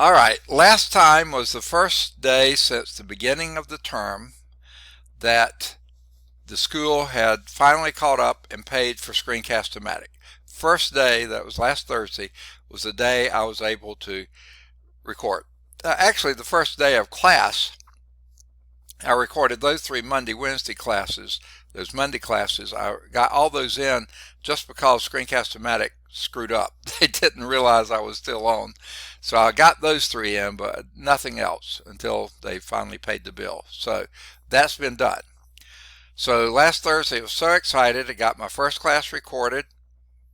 All right, last time was the first day since the beginning of the term that the school had finally caught up and paid for Screencast-O-Matic. First day, that was last Thursday, was the day I was able to record. Actually, the first day of class, I recorded those three Monday, Wednesday classes. Those Monday classes, I got all those in just because Screencast-O-Matic screwed up. They didn't realize I was still on. So I got those three in, but nothing else until they finally paid the bill. So that's been done. So last Thursday, I was so excited. I got my first class recorded.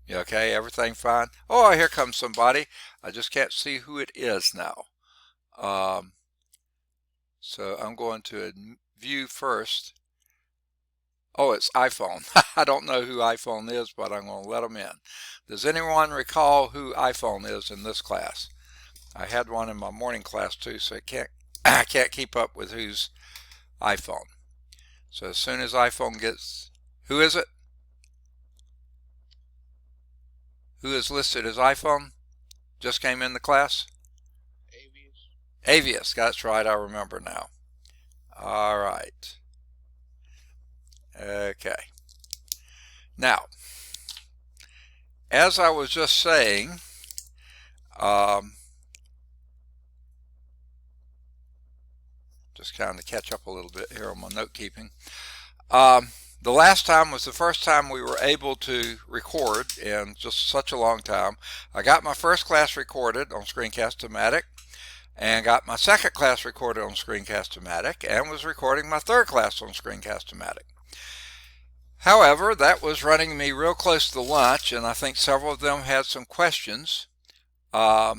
Okay, everything fine. Oh, here comes somebody. I just can't see who it is now. So I'm going to view first. Oh, it's iPhone. I don't know who iPhone is, but I'm going to let them in. Does anyone recall who iPhone is in this class? I had one in my morning class too, so I can't keep up with who's iPhone. So as soon as iPhone gets, who is it? Who is listed as iPhone? Just came in the class? Avius, that's right, I remember now. All right. Okay. Now, as I was just saying, just kind of catch up a little bit here on my note keeping. The last time was the first time we were able to record in just such a long time. I got my first class recorded on Screencast-O-Matic and got my second class recorded on Screencast-O-Matic and was recording my third class on Screencast-O-Matic. However, that was running me real close to lunch, and I think several of them had some questions at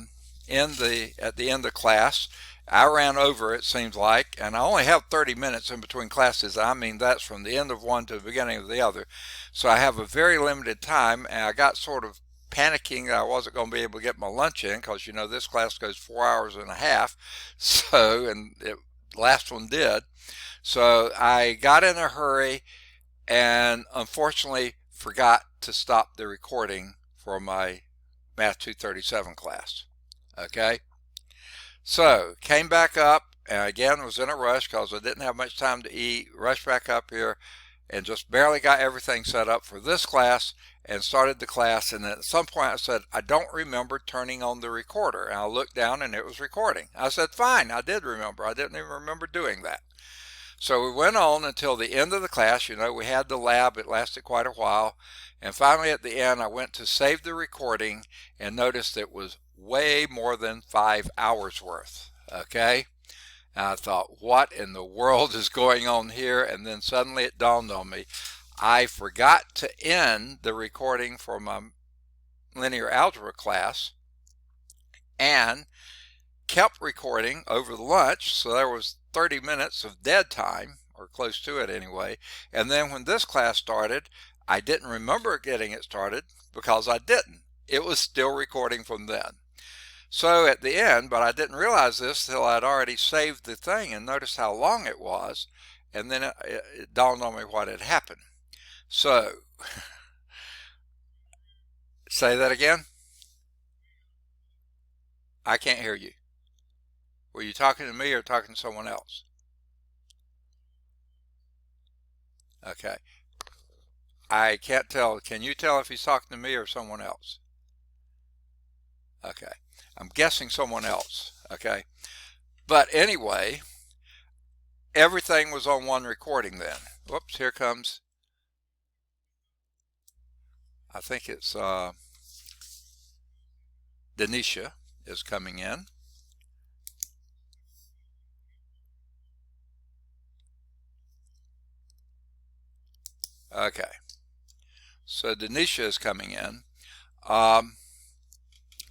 the end of class. I ran over, it seems like, and I only have 30 minutes in between classes. I mean, that's from the end of one to the beginning of the other. So I have a very limited time, and I got sort of panicking that I wasn't going to be able to get my lunch in because, you know, this class goes 4 hours and a half. So, and the last one did. So I got in a hurry and unfortunately forgot to stop the recording for my Math 237 class. Okay. So came back up and again was in a rush because I didn't have much time to eat. Rushed back up here and just barely got everything set up for this class and started the class. And then at some point I said, I don't remember turning on the recorder. And I looked down and it was recording. I said, fine, I did remember. I didn't even remember doing that. So we went on until the end of the class. You know, we had the lab. It lasted quite a while. And finally at the end, I went to save the recording and noticed it was way more than 5 hours worth. Okay. And I thought, what in the world is going on here? And then suddenly it dawned on me. I forgot to end the recording for my linear algebra class and kept recording over the lunch. So there was 30 minutes of dead time, or close to it anyway. And then when this class started, I didn't remember getting it started because I didn't. It was still recording from then. So at the end, but I didn't realize this till I'd already saved the thing and noticed how long it was. And then it dawned on me what had happened. So, say that again. I can't hear you. Were you talking to me or talking to someone else? Okay. I can't tell. Can you tell if he's talking to me or someone else? Okay. I'm guessing someone else. Okay. But anyway, everything was on one recording then. Whoops, here comes. I think it's Denisha is coming in. Okay, so Denisha is coming in. I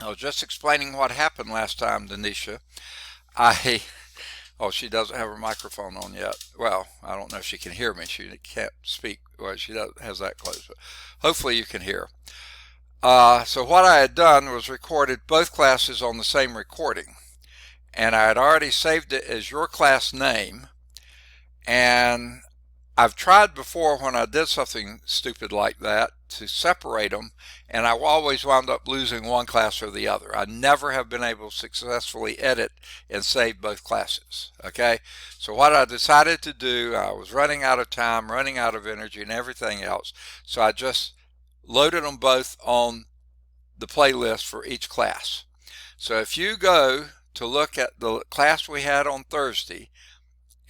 was just explaining what happened last time, Denisha. Oh, she doesn't have her microphone on yet. Well, I don't know if she can hear me. She can't speak. Well, she has that close, but hopefully you can hear. So what I had done was recorded both classes on the same recording. And I had already saved it as your class name. And I've tried before when I did something stupid like that to separate them, and I always wound up losing one class or the other. I never have been able to successfully edit and save both classes. Okay, so what I decided to do, I was running out of time, running out of energy, and everything else, so I just loaded them both on the playlist for each class. So if you go to look at the class we had on Thursday,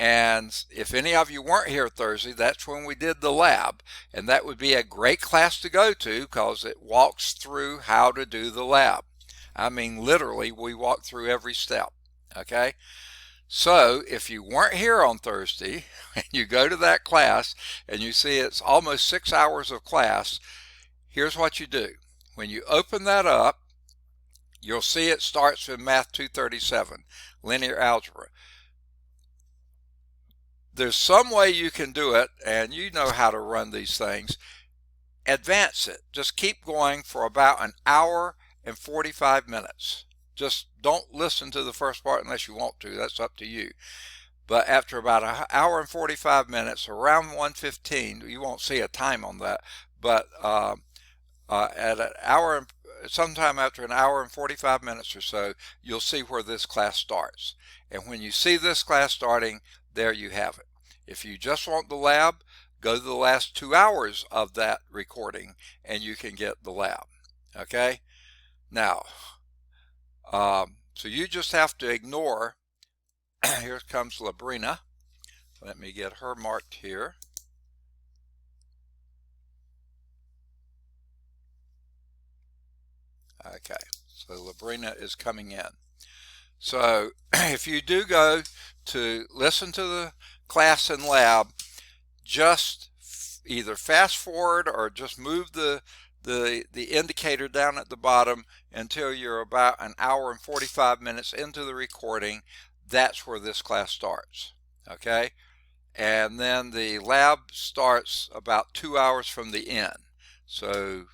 and if any of you weren't here Thursday, that's when we did the lab. And that would be a great class to go to because it walks through how to do the lab. I mean, literally, we walk through every step. Okay? So if you weren't here on Thursday and you go to that class and you see it's almost 6 hours of class, here's what you do. When you open that up, you'll see it starts with Math 237, linear algebra. There's some way you can do it, and you know how to run these things. Advance it. Just keep going for about an hour and 45 minutes. Just don't listen to the first part unless you want to. That's up to you. But after about an hour and 45 minutes, around 1:15, you won't see a time on that, but at an hour, sometime after an hour and 45 minutes or so, you'll see where this class starts. And when you see this class starting, there you have it. If you just want the lab, go to the last 2 hours of that recording and you can get the lab. Okay? Now, so you just have to ignore, here comes Labrina. Let me get her marked here. Okay, so Labrina is coming in. So if you do go to listen to the class and lab, just either fast forward or just move the indicator down at the bottom until you're about an hour and 45 minutes into the recording. That's where this class starts. Okay, and then the lab starts about 2 hours from the end. So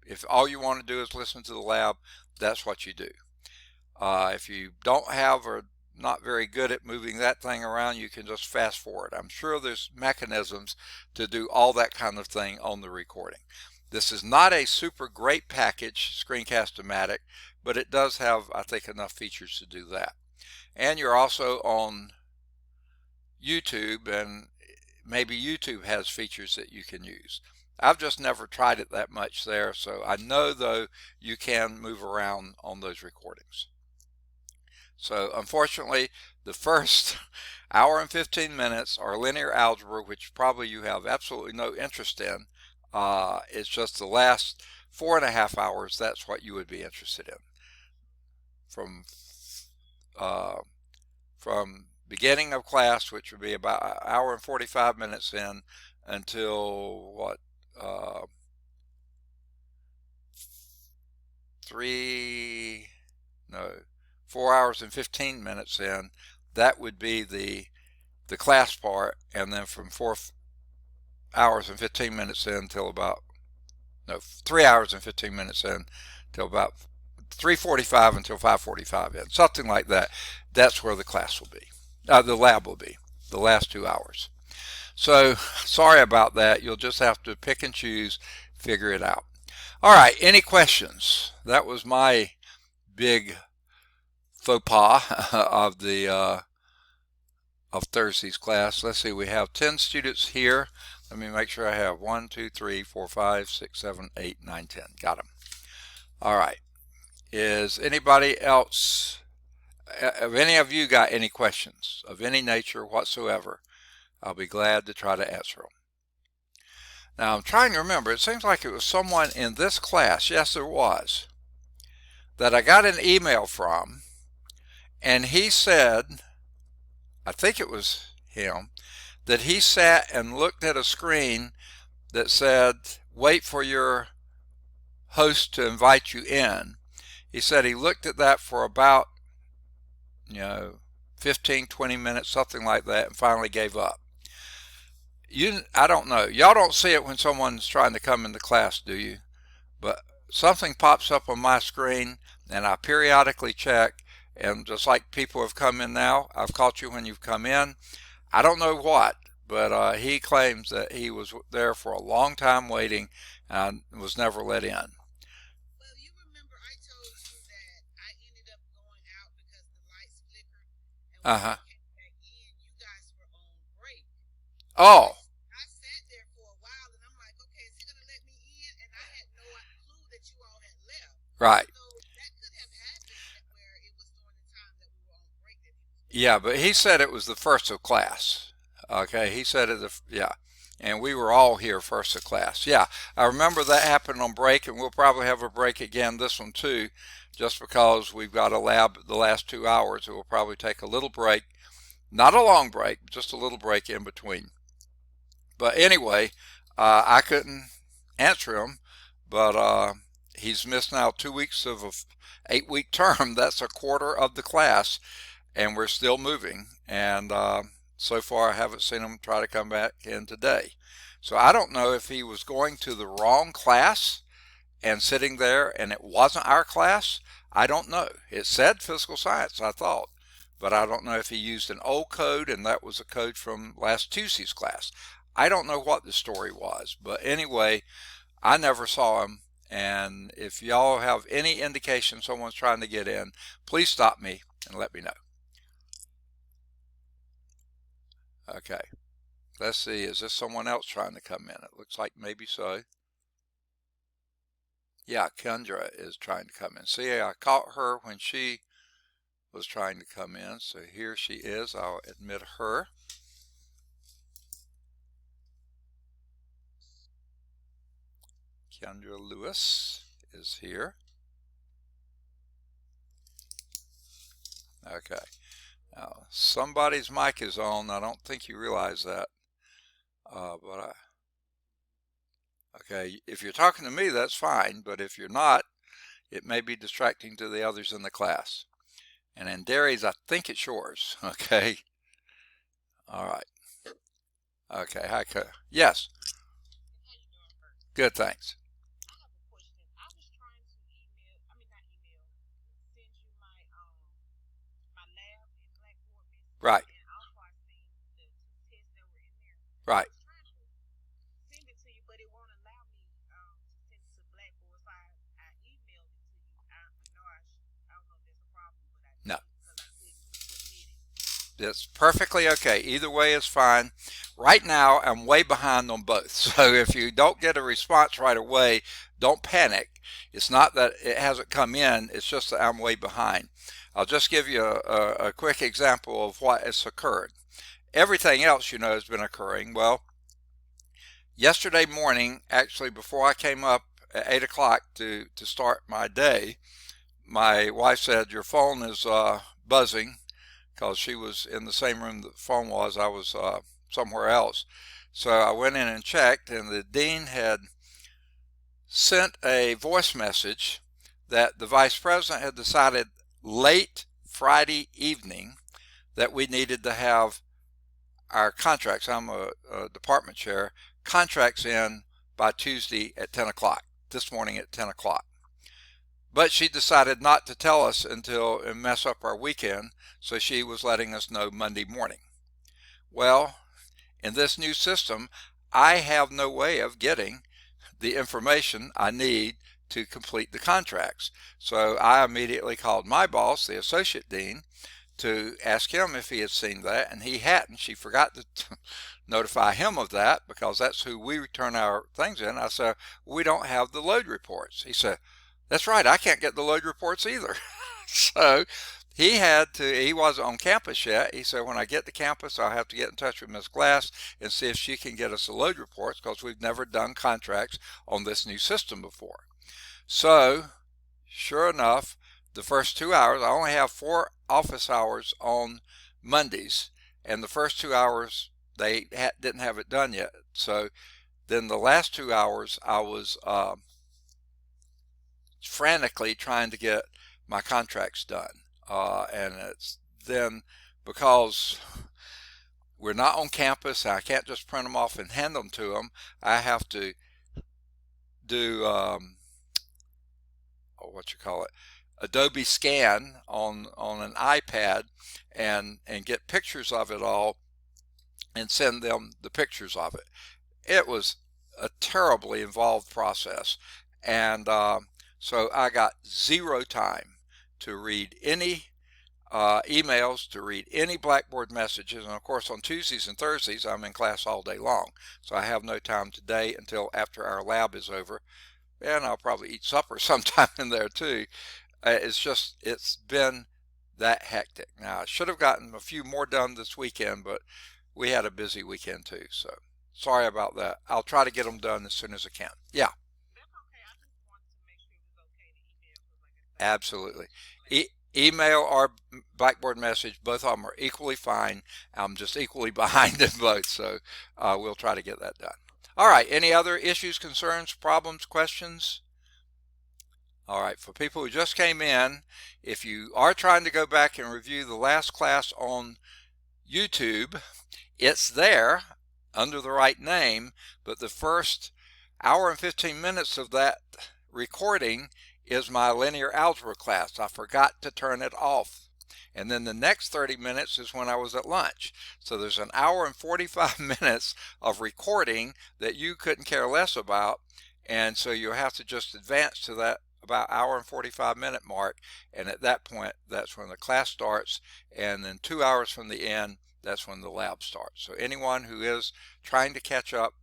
if all you want to do is listen to the lab, that's what you do. If you don't have or not very good at moving that thing around, you can just fast forward. I'm sure there's mechanisms to do all that kind of thing on the recording. This is not a super great package, Screencast-O-Matic, but it does have, I think, enough features to do that. And you're also on YouTube, and maybe YouTube has features that you can use. I've just never tried it that much there, so I know, though, you can move around on those recordings. So unfortunately, the first hour and 15 minutes are linear algebra, which probably you have absolutely no interest in. It's just the last 4.5 hours, that's what you would be interested in. From beginning of class, which would be about an hour and 45 minutes in, until what, 4 hours and 15 minutes in, that would be the class part. And then from 4 hours and 15 minutes in till about 3 hours and 15 minutes in till about 3:45 until 5:45 in, something like that. That's where the class will be, the lab will be, the last 2 hours. So sorry about that. You'll just have to pick and choose, figure it out. All right, any questions? That was my big faux pas of the of Thursday's class. Let's see, we have 10 students here. Let me make sure I have 1, 2, 3, 4, 5, 6, 7, 8, 9, 10. Got them. All right. Is anybody else, have any of you got any questions of any nature whatsoever? I'll be glad to try to answer them. Now I'm trying to remember, it seems like it was someone in this class, yes there was, that I got an email from, and he said, I think it was him, that he sat and looked at a screen that said, wait for your host to invite you in. He said he looked at that for about 15-20 minutes, something like that, and finally gave up. I don't know. Y'all don't see it when someone's trying to come into class, do you? But something pops up on my screen, and I periodically check, and just like people have come in now, I've caught you when you've come in. I don't know what, but he claims that he was there for a long time waiting, and was never let in. Well, you remember I told you that I ended up going out because the lights flickered, and when Uh-huh. I came back in, you guys were on break. So Oh, I sat there for a while, and I'm like, okay, is he gonna let me in? And I had no clue that you all had left. right. So that could have happened that where it was during the time that we were on break that he was going Yeah, in. but he said it was the first of class. Okay, he said it. Yeah, and we were all here first of class. Yeah, I remember that happened on break, and we'll probably have a break again this one too, just because we've got a lab the last 2 hours. It will probably take a little break, not a long break, just a little break in between. But anyway, I couldn't answer him, but he's missed now 2 weeks of a 8 week term. That's a quarter of the class, and we're still moving. And so far, I haven't seen him try to come back in today. So I don't know if he was going to the wrong class and sitting there and it wasn't our class. I don't know. It said physical science, I thought, but I don't know if he used an old code and that was a code from last Tuesday's class. I don't know what the story was, but anyway, I never saw him. And if y'all have any indication someone's trying to get in, please stop me and let me know. Okay. Let's see. Is this someone else trying to come in? It looks like maybe so. Yeah, Kendra is trying to come in. See, I caught her when she was trying to come in. So here she is. I'll admit her. Kendra Lewis is here. Okay. Now, somebody's mic is on. I don't think you realize that. Okay, if you're talking to me, that's fine. But if you're not, it may be distracting to the others in the class. And in Darius, I think it's yours. Okay. All right. Okay. Hi. Yes. How you doing, first? Good. Thanks. I have a question. I was trying to email, I mean not email, send you my lab and Blackboard Right. messages, and also I seen the two tests that were in there. I Right. was trying to send it to you, but it won't allow me to send it to Blackboard, so I emailed it to you. I don't know if there's a problem, but I No. did it because I couldn't submit it. It's perfectly okay. Either way is fine. Right now, I'm way behind on both. So if you don't get a response right away, don't panic. It's not that it hasn't come in, it's just that I'm way behind. I'll just give you a quick example of what has occurred. Everything else, has been occurring. Well, yesterday morning, actually, before I came up at 8 o'clock to start my day, my wife said, "Your phone is buzzing," because she was in the same room the phone was. I was somewhere else. So I went in and checked, and the dean had sent a voice message that the vice president had decided late Friday evening that we needed to have our contracts. I'm a department chair, contracts in by Tuesday at 10 o'clock, this morning at 10 o'clock. But she decided not to tell us until it mess up our weekend, so she was letting us know Monday morning. Well, in this new system, I have no way of getting the information I need to complete the contracts. So I immediately called my boss, the associate dean, to ask him if he had seen that, and he hadn't. She forgot to notify him of that because that's who we return our things in. I said, "We don't have the load reports." He said, "That's right, I can't get the load reports either." So he wasn't on campus yet. He said, "When I get to campus, I'll have to get in touch with Miss Glass and see if she can get us the load reports because we've never done contracts on this new system before." So sure enough, the first 2 hours, I only have 4 office hours on Mondays, and the first 2 hours they didn't have it done yet. So then the last 2 hours, I was frantically trying to get my contracts done. And it's then because we're not on campus, I can't just print them off and hand them to them. I have to do what you call it, Adobe Scan on an iPad and get pictures of it all and send them the pictures of it. It was a terribly involved process. And so I got zero time to read any emails, to read any Blackboard messages. And of course, on Tuesdays and Thursdays, I'm in class all day long. So I have no time today until after our lab is over. And I'll probably eat supper sometime in there too. It's been that hectic. Now, I should have gotten a few more done this weekend, but we had a busy weekend too. So sorry about that. I'll try to get them done as soon as I can. Yeah, That's okay. I just wanted to make sure it was okay to email because, like I say, I know absolutely. it's late. Email or Blackboard message, both of them are equally fine. I'm just equally behind in both, so we'll try to get that done. All right, any other issues, concerns, problems, questions? All right, for people who just came in, if you are trying to go back and review the last class on YouTube, it's there under the right name, but the first hour and 15 minutes of that recording is my linear algebra class. I forgot to turn it off. And then the next 30 minutes is when I was at lunch. So there's an hour and 45 minutes of recording that you couldn't care less about. And so you have to just advance to that about hour and 45-minute mark. And at that point, that's when the class starts. And then 2 hours from the end, that's when the lab starts. So anyone who is trying to catch up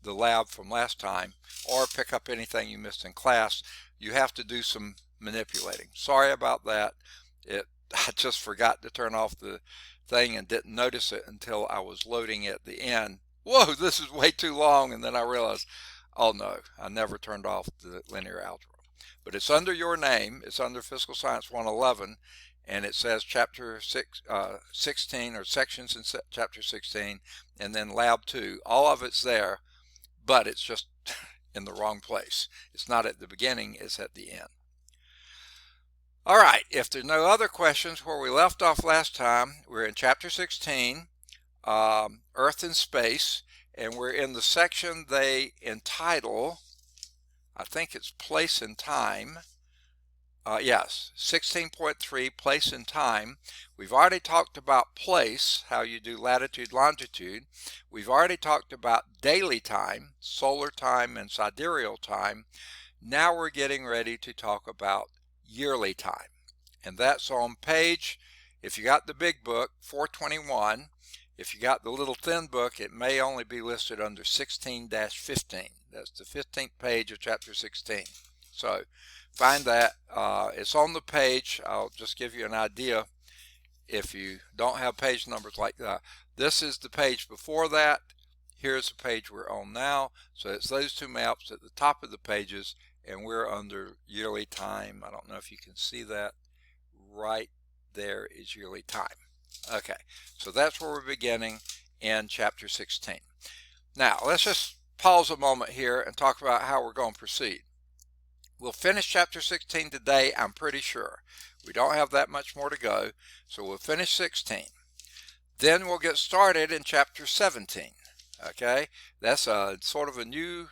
the lab from last time or pick up anything you missed in class, you have to do some manipulating. Sorry about that. I just forgot to turn off the thing and didn't notice it until I was loading at the end. Whoa, this is way too long. And then I realized, oh no, I never turned off the linear algebra. But it's under your name. It's under Physical Science 111, and it says chapter 16 or sections in chapter 16, and then lab 2. All of it's there, but it's just in the wrong place. It's not at the beginning, it's at the end. All right, if there's no other questions, where we left off last time, we're in chapter 16, Earth and Space, and we're in the section they entitle, I think it's Place and Time. Yes, 16.3, Place and Time. We've already talked about place, how you do latitude, longitude. We've already talked about daily time, solar time and sidereal time. Now we're getting ready to talk about yearly time. And that's on page, if you got the big book, 421. If you got the little thin book, it may only be listed under 16-15. That's the 15th page of chapter 16. So find that. It's on the page. I'll just give you an idea if you don't have page numbers like that. This is the page before that. Here's the page we're on now. So it's those two maps at the top of the pages, and we're under yearly time. I don't know if you can see that. Right there is yearly time. Okay, so that's where we're beginning in chapter 16. Now, let's just pause a moment here and talk about how we're going to proceed. We'll finish chapter 16 today, I'm pretty sure. We don't have that much more to go, so we'll finish 16. Then we'll get started in chapter 17. Okay, that's a sort of a new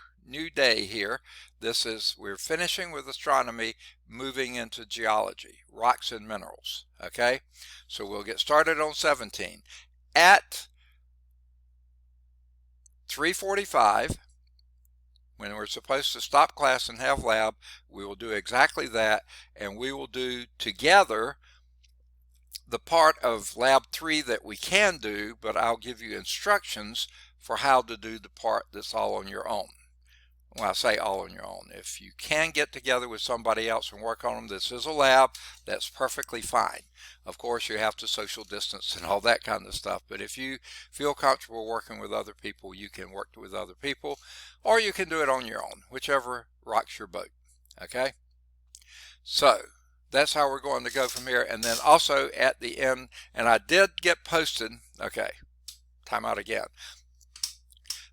day here. We're finishing with astronomy, moving into geology, rocks and minerals. Okay, so we'll get started on 17. At 3:45, when we're supposed to stop class and have lab, we will do exactly that, and we will do together the part of lab 3 that we can do, but I'll give you instructions for how to do the part that's all on your own. Well, I say all on your own. If you can get together with somebody else and work on them, this is a lab, that's perfectly fine. Of course, you have to social distance and all that kind of stuff, but if you feel comfortable working with other people, you can work with other people, or you can do it on your own, whichever rocks your boat. Okay? So, that's how we're going to go from here. And then also at the end, and I did get posted, okay, time out again.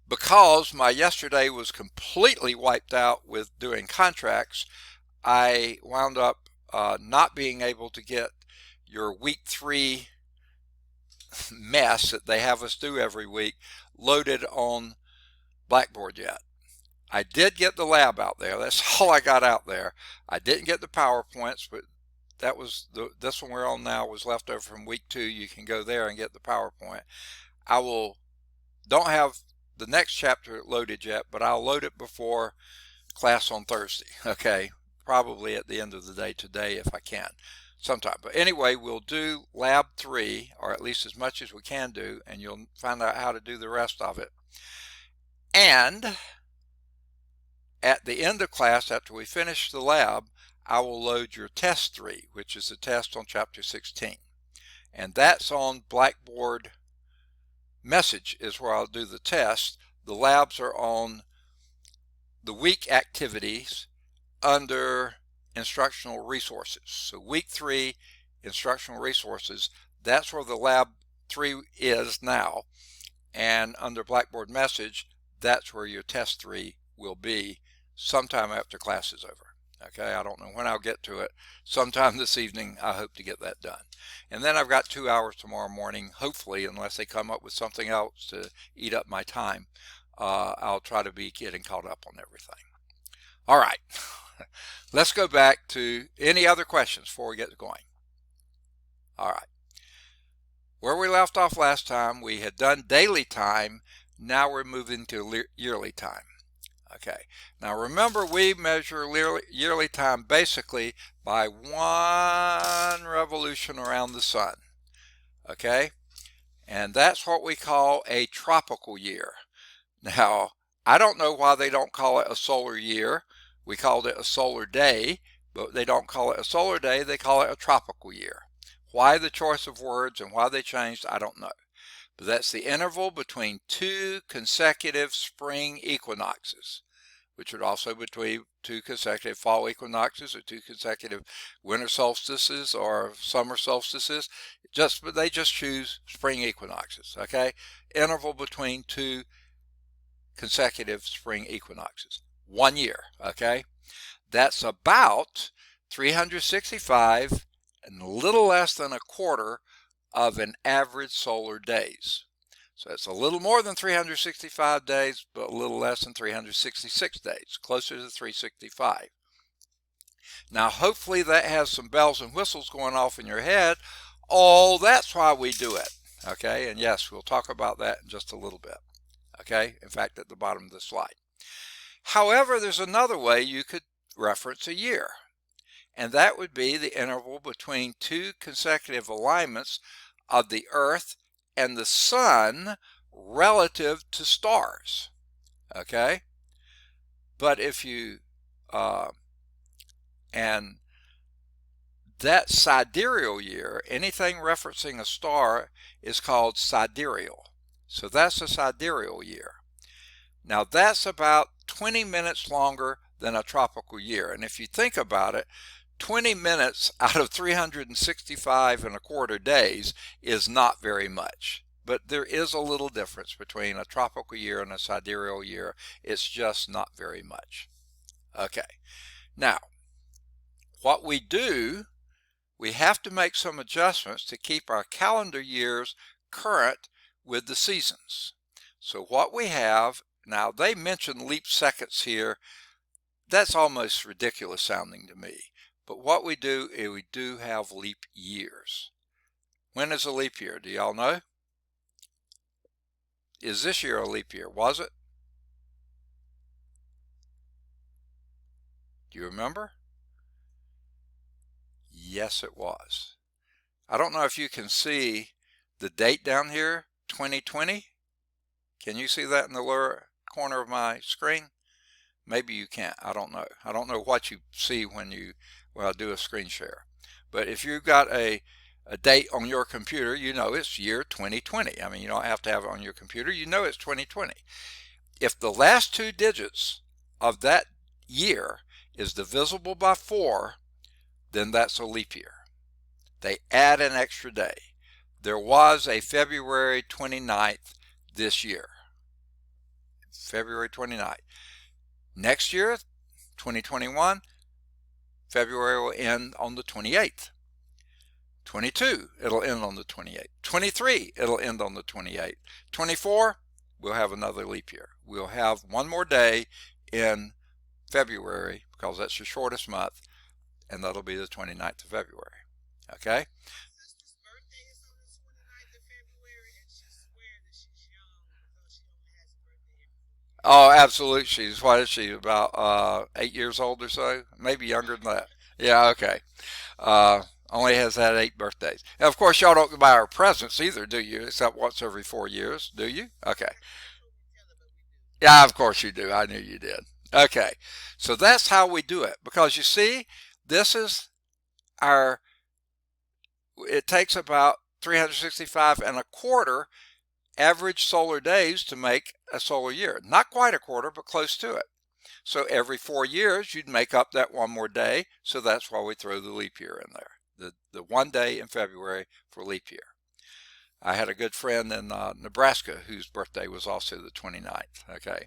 Because my yesterday was completely wiped out with doing contracts, I wound up not being able to get your week 3 mess that they have us do every week loaded on Blackboard yet. I did get the lab out there. That's all I got out there. I didn't get the PowerPoints, but that was this one we're on now was left over from week 2. You can go there and get the PowerPoint. Don't have the next chapter loaded yet, but I'll load it before class on Thursday. Okay, probably at the end of the day today if I can, sometime. But anyway, we'll do lab 3, or at least as much as we can do, and you'll find out how to do the rest of it. And at the end of class, after we finish the lab, I will load your test 3, which is the test on chapter 16. And that's on Blackboard Message is where I'll do the test. The labs are on the week activities under instructional resources. So week 3, instructional resources, that's where the lab 3 is now. And under Blackboard Message, that's where your test 3 will be sometime after class is over. Okay, I don't know when I'll get to it. Sometime this evening, I hope to get that done. And then I've got 2 hours tomorrow morning, hopefully, unless they come up with something else to eat up my time. I'll try to be getting caught up on everything. All right, let's go back to any other questions before we get going. All right, where we left off last time, we had done daily time. Now we're moving to yearly time. Okay, now remember we measure yearly time basically by 1 revolution around the sun. Okay, and that's what we call a tropical year. Now, I don't know why they don't call it a solar year. We called it a solar day, but they don't call it a solar day, they call it a tropical year. Why the choice of words and why they changed, I don't know. But that's the interval between 2 consecutive spring equinoxes, which would also be between 2 consecutive fall equinoxes or 2 consecutive winter solstices or summer solstices. But they just choose spring equinoxes. Okay, interval between 2 consecutive spring equinoxes. 1 year. Okay, that's about 365 and a little less than a quarter of an average solar days. So it's a little more than 365 days, but a little less than 366 days, closer to 365. Now, hopefully that has some bells and whistles going off in your head. Oh, that's why we do it. Okay, and yes, we'll talk about that in just a little bit. Okay, in fact, at the bottom of the slide. However, there's another way you could reference a year, and that would be the interval between 2 consecutive alignments of the Earth and the Sun relative to stars. Okay, but if you and that sidereal year, anything referencing a star is called sidereal. So that's a sidereal year. Now that's about 20 minutes longer than a tropical year. And if you think about it, 20 minutes out of 365 and a quarter days is not very much. But there is a little difference between a tropical year and a sidereal year. It's just not very much. Okay, now what we do, we have to make some adjustments to keep our calendar years current with the seasons. So what we have, now they mention leap seconds here. That's almost ridiculous sounding to me. But what we do is we do have leap years. When is a leap year? Do y'all know? Is this year a leap year? Was it? Do you remember? Yes, it was. I don't know if you can see the date down here, 2020. Can you see that in the lower corner of my screen? Maybe you can't. I don't know. I don't know what you see when I do a screen share. But if you've got a date on your computer, you know it's year 2020. I mean, you don't have to have it on your computer. You know it's 2020. If the last 2 digits of that year is divisible by 4, then that's a leap year. They add an extra day. There was a February 29th this year. February 29th. Next year, 2021, February will end on the 28th. 22, it'll end on the 28th. 23, it'll end on the 28th. 24, we'll have another leap year. We'll have 1 more day in February because that's the shortest month, and that'll be the 29th of February. Okay? Sister's birthday is on the 29th of February, and she swears that she's young, although she only has a birthday Oh, absolutely. She's, what is she, about 8 years old or so? Maybe younger than that. Yeah, okay. Only has had 8 birthdays. And of course, y'all don't buy her presents either, do you? Except once every 4 years, do you? Okay. I can't truly tell her, but we do. Yeah, of course you do. I knew you did. Okay. So that's how we do it. Because you see, this is our, it takes about 365 and a quarter average solar days to make a solar year. Not quite a quarter, but close to it. So every 4 years, you'd make up that one more day. So that's why we throw the leap year in there. The one day in February for leap year. I had a good friend in Nebraska whose birthday was also the 29th. Okay.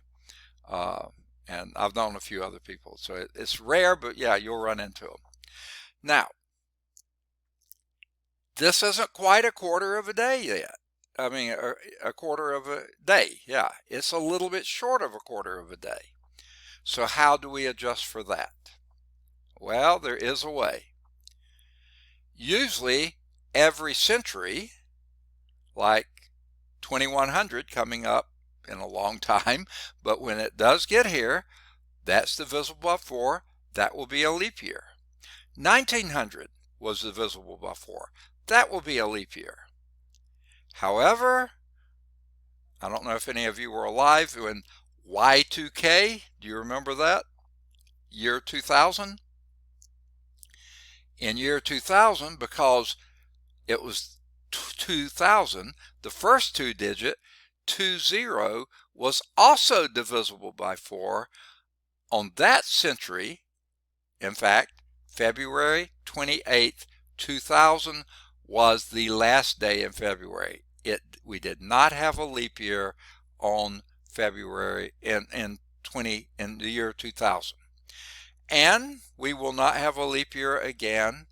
Uh, and I've known a few other people. So it's rare, but yeah, you'll run into them. Now, this isn't quite a quarter of a day yet. I mean, a quarter of a day. Yeah, it's a little bit short of a quarter of a day. So how do we adjust for that? Well, there is a way. Usually, every century, like 2100 coming up in a long time, but when it does get here, that's divisible by 4. That will be a leap year. 1900 was divisible by 4. That will be a leap year. However, I don't know if any of you were alive when Y2K, do you remember that? Year 2000? In year 2000, because it was 2000, the first two-digit, 20, was also divisible by 4 on that century. In fact, February 28th, 2000 was the last day in February. We did not have a leap year on February in the year 2000. And we will not have a leap year again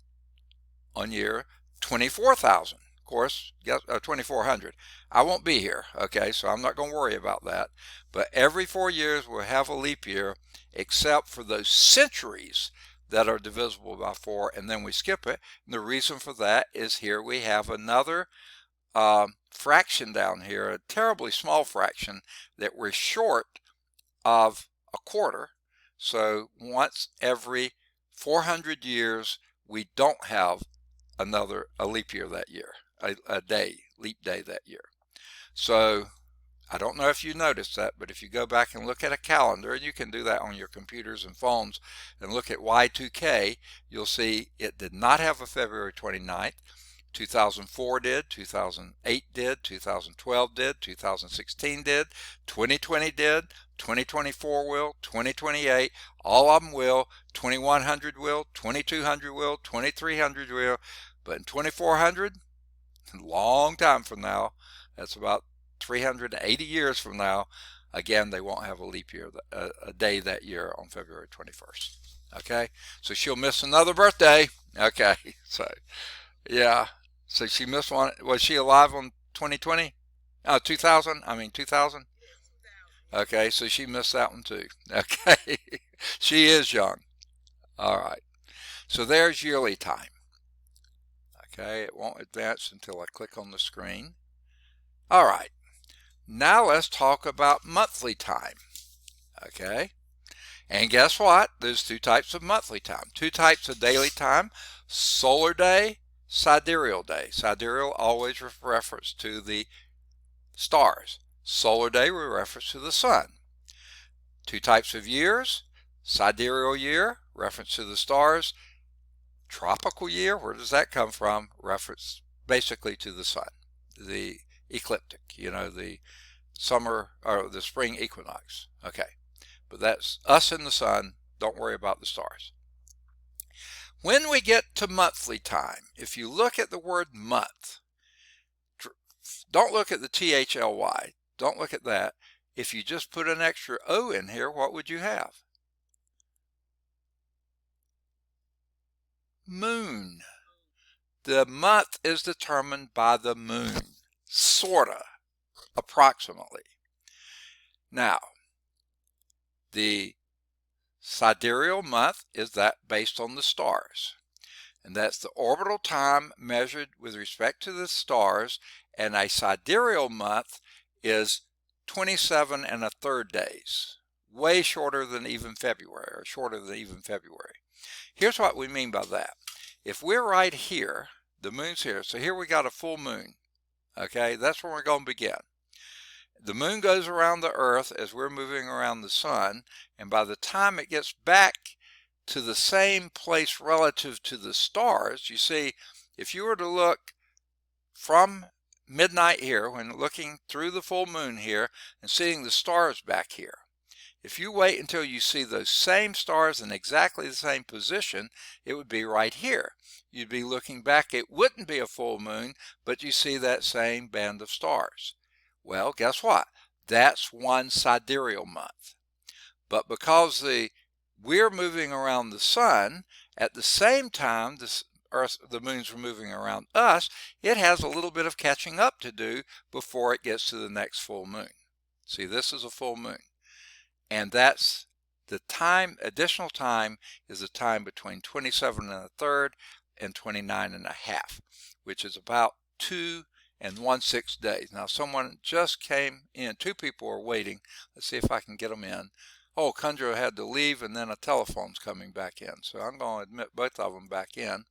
on year 24,000. Of course, 2400. I won't be here, okay, so I'm not going to worry about that. But every 4 years we'll have a leap year, except for those centuries that are divisible by 4, and then we skip it. And the reason for that is here we have another fraction down here, a terribly small fraction that we're short of a quarter. So once every 400 years, we don't have a leap year that year, a day, leap day that year. So I don't know if you noticed that, but if you go back and look at a calendar, and you can do that on your computers and phones, and look at Y2K, you'll see it did not have a February 29th. 2004 did, 2008 did, 2012 did, 2016 did, 2020 did, 2024 will, 2028, all of them will, 2100 will, 2200 will, 2300 will, but in 2400, long time from now, that's about 380 years from now, again, they won't have a leap year, a day that year on February 21st. Okay, so she'll miss another birthday. Okay, so yeah, so she missed one. Was she alive on 2020? 2000? I mean 2000? Yeah, 2000. Yeah. Okay, so she missed that one too. Okay, she is young. All right, so there's yearly time. Okay, it won't advance until I click on the screen. All right, now let's talk about monthly time. Okay, and guess what? There's two types of monthly time, two types of daily time: solar day, sidereal day. Sidereal always reference to the stars. Solar day we reference to the sun. Two types of years: sidereal year, reference to the stars. Tropical year, where does that come from? Reference basically to the sun. The ecliptic, the summer or the spring equinox. Okay, but that's us and the sun. Don't worry about the stars. When we get to monthly time, if you look at the word month, don't look at the THLY. Don't look at that. If you just put an extra O in here, what would you have? Moon. The month is determined by the moon, sorta, approximately. Now, the sidereal month is that based on the stars. And that's the orbital time measured with respect to the stars. And a sidereal month is 27 and a third days. Way shorter than even February, or shorter than even February. Here's what we mean by that. If we're right here, the moon's here, so here we got a full moon. Okay, that's where we're going to begin. The moon goes around the earth as we're moving around the sun, and by the time it gets back to the same place relative to the stars, you see, if you were to look from midnight here, when looking through the full moon here and seeing the stars back here, if you wait until you see those same stars in exactly the same position, it would be right here. You'd be looking back, it wouldn't be a full moon, but you see that same band of stars. Well, guess what? That's one sidereal month. But because we're moving around the sun at the same time the moons are moving around us, it has a little bit of catching up to do before it gets to the next full moon. See, this is a full moon. And that's the time, additional time is the time between 27 and a third and 29 and a half, which is about 2 and 1/6 days. Now someone just came in. 2 people are waiting. Let's see if I can get them in. Oh, Kundra had to leave, and then a telephone's coming back in. So I'm going to admit both of them back in.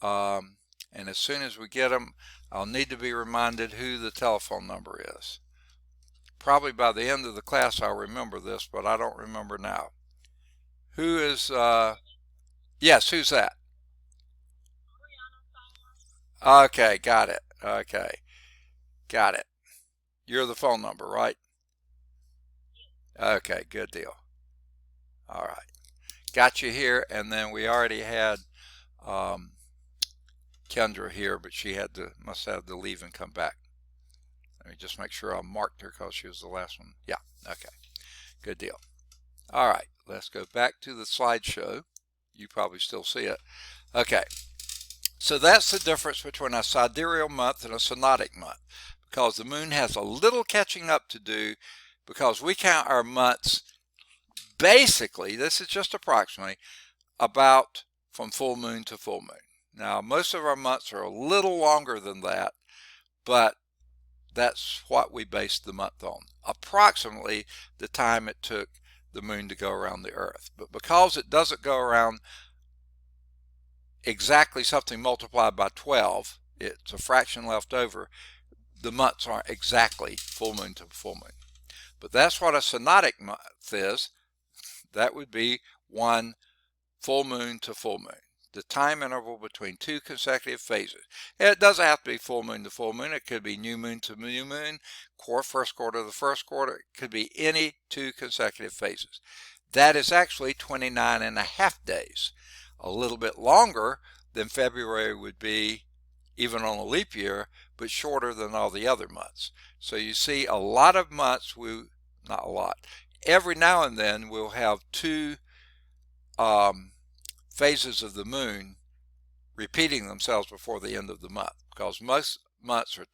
And as soon as we get them, I'll need to be reminded who the telephone number is. Probably by the end of the class I'll remember this, but I don't remember now. Who is, yes, who's that? Okay, got it. Okay, got it. You're the phone number, right? Okay, good deal. All right. Got you here, and then we already had Kendra here, but she must have to leave and come back. Let me just make sure I marked her because she was the last one. Yeah, okay, good deal. All right, let's go back to the slideshow. You probably still see it. Okay, so that's the difference between a sidereal month and a synodic month, because the moon has a little catching up to do, because we count our months basically, this is just approximately, about from full moon to full moon. Now, most of our months are a little longer than that, but that's what we base the month on. Approximately the time it took the moon to go around the earth. But because it doesn't go around exactly something multiplied by 12, it's a fraction left over, the months aren't exactly full moon to full moon. But that's what a synodic month is. That would be one full moon to full moon, the time interval between 2 consecutive phases. It doesn't have to be full moon to full moon. It could be new moon to new moon, first quarter to the first quarter. It could be any 2 consecutive phases. That is actually 29 and a half days, a little bit longer than February would be even on a leap year, but shorter than all the other months. So you see a lot of months, not a lot, every now and then we'll have 2 phases of the moon repeating themselves before the end of the month, because most months are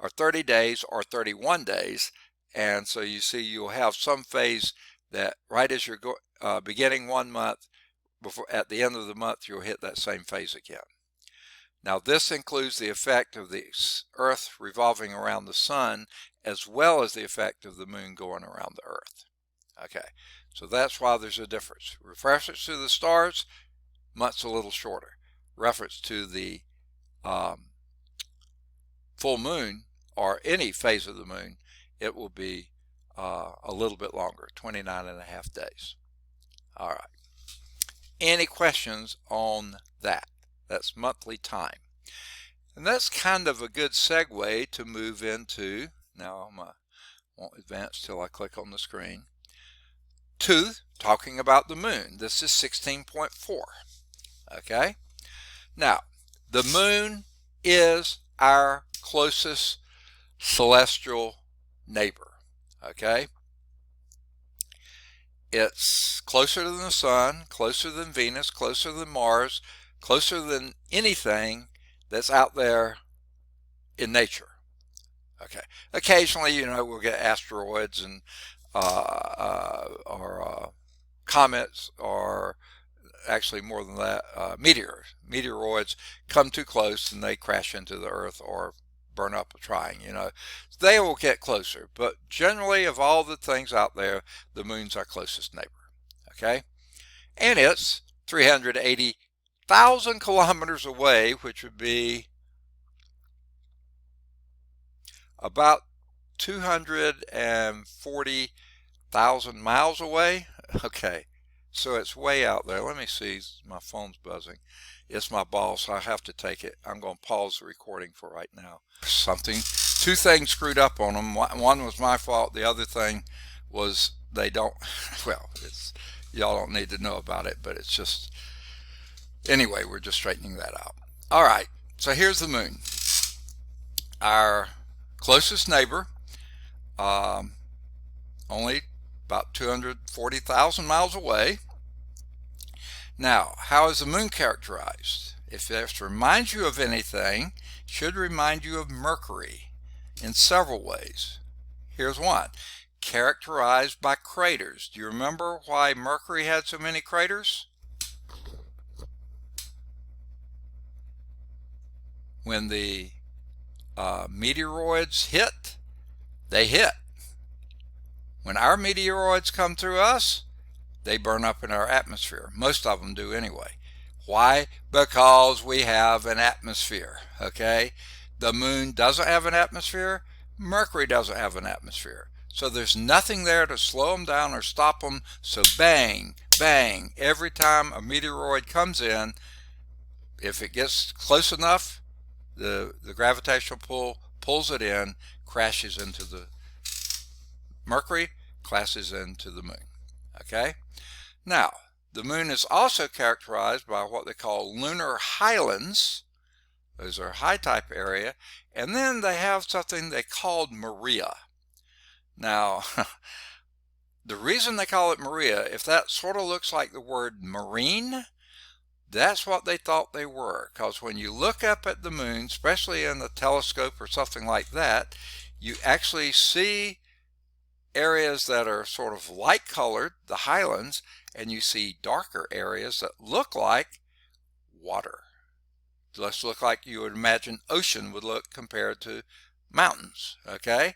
30 days or 31 days, and so you see you'll have some phase that right as you're beginning one month, at the end of the month you'll hit that same phase again. Now this includes the effect of the earth revolving around the sun, as well as the effect of the moon going around the earth. Okay, so that's why there's a difference. Reference to the stars, months a little shorter. Reference to the full moon or any phase of the moon, it will be a little bit longer, 29 and a half days. All right. Any questions on that? That's monthly time. And that's kind of a good segue to move into, now I won't advance till I click on the screen, to talking about the moon. This is 16.4. Okay? Now, the moon is our closest celestial neighbor. Okay? It's closer than the sun, closer than Venus, closer than Mars, closer than anything that's out there in nature. Okay. Occasionally, we'll get asteroids and or comets, or actually more than that, meteoroids come too close and they crash into the earth or burn up trying, They will get closer, but generally of all the things out there, the moon's our closest neighbor, okay? And it's 380,000 kilometers away, which would be about 240,000 miles away. Okay, so it's way out there. Let me see, my phone's buzzing. It's my boss, I have to take it. I'm going to pause the recording for right now. Two things screwed up on them. One was my fault. The other thing was they don't, well, y'all don't need to know about it, but it's just, anyway, we're just straightening that out. All right, so here's the moon. Our closest neighbor, only about 240,000 miles away. Now, how is the moon characterized? If this reminds you of anything, it should remind you of Mercury in several ways. Here's one. Characterized by craters. Do you remember why Mercury had so many craters? When the meteoroids hit, they hit. When our meteoroids come through us, they burn up in our atmosphere. Most of them do anyway. Why? Because we have an atmosphere, okay? The moon doesn't have an atmosphere. Mercury doesn't have an atmosphere. So there's nothing there to slow them down or stop them. So bang, bang, every time a meteoroid comes in, if it gets close enough, the gravitational pull pulls it in, crashes into the Mercury, crashes into the moon, okay? Now, the moon is also characterized by what they call lunar highlands. Those are high type area. And then they have something they called Maria. Now, the reason they call it Maria, if that sort of looks like the word marine, that's what they thought they were. Because when you look up at the moon, especially in a telescope or something like that, you actually see areas that are sort of light colored, the highlands, and you see darker areas that look like water. Just look like you would imagine ocean would look compared to mountains, okay?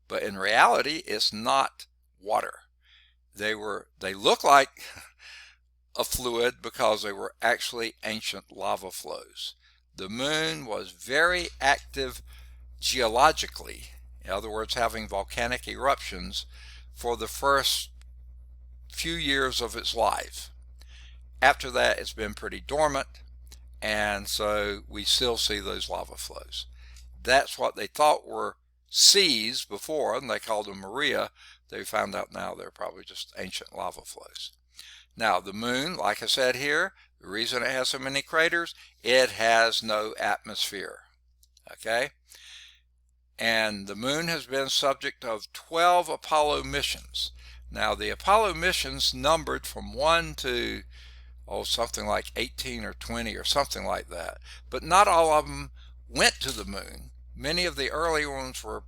But in reality, it's not water. They look like a fluid because they were actually ancient lava flows. The moon was very active geologically, in other words, having volcanic eruptions for the first few years of its life. After that, it's been pretty dormant, and so we still see those lava flows. That's what they thought were seas before, and they called them Maria. They found out now they're probably just ancient lava flows. Now, the moon, like I said here, the reason it has so many craters, it has no atmosphere, okay? And the moon has been subject of 12 Apollo missions. Now, the Apollo missions numbered from 1 to, something like 18 or 20 or something like that. But not all of them went to the moon. Many of the early ones were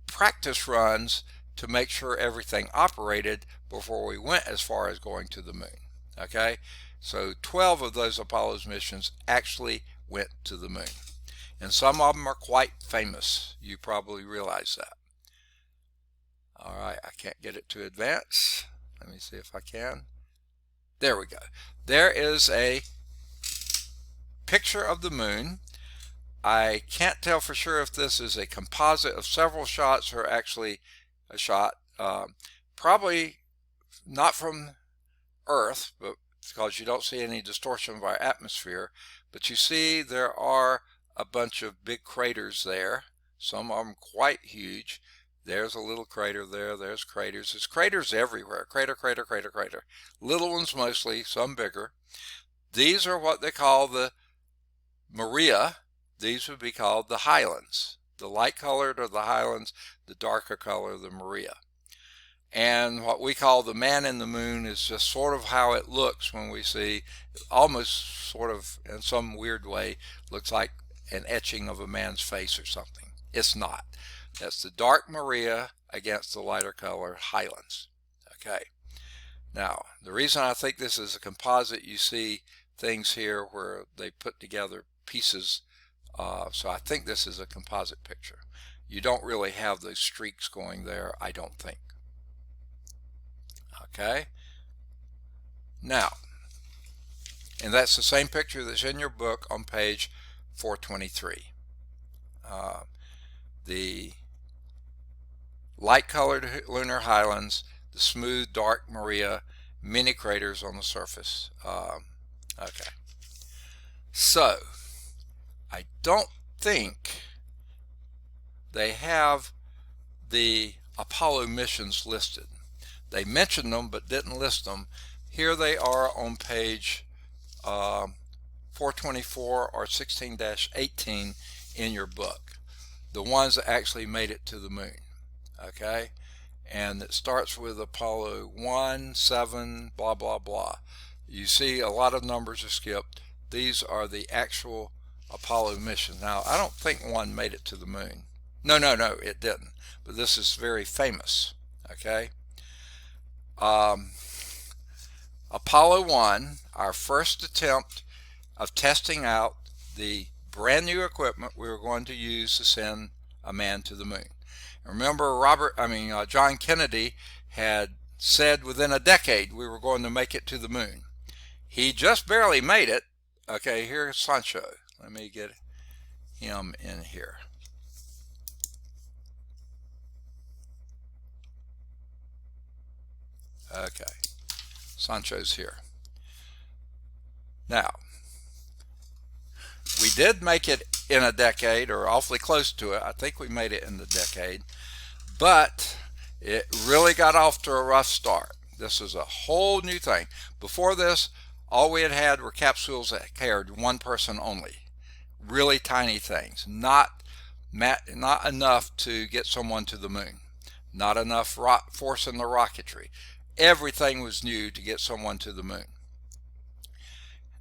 practice runs to make sure everything operated before we went as far as going to the moon. Okay? So 12 of those Apollo's missions actually went to the moon. And some of them are quite famous. You probably realize that. All right, I can't get it to advance. Let me see if I can. There we go. There is a picture of the moon. I can't tell for sure if this is a composite of several shots or actually a shot. Probably not from Earth, but because you don't see any distortion of our atmosphere. But you see there are a bunch of big craters there. Some of them quite huge. There's a little crater there. There's craters. There's craters everywhere. Crater, crater, crater, crater. Little ones mostly, some bigger. These are what they call the Maria. These would be called the highlands. The light colored are the highlands. The darker color, the Maria. And what we call the man in the moon is just sort of how it looks when we see, almost sort of in some weird way, looks like an etching of a man's face or something. It's not. That's the dark Maria against the lighter color highlands. Okay. Now, the reason I think this is a composite, you see things here where they put together pieces So I think this is a composite picture. You don't really have those streaks going there, I don't think. Okay. Now, and that's the same picture that's in your book on page 423. The light colored lunar highlands, the smooth dark Maria, many craters on the surface. Okay. So, I don't think they have the Apollo missions listed. They mentioned them but didn't list them. Here they are on page 424 or 16-18 in your book. The ones that actually made it to the moon. Okay? And it starts with Apollo 1, 7, blah, blah, blah. You see a lot of numbers are skipped. These are the actual Apollo missions. Now, I don't think one made it to the moon. No, it didn't. But this is very famous. Okay? Apollo 1, our first attempt of testing out the brand new equipment we were going to use to send a man to the moon. Remember, John Kennedy had said within a decade we were going to make it to the moon. He just barely made it. Okay, here's Sancho. Let me get him in here. Okay, Sancho's here. Now, we did make it in a decade, or awfully close to it. I think we made it in the decade, but it really got off to a rough start. This is a whole new thing. Before this, all we had were capsules that carried one person only. Really tiny things, not enough to get someone to the moon, not enough force in the rocketry. Everything was new to get someone to the moon.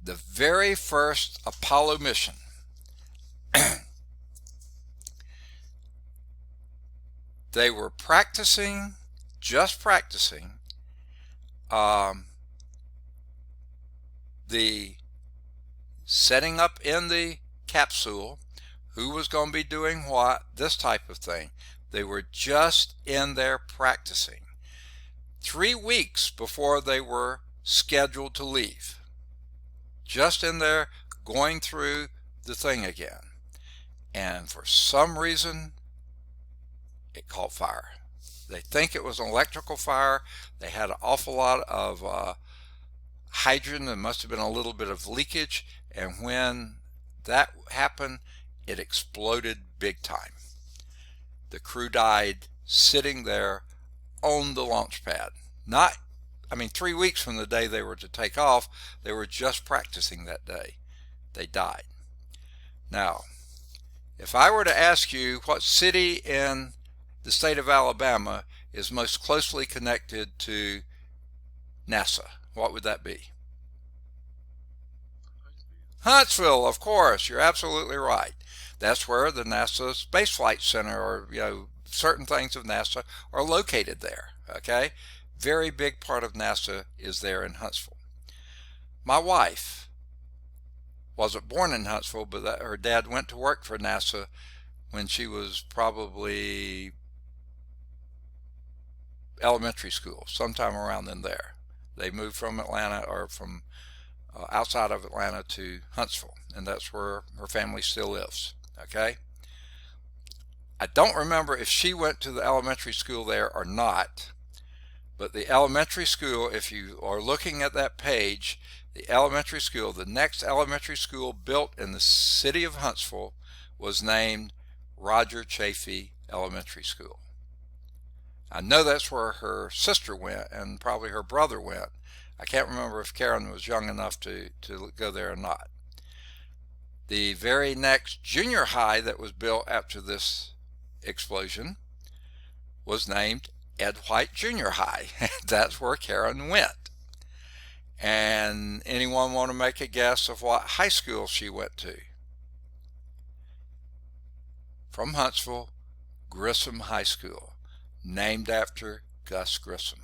The very first Apollo mission they were practicing, just practicing, the setting up in the capsule, who was going to be doing what, this type of thing. They were just in there practicing. 3 weeks before they were scheduled to leave. Just in there going through the thing again. And for some reason, it caught fire. They think it was an electrical fire. They had an awful lot of hydrogen. There must have been a little bit of leakage. And when that happened, it exploded big time. The crew died sitting there on the launch pad. 3 weeks from the day they were to take off, they were just practicing that day. They died. Now, if I were to ask you what city in the state of Alabama is most closely connected to NASA, what would that be? Huntsville, of course. You're absolutely right. That's where the NASA Space Flight Center, or certain things of NASA are located there. Okay, very big part of NASA is there in Huntsville. My wife wasn't born in Huntsville, but her dad went to work for NASA when she was probably elementary school, sometime around in there. They moved from Atlanta, or from outside of Atlanta, to Huntsville, and that's where her family still lives. Okay, I don't remember if she went to the elementary school there or not, but the elementary school, if you are looking at that page, the elementary school, the next elementary school built in the city of Huntsville, was named Roger Chaffee Elementary School. I know that's where her sister went, and probably her brother went. I can't remember if Karen was young enough to go there or not. The very next junior high that was built after this explosion was named Ed White Junior High. That's where Karen went. And anyone want to make a guess of what high school she went to? From Huntsville, Grissom High School, named after Gus Grissom.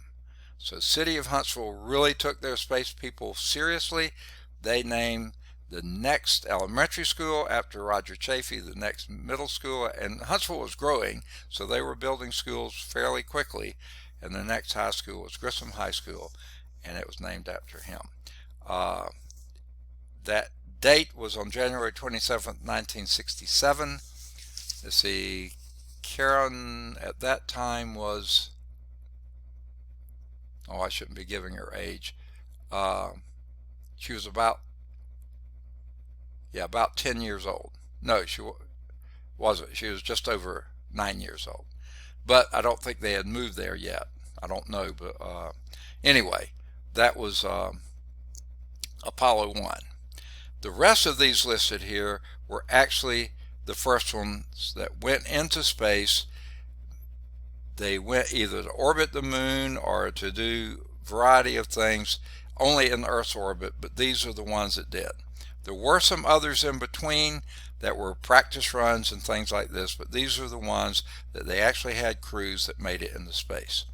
So the city of Huntsville really took their space people seriously. They named the next elementary school after Roger Chaffee, the next middle school, and Huntsville was growing, so they were building schools fairly quickly, and the next high school was Grissom High School, and it was named after him. That date was on January 27th, 1967. Let's see, Karen at that time was, oh, I shouldn't be giving her age. She was about 10 years old. No, she wasn't. She was just over 9 years old. But I don't think they had moved there yet. I don't know, but anyway, that was Apollo 1. The rest of these listed here were actually the first ones that went into space. They went either to orbit the moon or to do a variety of things only in the Earth's orbit, but these are the ones that did. There were some others in between that were practice runs and things like this, but these are the ones that they actually had crews that made it into space.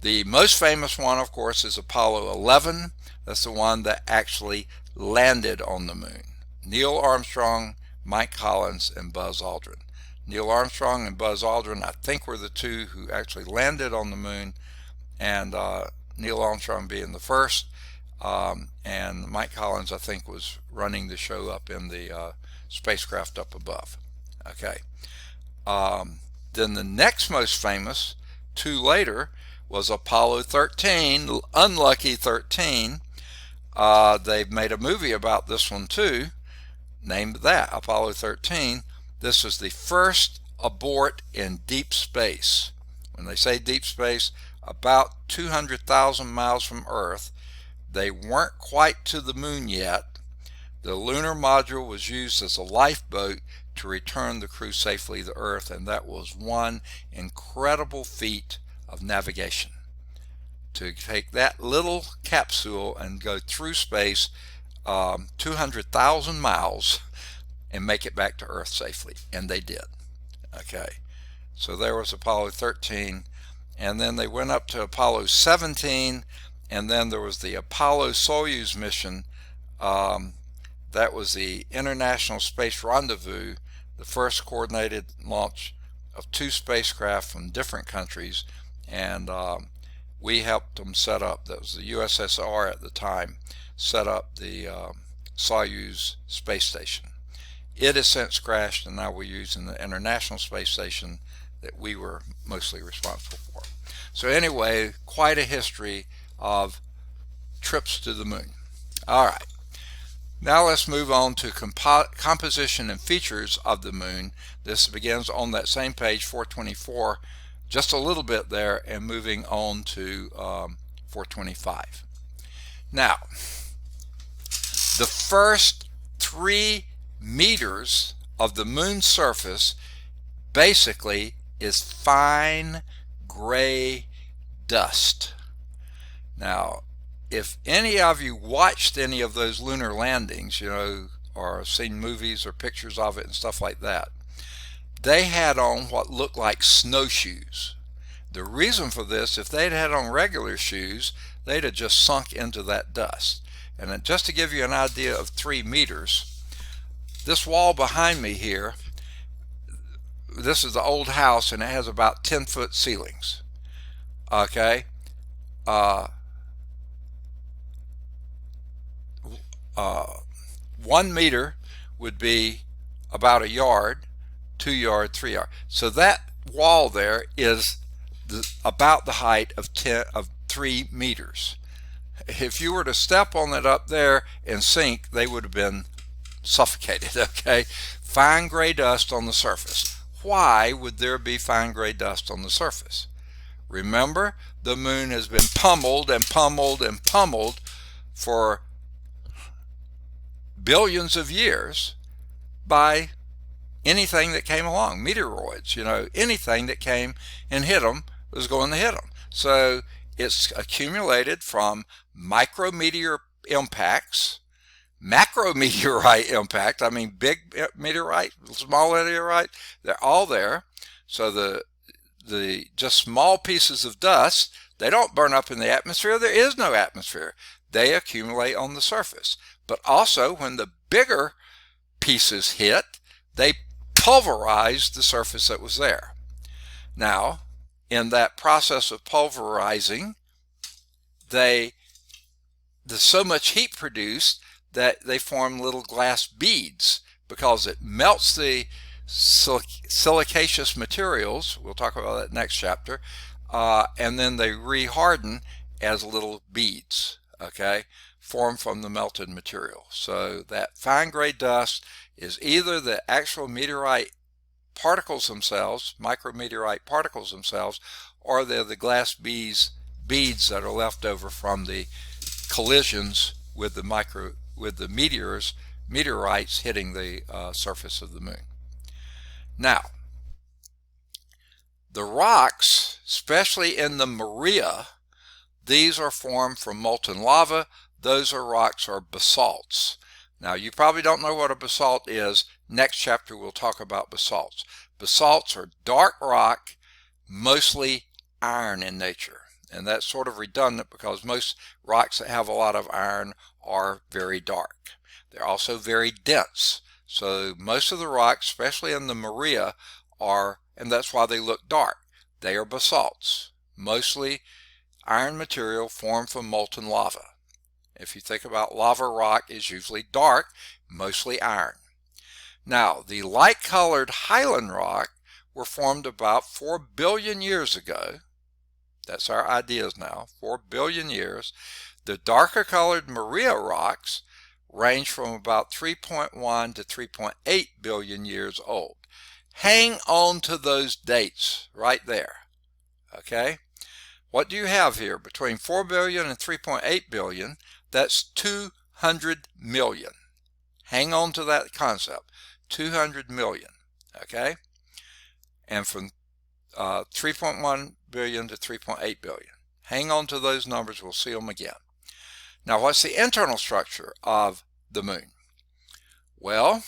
The most famous one, of course, is Apollo 11. That's the one that actually landed on the moon. Neil Armstrong, Mike Collins, and Buzz Aldrin. Neil Armstrong and Buzz Aldrin, I think, were the two who actually landed on the moon, and Neil Armstrong being the first, and Mike Collins, I think, was running the show up in the spacecraft up above. Okay. Then the next most famous, two later, was Apollo 13, Unlucky 13. They've made a movie about this one too, named that, Apollo 13. This was the first abort in deep space. When they say deep space, about 200,000 miles from Earth. They weren't quite to the moon yet. The lunar module was used as a lifeboat to return the crew safely to Earth, and that was one incredible feat of navigation. To take that little capsule and go through space 200,000 miles and make it back to Earth safely, and they did. Okay, so there was Apollo 13, and then they went up to Apollo 17, and then there was the Apollo-Soyuz mission. That was the International Space Rendezvous, the first coordinated launch of two spacecraft from different countries, and we helped them set up, that was the USSR at the time, set up the Soyuz space station. It has since crashed, and now we're using the International Space Station that we were mostly responsible for. So anyway, quite a history of trips to the moon. All right. Now let's move on to composition and features of the moon. This begins on that same page, 424, just a little bit there, and moving on to 425. Now, the first 3 meters of the moon's surface basically is fine gray dust. Now, if any of you watched any of those lunar landings, you know, or seen movies or pictures of it and stuff like that, they had on what looked like snowshoes. The reason for this, if they'd had on regular shoes, they'd have just sunk into that dust. And just to give you an idea of 3 meters, this wall behind me here, this is the old house, and it has about 10-foot ceilings. Okay. 1 meter would be about a yard, 2 yard, 3 yard. So that wall there is about the height of 3 meters. If you were to step on it up there and sink, they would have been suffocated. Okay, fine gray dust on the surface. Why would there be fine gray dust on the surface? Remember, the moon has been pummeled and pummeled and pummeled for billions of years by anything that came along, meteoroids, you know, anything that came and hit them was going to hit them. So it's accumulated from micrometeor impacts, macrometeorite impact, I mean big meteorite, small meteorite, they're all there. So the just small pieces of dust, they don't burn up in the atmosphere. There is no atmosphere. They accumulate on the surface. But also when the bigger pieces hit, they pulverized the surface that was there. Now, in that process of pulverizing, there's so much heat produced that they form little glass beads because it melts the silicaceous materials. We'll talk about that next chapter. And then they reharden as little beads, okay, formed from the melted material. So that fine gray dust is either the actual meteorite particles themselves, micrometeorite particles themselves, or they're the glass beads that are left over from the collisions with the meteorites hitting the surface of the moon. Now, the rocks, especially in the Maria, these are formed from molten lava. Those rocks are basalts. Now, you probably don't know what a basalt is. Next chapter, we'll talk about basalts. Basalts are dark rock, mostly iron in nature. And that's sort of redundant because most rocks that have a lot of iron are very dark. They're also very dense. So most of the rocks, especially in the Maria, are, and that's why they look dark, they are basalts, mostly iron material formed from molten lava. If you think about lava rock, is usually dark, mostly iron. Now, the light-colored highland rock were formed about 4 billion years ago. That's our ideas now, 4 billion years. The darker colored Maria rocks range from about 3.1 to 3.8 billion years old. Hang on to those dates right there, okay? What do you have here? Between 4 billion and 3.8 billion, that's 200 million. Hang on to that concept, 200 million, okay? And from 3.1 billion to 3.8 billion. Hang on to those numbers, we'll see them again. Now, what's the internal structure of the moon? Well,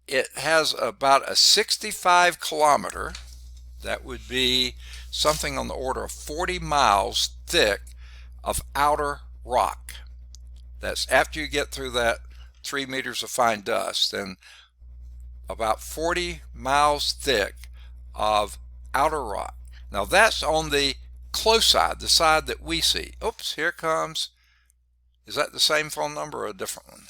it has about a 65 kilometer, that would be something on the order of 40 miles thick of outer rock. That's after you get through that 3 meters of fine dust, then about 40 miles thick of outer rock. Now that's on the close side, the side that we see. Oops, here it comes. Is that the same phone number or a different one?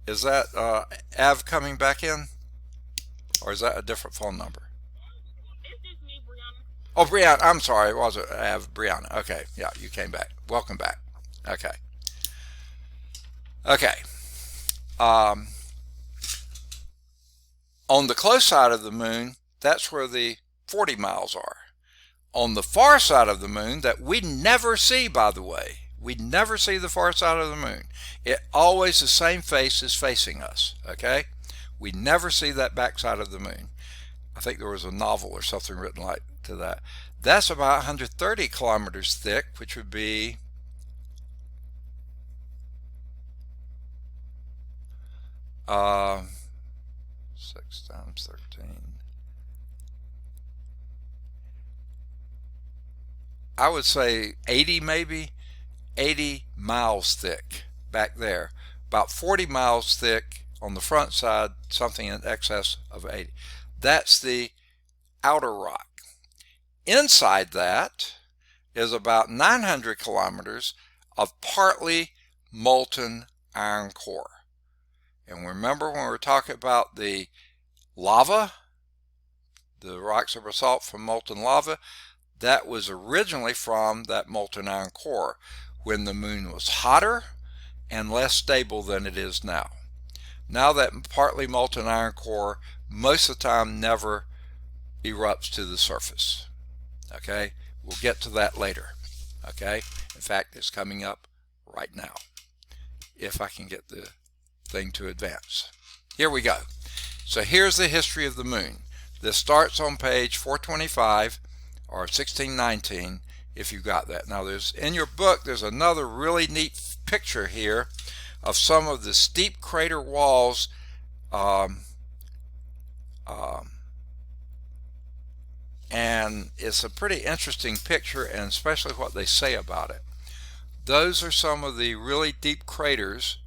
Is that Av coming back in? Or is that a different phone number? It's just me, Brianna. Oh, Brianna, I'm sorry, it wasn't Av, Brianna. Okay, yeah, you came back. Welcome back. Okay. Okay. On the close side of the moon, that's where the 40 miles are. On the far side of the moon, that we never see, by the way, we never see the far side of the moon. It always the same face is facing us, okay? We never see that back side of the moon. I think there was a novel or something written like to that. That's about 130 kilometers thick, which would be 6 times 13. I would say 80 maybe, 80 miles thick back there. About 40 miles thick on the front side, something in excess of 80. That's the outer rock. Inside that is about 900 kilometers of partly molten iron core. And remember when we were talking about the lava, the rocks of basalt from molten lava, that was originally from that molten iron core when the moon was hotter and less stable than it is now. Now that partly molten iron core most of the time never erupts to the surface. Okay, we'll get to that later. Okay, in fact, it's coming up right now if I can get the thing to advance. Here we go. So here's the history of the moon. This starts on page 425 or 1619 if you got that. Now there's in your book there's another really neat picture here of some of the steep crater walls and it's a pretty interesting picture, and especially what they say about it. those are some of the really deep craters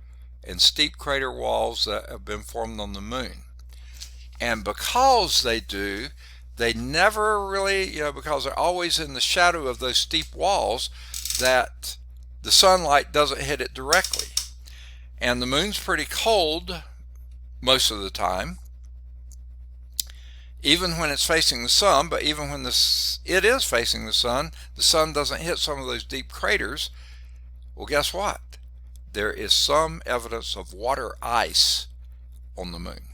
and steep crater walls that have been formed on the moon. And because they do, they never really, because they're always in the shadow of those steep walls, that the sunlight doesn't hit it directly. And the moon's pretty cold most of the time, even when it's facing the sun. But even when it is facing the sun doesn't hit some of those deep craters. Well, guess what? There is some evidence of water ice on the moon.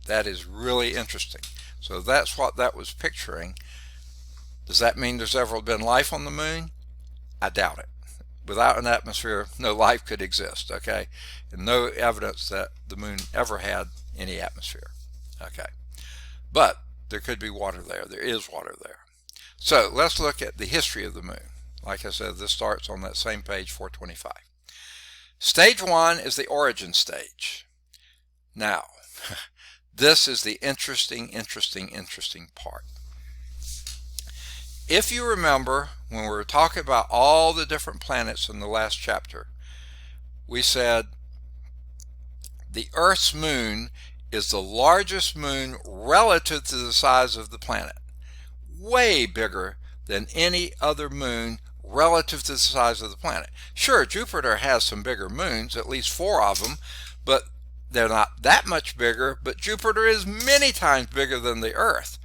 That is really interesting. So that's what that was picturing. Does that mean there's ever been life on the moon? I doubt it. Without an atmosphere, no life could exist, okay? And no evidence that the moon ever had any atmosphere, okay? But there could be water there. There is water there. So let's look at the history of the moon. Like I said, this starts on that same page, 425. Stage 1 is the origin stage. Now, this is the interesting part. If you remember, when we were talking about all the different planets in the last chapter, we said the Earth's moon is the largest moon relative to the size of the planet. Way bigger than any other moon relative to the size of the planet. Sure, Jupiter has some bigger moons, at least 4 of them, but they're not that much bigger. But Jupiter is many times bigger than the Earth,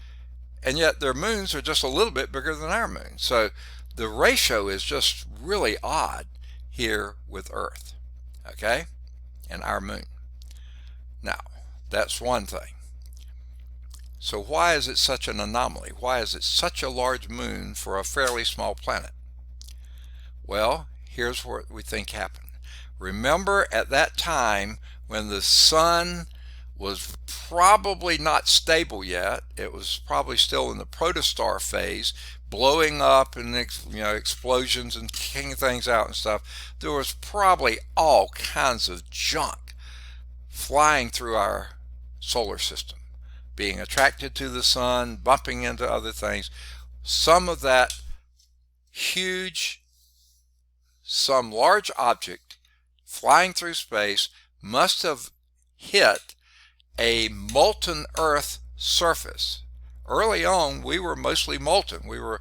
and yet their moons are just a little bit bigger than our moon. So the ratio is just really odd here with Earth, okay, and our moon. Now, that's one thing. So why is it such an anomaly? Why is it such a large moon for a fairly small planet? Well, here's what we think happened. Remember, at that time when the sun was probably not stable yet, it was probably still in the protostar phase, blowing up and explosions and kicking things out and stuff. There was probably all kinds of junk flying through our solar system, being attracted to the sun, bumping into other things. Some of that some large object flying through space must have hit a molten Earth surface. Early on, we were mostly molten. We were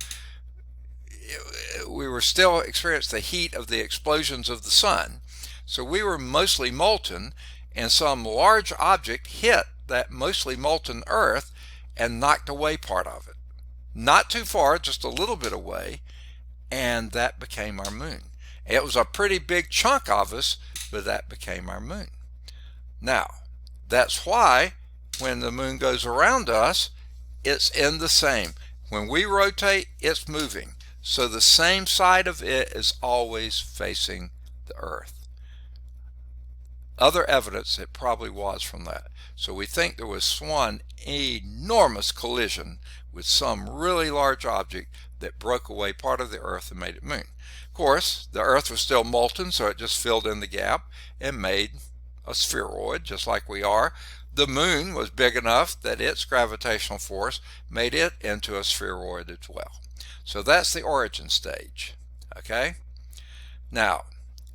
still experiencing the heat of the explosions of the sun. So we were mostly molten, and some large object hit that mostly molten Earth and knocked away part of it. Not too far, just a little bit away, and that became our moon. It was a pretty big chunk of us, but that became our moon. Now, that's why when the moon goes around us, it's in the same. When we rotate, it's moving. So the same side of it is always facing the Earth. Other evidence, it probably was from that. So we think there was one enormous collision with some really large object that broke away part of the Earth and made it moon. Of course, the Earth was still molten, so it just filled in the gap and made a spheroid, just like we are. The moon was big enough that its gravitational force made it into a spheroid as well. So that's the origin stage, okay? Now,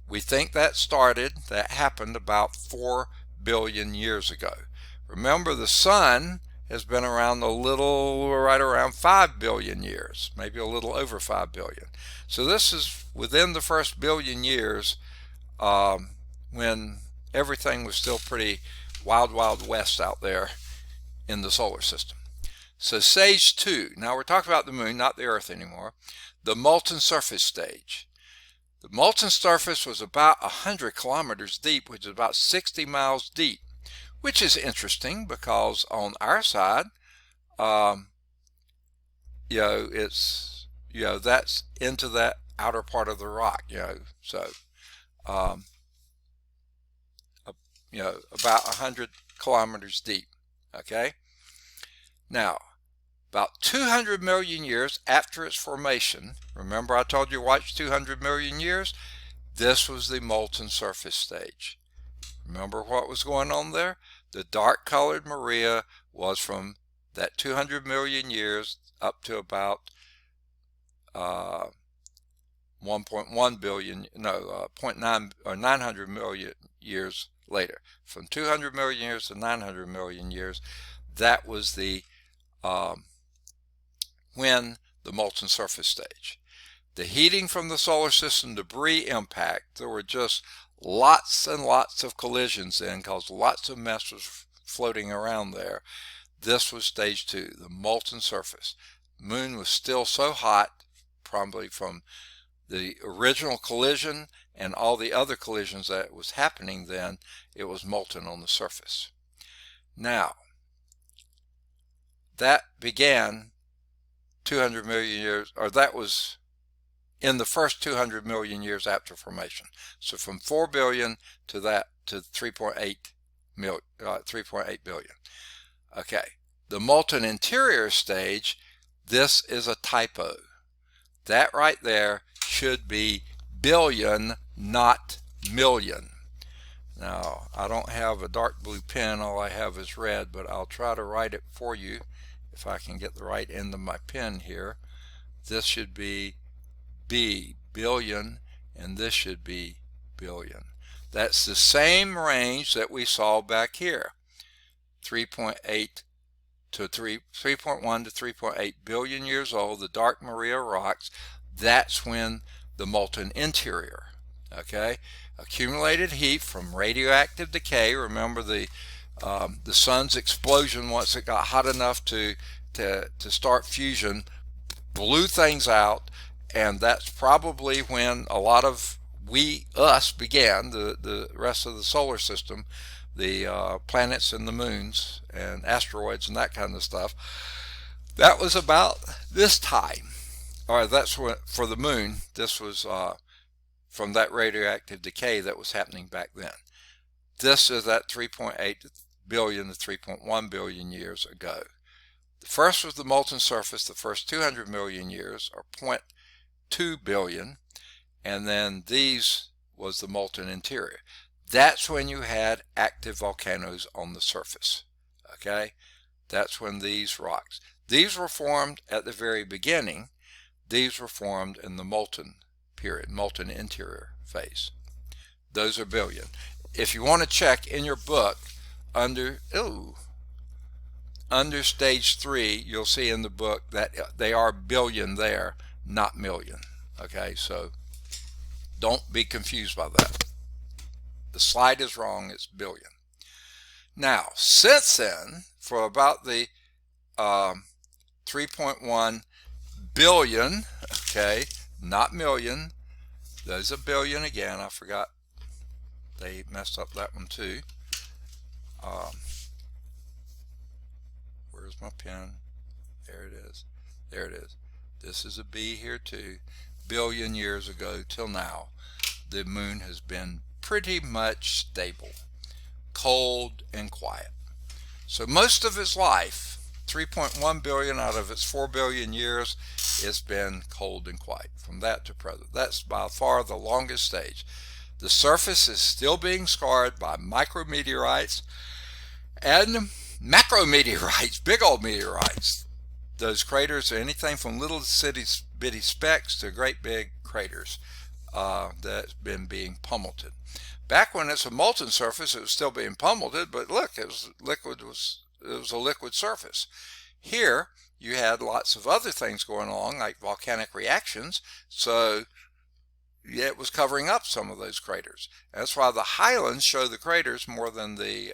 we think that happened about 4 billion years ago. Remember, the sun has been around right around 5 billion years, maybe a little over 5 billion. So this is within the first billion years, when everything was still pretty wild west out there in the solar system. So stage 2, now we're talking about the moon, not the Earth anymore, the molten surface stage. The molten surface was about 100 kilometers deep, which is about 60 miles deep, which is interesting because on our side, it's, that's into that outer part of the rock, so, about 100 kilometers deep, okay? Now, about 200 million years after its formation, remember I told you watch 200 million years? This was the molten surface stage. Remember what was going on there? The dark colored Maria was from that 200 million years up to about 1.1 billion, no, point 0.9 or 900 million years later. From 200 million years to 900 million years, that was the when the molten surface stage. The heating from the solar system debris impact, there were just lots and lots of collisions then because lots of mess was floating around there. This was stage 2, the molten surface. Moon was still so hot, probably from the original collision and all the other collisions that was happening then, it was molten on the surface. Now, that began 200 million years, or that was in the first 200 million years after formation. So from 4 billion to that to 3.8 billion. Okay, the molten interior stage, this is a typo. That right there should be billion, not million. Now, I don't have a dark blue pen, all I have is red, but I'll try to write it for you if I can get the right end of my pen here. This should be B, billion, and this should be billion. That's the same range that we saw back here, 3.8 to 3.1 to 3.8 billion years old, the dark Maria rocks. That's when the molten interior, okay? Accumulated heat from radioactive decay. Remember the sun's explosion, once it got hot enough to start fusion, blew things out, and that's probably when a lot of us began, the rest of the solar system, the planets and the moons and asteroids and that kind of stuff. That was about this time, or that's what for the moon. This was from that radioactive decay that was happening back then. This is at 3.8 billion to 3.1 billion years ago. The first was the molten surface, the first 200 million years, or 0.2 billion, and then these was the molten interior. That's when you had active volcanoes on the surface. Okay, that's when these rocks. These were formed at the very beginning. These were formed in the molten period, molten interior phase. Those are billion. If you want to check in your book under stage 3, you'll see in the book that they are billion there, not million. Okay, so don't be confused by that. The slide is wrong, it's billion. Now, since then, for about the 3.1 billion, okay, not million, there's a billion again, I forgot, they messed up that one too. Where's my pen? There it is. There it is. This is a B here too. Billion years ago till now, the moon has been pretty much stable, cold and quiet. So most of its life, 3.1 billion out of its 4 billion years, it's been cold and quiet from that to present. That's by far the longest stage. The surface is still being scarred by micrometeorites and macrometeorites, big old meteorites. Those craters are anything from little bitty specks to great big craters that's been being pummeled. Back when it's a molten surface, it was still being pummeled, but look, it was a liquid surface. Here, you had lots of other things going along, like volcanic reactions, so yeah, it was covering up some of those craters. That's why the highlands show the craters more than the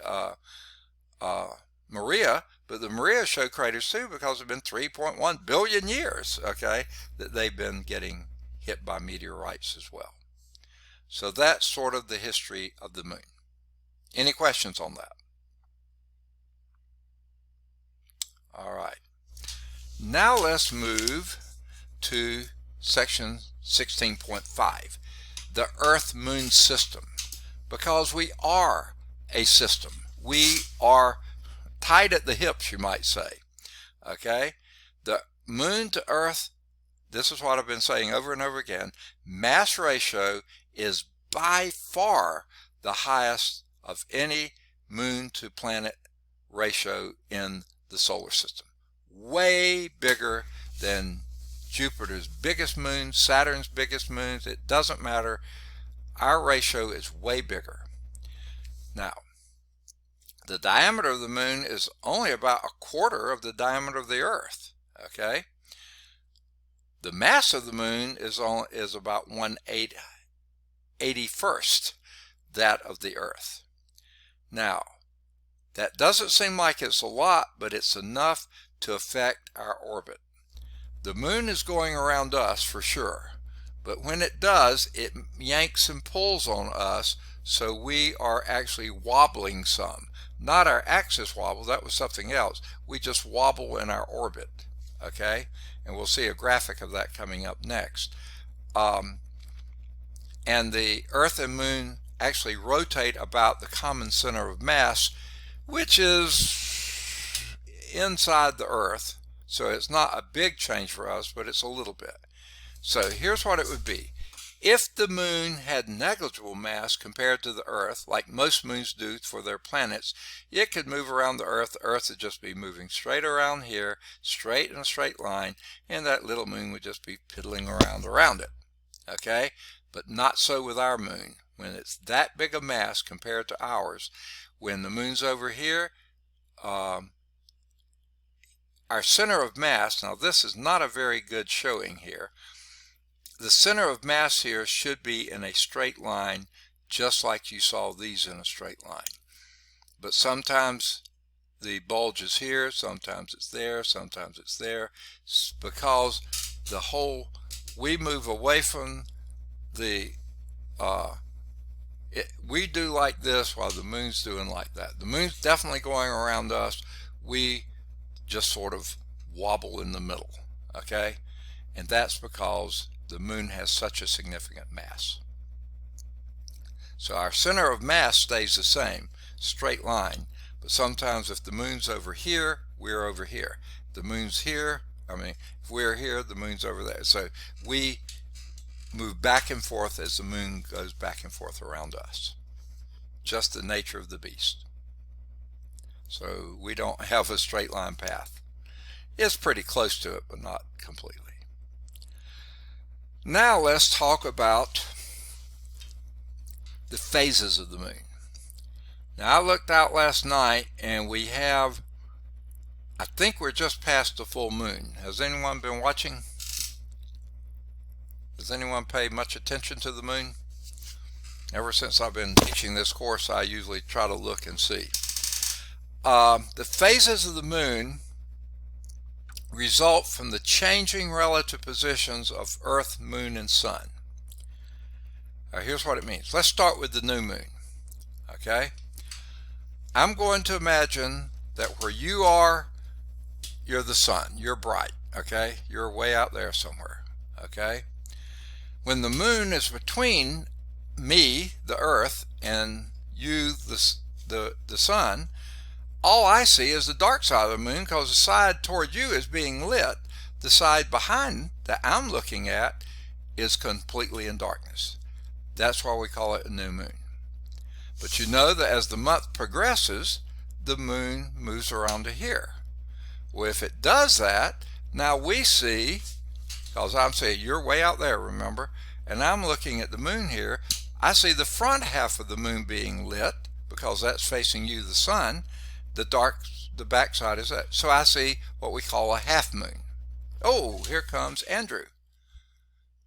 Maria, but the Maria show craters too because it's been 3.1 billion years, okay, that they've been getting hit by meteorites as well. So that's sort of the history of the moon. Any questions on that? All right. Now let's move to section 16.5, the Earth-Moon system, because we are a system. We are tied at the hips, you might say. Okay? The moon to Earth, this is what I've been saying over and over again, mass ratio is by far the highest of any moon to planet ratio in the solar system. Way bigger than Jupiter's biggest moons, Saturn's biggest moons. It doesn't matter. Our ratio is way bigger. Now, the diameter of the moon is only about a quarter of the diameter of the Earth. Okay? The mass of the moon is about 1/81st that of the Earth. Now, that doesn't seem like it's a lot, but it's enough to affect our orbit. The moon is going around us for sure, but when it does, it yanks and pulls on us, so we are actually wobbling some. Not our axis wobble, that was something else. We just wobble in our orbit, okay? And we'll see a graphic of that coming up next. And the Earth and Moon actually rotate about the common center of mass, which is inside the Earth. So it's not a big change for us, but it's a little bit. So here's what it would be. If the moon had negligible mass compared to the Earth, like most moons do for their planets, it could move around the Earth. The Earth would just be moving straight around here, straight in a straight line, and that little moon would just be piddling around it. Okay? But not so with our moon. When it's that big a mass compared to ours, when the moon's over here, our center of mass, now this is not a very good showing here. The center of mass here should be in a straight line, just like you saw these in a straight line. But sometimes the bulge is here, sometimes it's there, sometimes it's there, because we move away from the, we do like this while the moon's doing like that. The moon's definitely going around us. We just sort of wobble in the middle, okay? And that's because the moon has such a significant mass. So our center of mass stays the same, straight line, but sometimes if the moon's over here, we're over here. If the moon's here, if we're here, the moon's over there. So we move back and forth as the moon goes back and forth around us. Just the nature of the beast. So we don't have a straight line path. It's pretty close to it, but not completely. Now let's talk about the phases of the moon. Now I looked out last night and I think we're just past the full moon. Has anyone been watching? Does anyone pay much attention to the moon? Ever since I've been teaching this course, I usually try to look and see. The phases of the moon result from the changing relative positions of Earth, Moon, and Sun. Here's what it means. Let's start with the new moon. Okay? I'm going to imagine that where you are, you're the sun. You're bright. Okay? You're way out there somewhere. Okay? When the moon is between me, the Earth, and you, the sun, all I see is the dark side of the moon, because the side toward you is being lit. The side behind that I'm looking at is completely in darkness. That's why we call it a new moon. But you know that as the month progresses, the moon moves around to here. Well, if it does that, now we see, because I'm saying you're way out there, remember, and I'm looking at the moon here, I see the front half of the moon being lit, because that's facing you, the sun. The back side is that. So I see what we call a half moon. Oh, here comes Andrew.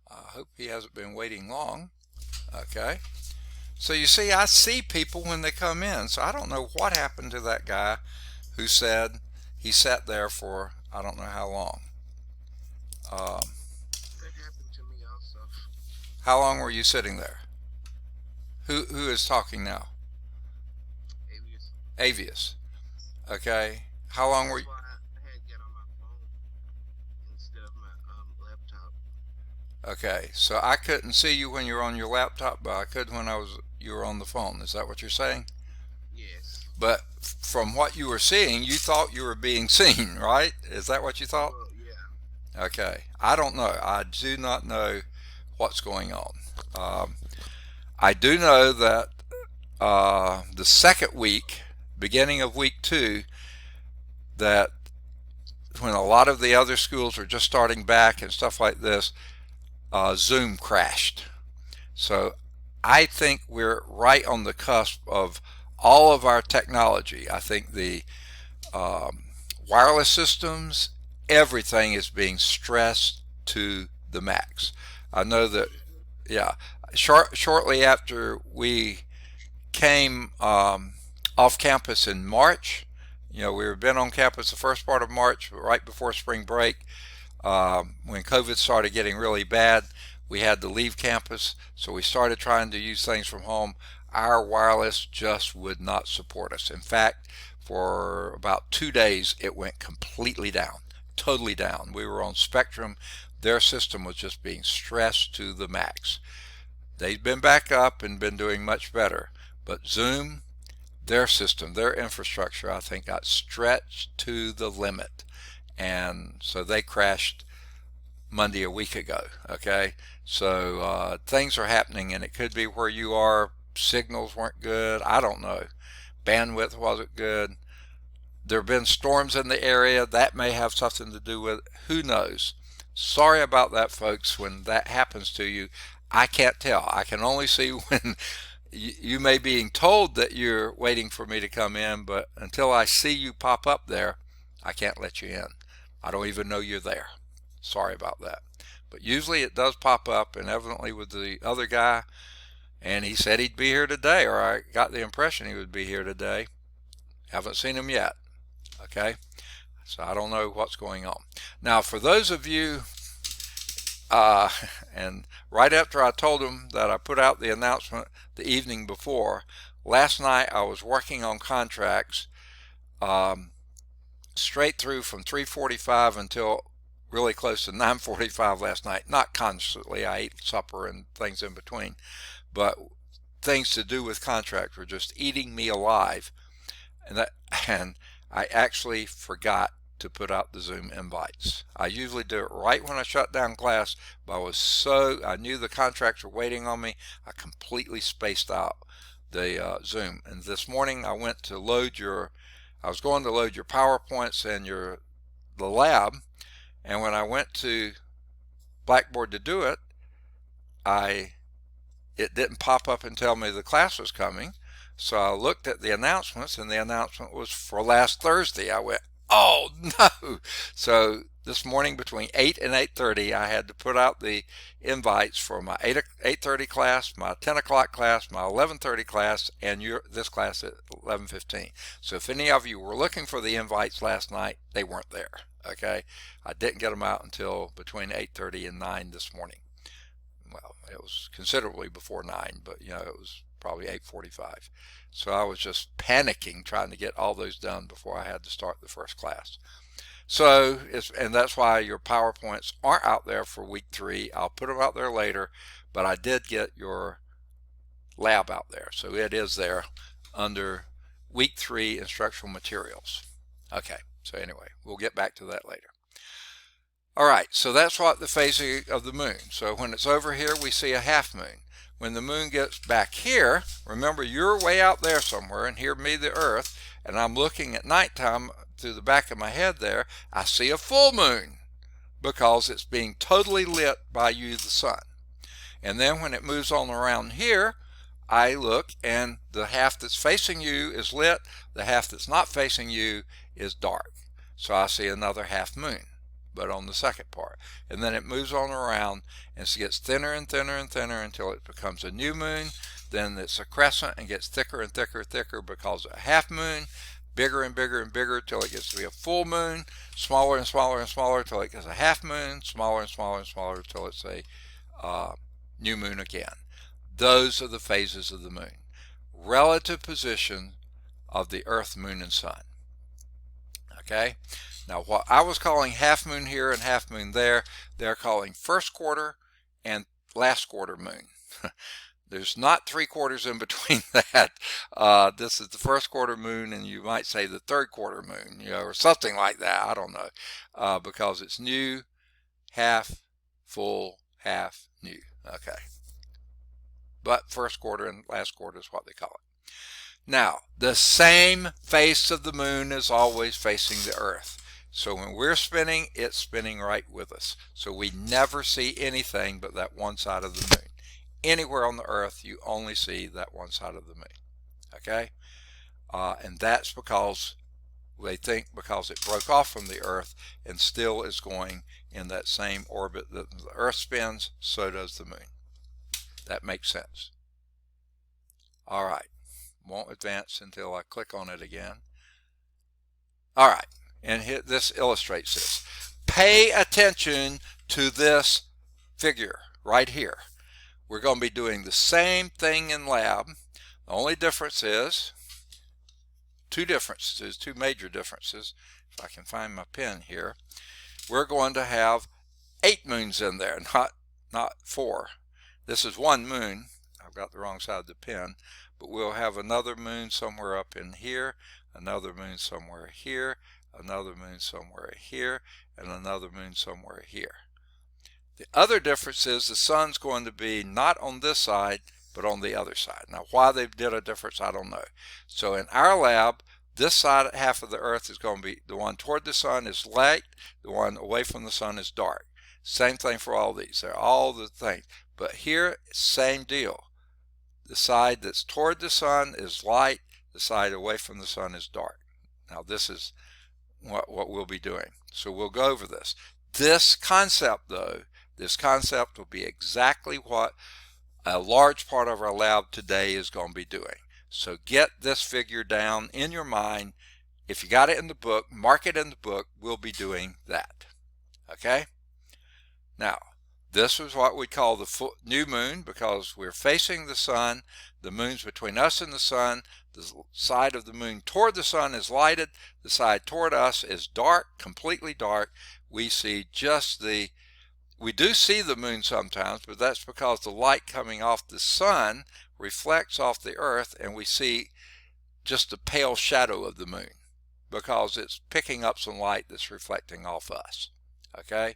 I hope he hasn't been waiting long. Okay. So you see, I see people when they come in. So I don't know what happened to that guy who said he sat there for I don't know how long. That happened to me also. How long were you sitting there? Who is talking now? Avius. Avius. Okay. How long were you? That's why I had to get on my phone instead of my laptop. Okay. So I couldn't see you when you were on your laptop, but I could when you were on the phone. Is that what you're saying? Yes. But from what you were seeing, you thought you were being seen, right? Is that what you thought? Well, yeah. Okay. I don't know. I do not know what's going on. I do know that the second week, beginning of week 2, that when a lot of the other schools are just starting back and stuff like this, Zoom crashed. So I think we're right on the cusp of all of our technology. I think the um, wireless systems, everything is being stressed to the max. I know that, yeah, shortly after we came off campus in March, we've been on campus the first part of March, right before spring break. When COVID started getting really bad, we had to leave campus, so we started trying to use things from home. Our wireless just would not support us. In fact, for about 2 days, it went completely down, totally down. We were on Spectrum. Their system was just being stressed to the max. They've been back up and been doing much better. But Zoom, their system, their infrastructure, I think got stretched to the limit. And so they crashed Monday a week ago. Okay, so things are happening, and it could be where you are. Signals weren't good. I don't know. Bandwidth wasn't good. There have been storms in the area that may have something to do with it. Who knows? Sorry about that, folks. When that happens to you, I can't tell. I can only see when you may be being told that you're waiting for me to come in, but until I see you pop up there, I can't let you in. I don't even know you're there. Sorry about that. But usually it does pop up, and evidently with the other guy, and he said he'd be here today, or I got the impression he would be here today. Haven't seen him yet. Okay, so I don't know what's going on. Now, for those of you, and right after I told him that I put out the announcement the evening before, last night I was working on contracts straight through from 3:45 until really close to 9:45 last night. Not constantly. I ate supper and things in between, but things to do with contracts were just eating me alive. And I actually forgot to put out the Zoom invites. I usually do it right when I shut down class, but I knew the contracts were waiting on me. I completely spaced out the Zoom. And this morning I was going to load your PowerPoints and the lab, and when I went to Blackboard to do it, it didn't pop up and tell me the class was coming. So I looked at the announcements, and the announcement was for last Thursday. I went, oh no! So this morning between 8 and 8:30, I had to put out the invites for my 8:30 class, my 10 o'clock class, my 11:30 class, and this class at 11:15. So if any of you were looking for the invites last night, they weren't there. Okay, I didn't get them out until between 8:30 and 9 this morning. Well, it was considerably before 9, but it was probably 8:45. So I was just panicking trying to get all those done before I had to start the first class. So and that's why your PowerPoints aren't out there for week 3. I'll put them out there later, but I did get your lab out there. So it is there under week 3 instructional materials. Okay, so anyway, we'll get back to that later. All right, so that's what the phasing of the moon. So when it's over here, we see a half moon. When the moon gets back here, remember you're way out there somewhere, and here me, the Earth, and I'm looking at nighttime through the back of my head there, I see a full moon because it's being totally lit by you, the sun. And then when it moves on around here, I look, and the half that's facing you is lit, the half that's not facing you is dark. So I see another half moon, but on the second part. And then it moves on around and it gets thinner and thinner and thinner until it becomes a new moon. Then it's a crescent and gets thicker and thicker and thicker because of a half moon, bigger and bigger and bigger till it gets to be a full moon, smaller and smaller and smaller till it gets a half moon, smaller and smaller and smaller till it's a new moon again. Those are the phases of the moon. Relative position of the Earth, moon, and sun. Okay? Now, what I was calling half moon here and half moon there, they're calling first quarter and last quarter moon. There's not 3 quarters in between that. This is the first quarter moon, and you might say the third quarter moon, or something like that. I don't know, because it's new, half, full, half, new. Okay. But first quarter and last quarter is what they call it. Now, the same face of the moon is always facing the Earth. So when we're spinning, it's spinning right with us. So we never see anything but that one side of the moon. Anywhere on the earth, you only see that one side of the moon. Okay? And that's because they think because it broke off from the earth and still is going in that same orbit that the earth spins, so does the moon. That makes sense. All right. Won't advance until I click on it again. All right. And this illustrates this. Pay attention to this figure right here. We're going to be doing the same thing in lab. The only difference is two major differences. If I can find my pen here, we're going to have 8 moons in there, not 4. This is one moon. I've got the wrong side of the pen, but we'll have another moon somewhere up in here, another moon somewhere here, another moon somewhere here, and another moon somewhere here. The other difference is the sun's going to be not on this side, but on the other side. Now, why they did a difference, I don't know. So in our lab, this side half of the earth is going to be, the one toward the sun is light, the one away from the sun is dark. Same thing for all these. They're all the things. But here, same deal. The side that's toward the sun is light, the side away from the sun is dark. Now, this is what we'll be doing. So we'll go over this. This concept, though, this concept will be exactly what a large part of our lab today is going to be doing. So get this figure down in your mind. If you got it in the book, mark it in the book. We'll be doing that. Okay? Now, this is what we call the new moon because we're facing the sun. The moon's between us and the sun. The side of the moon toward the sun is lighted. The side toward us is dark, completely dark. We see just we do see the moon sometimes, but that's because the light coming off the sun reflects off the earth and we see just a pale shadow of the moon because it's picking up some light that's reflecting off us. Okay?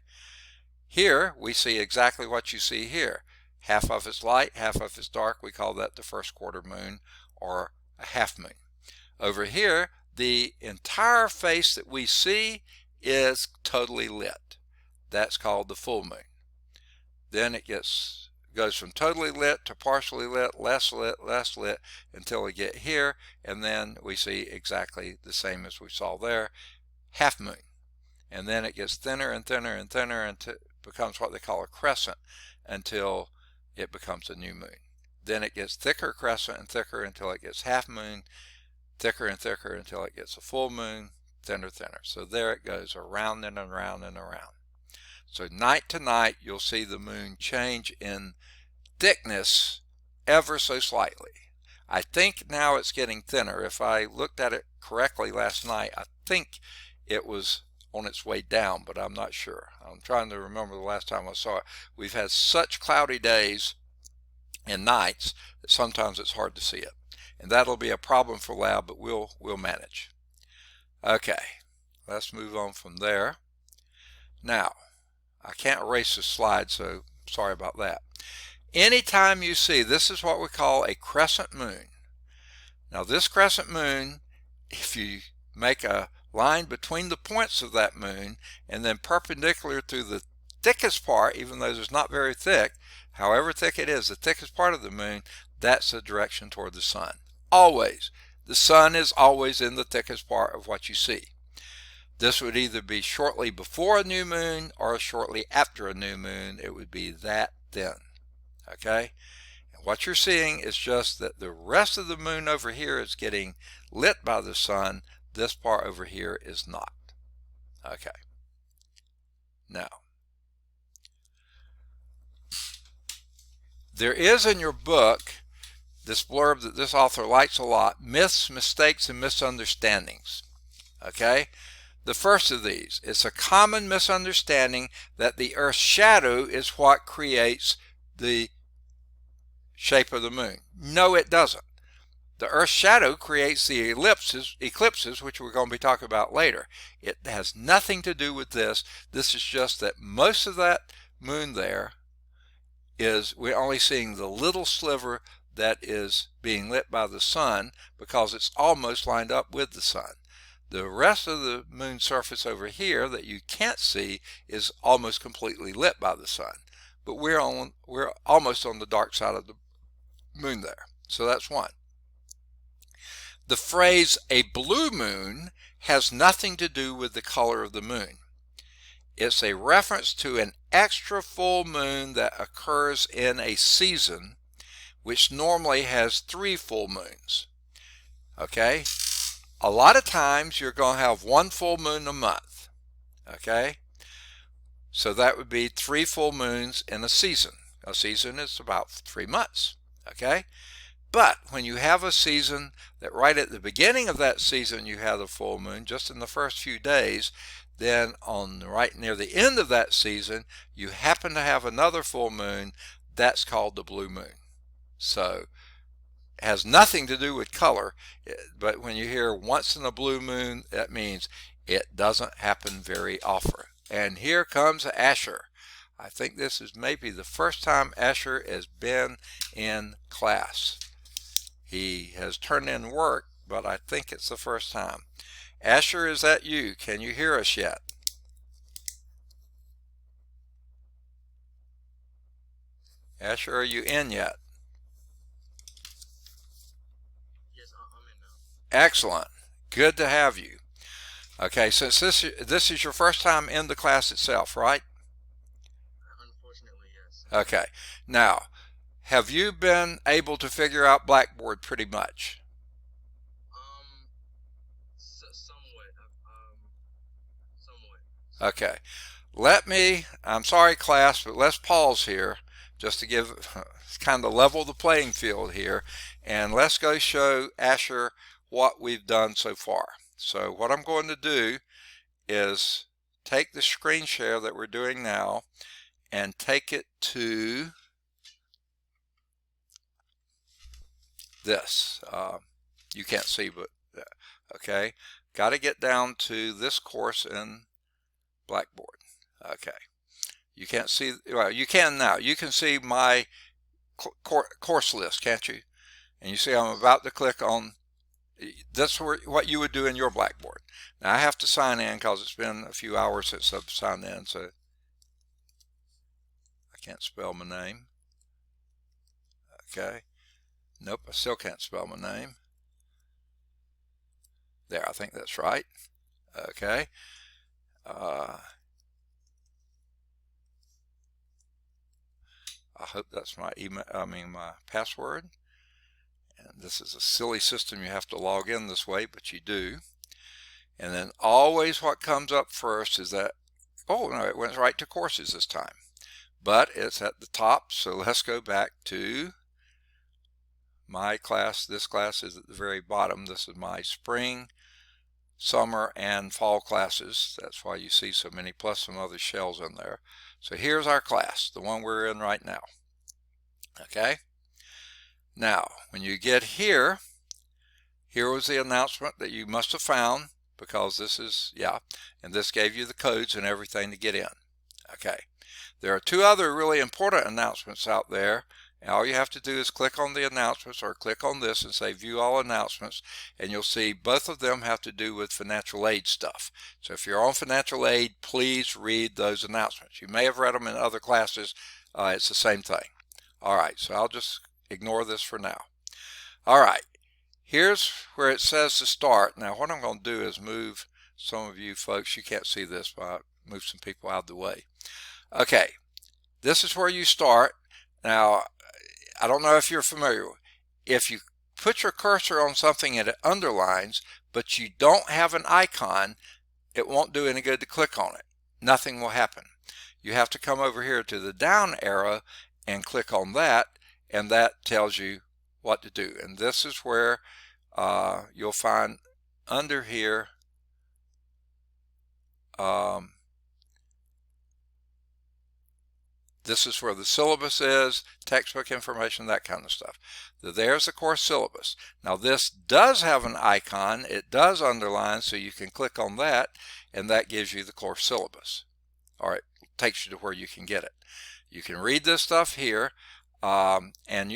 Here we see exactly what you see here. Half of it's light, half of it's dark. We call that the first quarter moon or a half moon. Over here, the entire face that we see is totally lit. That's called the full moon. Then it goes from totally lit to partially lit, less lit, less lit, until we get here, and then we see exactly the same as we saw there, half moon. And then it gets thinner and thinner and thinner until it becomes what they call a crescent until it becomes a new moon. Then it gets thicker crescent and thicker until it gets half moon, thicker and thicker until it gets a full moon, thinner, thinner. So there it goes around and around and around. So night to night, you'll see the moon change in thickness ever so slightly. I think now it's getting thinner. If I looked at it correctly last night, I think it was on its way down, but I'm not sure. I'm trying to remember the last time I saw it. We've had such cloudy days and nights that sometimes it's hard to see it. And that'll be a problem for lab, but we'll manage. Okay, let's move on from there. Now, I can't erase this slide, so sorry about that. Anytime you see, this is what we call a crescent moon. Now this crescent moon, if you make a line between the points of that moon and then perpendicular through the thickest part, even though it's not very thick, however thick it is, the thickest part of the moon, that's the direction toward the sun. Always. The sun is always in the thickest part of what you see. This would either be shortly before a new moon or shortly after a new moon. It would be that thin. Okay? And what you're seeing is just that the rest of the moon over here is getting lit by the sun. This part over here is not. Okay. Now, there is in your book this blurb that this author likes a lot: myths, mistakes, and misunderstandings. Okay? The first of these, it's a common misunderstanding that the Earth's shadow is what creates the shape of the moon. No, it doesn't. The Earth's shadow creates the eclipses, which we're going to be talking about later. It has nothing to do with this. This is just that most of that moon there is, we're only seeing the little sliver that is being lit by the sun because it's almost lined up with the sun. The rest of the moon surface over here that you can't see is almost completely lit by the sun. But we're almost on the dark side of the moon there. So that's one. The phrase a blue moon has nothing to do with the color of the moon. It's a reference to an extra full moon that occurs in a season which normally has 3 full moons. Okay? A lot of times you're going to have 1 full moon a month. Okay? So that would be 3 full moons in a season. A season is about 3 months. Okay? But when you have a season that right at the beginning of that season you have the full moon, just in the first few days, then on right near the end of that season you happen to have another full moon, that's called the blue moon. So it has nothing to do with color, but when you hear once in a blue moon, that means it doesn't happen very often. And here comes Asher. I think this is maybe the first time Asher has been in class. He has turned in work, but I think it's the first time. Asher, is that you? Can you hear us yet? Asher, are you in yet? Yes, I'm in now. Excellent. Good to have you. Okay, since this is your first time in the class itself, right? Unfortunately, yes. Okay. Now, have you been able to figure out Blackboard pretty much? Somewhat. Somewhat. Okay. I'm sorry class, but let's pause here just to give kind of level the playing field here, and let's go show Asher what we've done so far. So what I'm going to do is take the screen share that we're doing now and take it to this. You can't see, but okay. Got to get down to this course in Blackboard. Okay. You can't see, well, you can now. You can see my course list, can't you? And you see I'm about to click on, that's what you would do in your Blackboard. Now I have to sign in because it's been a few hours since I've signed in, so I can't spell my name. Okay. Nope, I still can't spell my name. There, I think that's right. Okay. I hope that's my email, my password. And this is a silly system, you have to log in this way, but you do. And then always what comes up first is that, oh no, it went right to courses this time. But it's at the top, so let's go back to my class. This class is at the very bottom. This is my spring, summer, and fall classes. That's why you see so many, plus some other shells in there. So here's our class, the one we're in right now. Okay? Now, when you get here, here was the announcement that you must have found, because this is, yeah, and this gave you the codes and everything to get in. Okay. There are 2 other really important announcements out there. And all you have to do is click on the announcements or click on this and say view all announcements, and you'll see both of them have to do with financial aid stuff. So if you're on financial aid, please read those announcements. You may have read them in other classes. It's the same thing. All right, so I'll just ignore this for now. All right, here's where it says to start. Now what I'm going to do is move some of you folks, you can't see this, but I'll move some people out of the way. Okay, this is where you start. Now, I don't know if you're familiar. If you put your cursor on something and it underlines, but you don't have an icon, it won't do any good to click on it. Nothing will happen. You have to come over here to the down arrow and click on that, and that tells you what to do. And this is where you'll find under here this is where the syllabus is, textbook information, that kind of stuff. There's the course syllabus. Now this does have an icon, it does underline, so you can click on that, and that gives you the course syllabus. All right, takes you to where you can get it. You can read this stuff here, and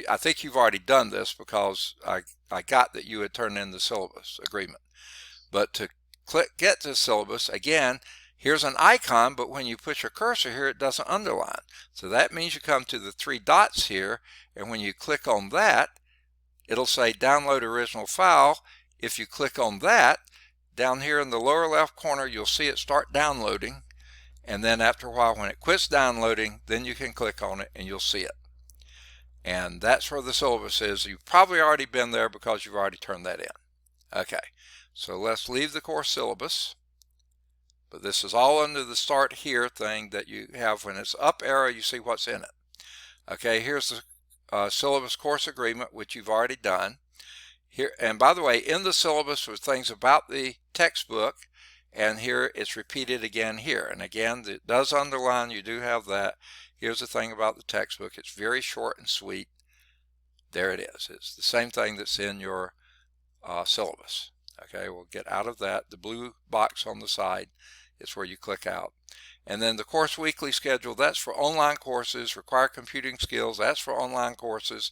I think you've already done this because I got that you had turned in the syllabus agreement. But to click Get to Syllabus, again, here's an icon, but when you put your cursor here, it doesn't underline. So that means you come to the three dots here, and when you click on that, it'll say Download Original File. If you click on that, down here in the lower left corner, you'll see it start downloading. And then after a while, when it quits downloading, then you can click on it and you'll see it. And that's where the syllabus is. You've probably already been there because you've already turned that in. Okay, so let's leave the course syllabus. But this is all under the Start Here thing that you have. When it's up arrow, you see what's in it. Okay, here's the syllabus course agreement, which you've already done. Here, and by the way, in the syllabus are things about the textbook, and here it's repeated again here. And again, it does underline, you do have that. Here's the thing about the textbook. It's very short and sweet. There it is. It's the same thing that's in your syllabus. Okay, we'll get out of that. The blue box on the side is where you click out. And then the course weekly schedule, that's for online courses. Required computing skills, that's for online courses.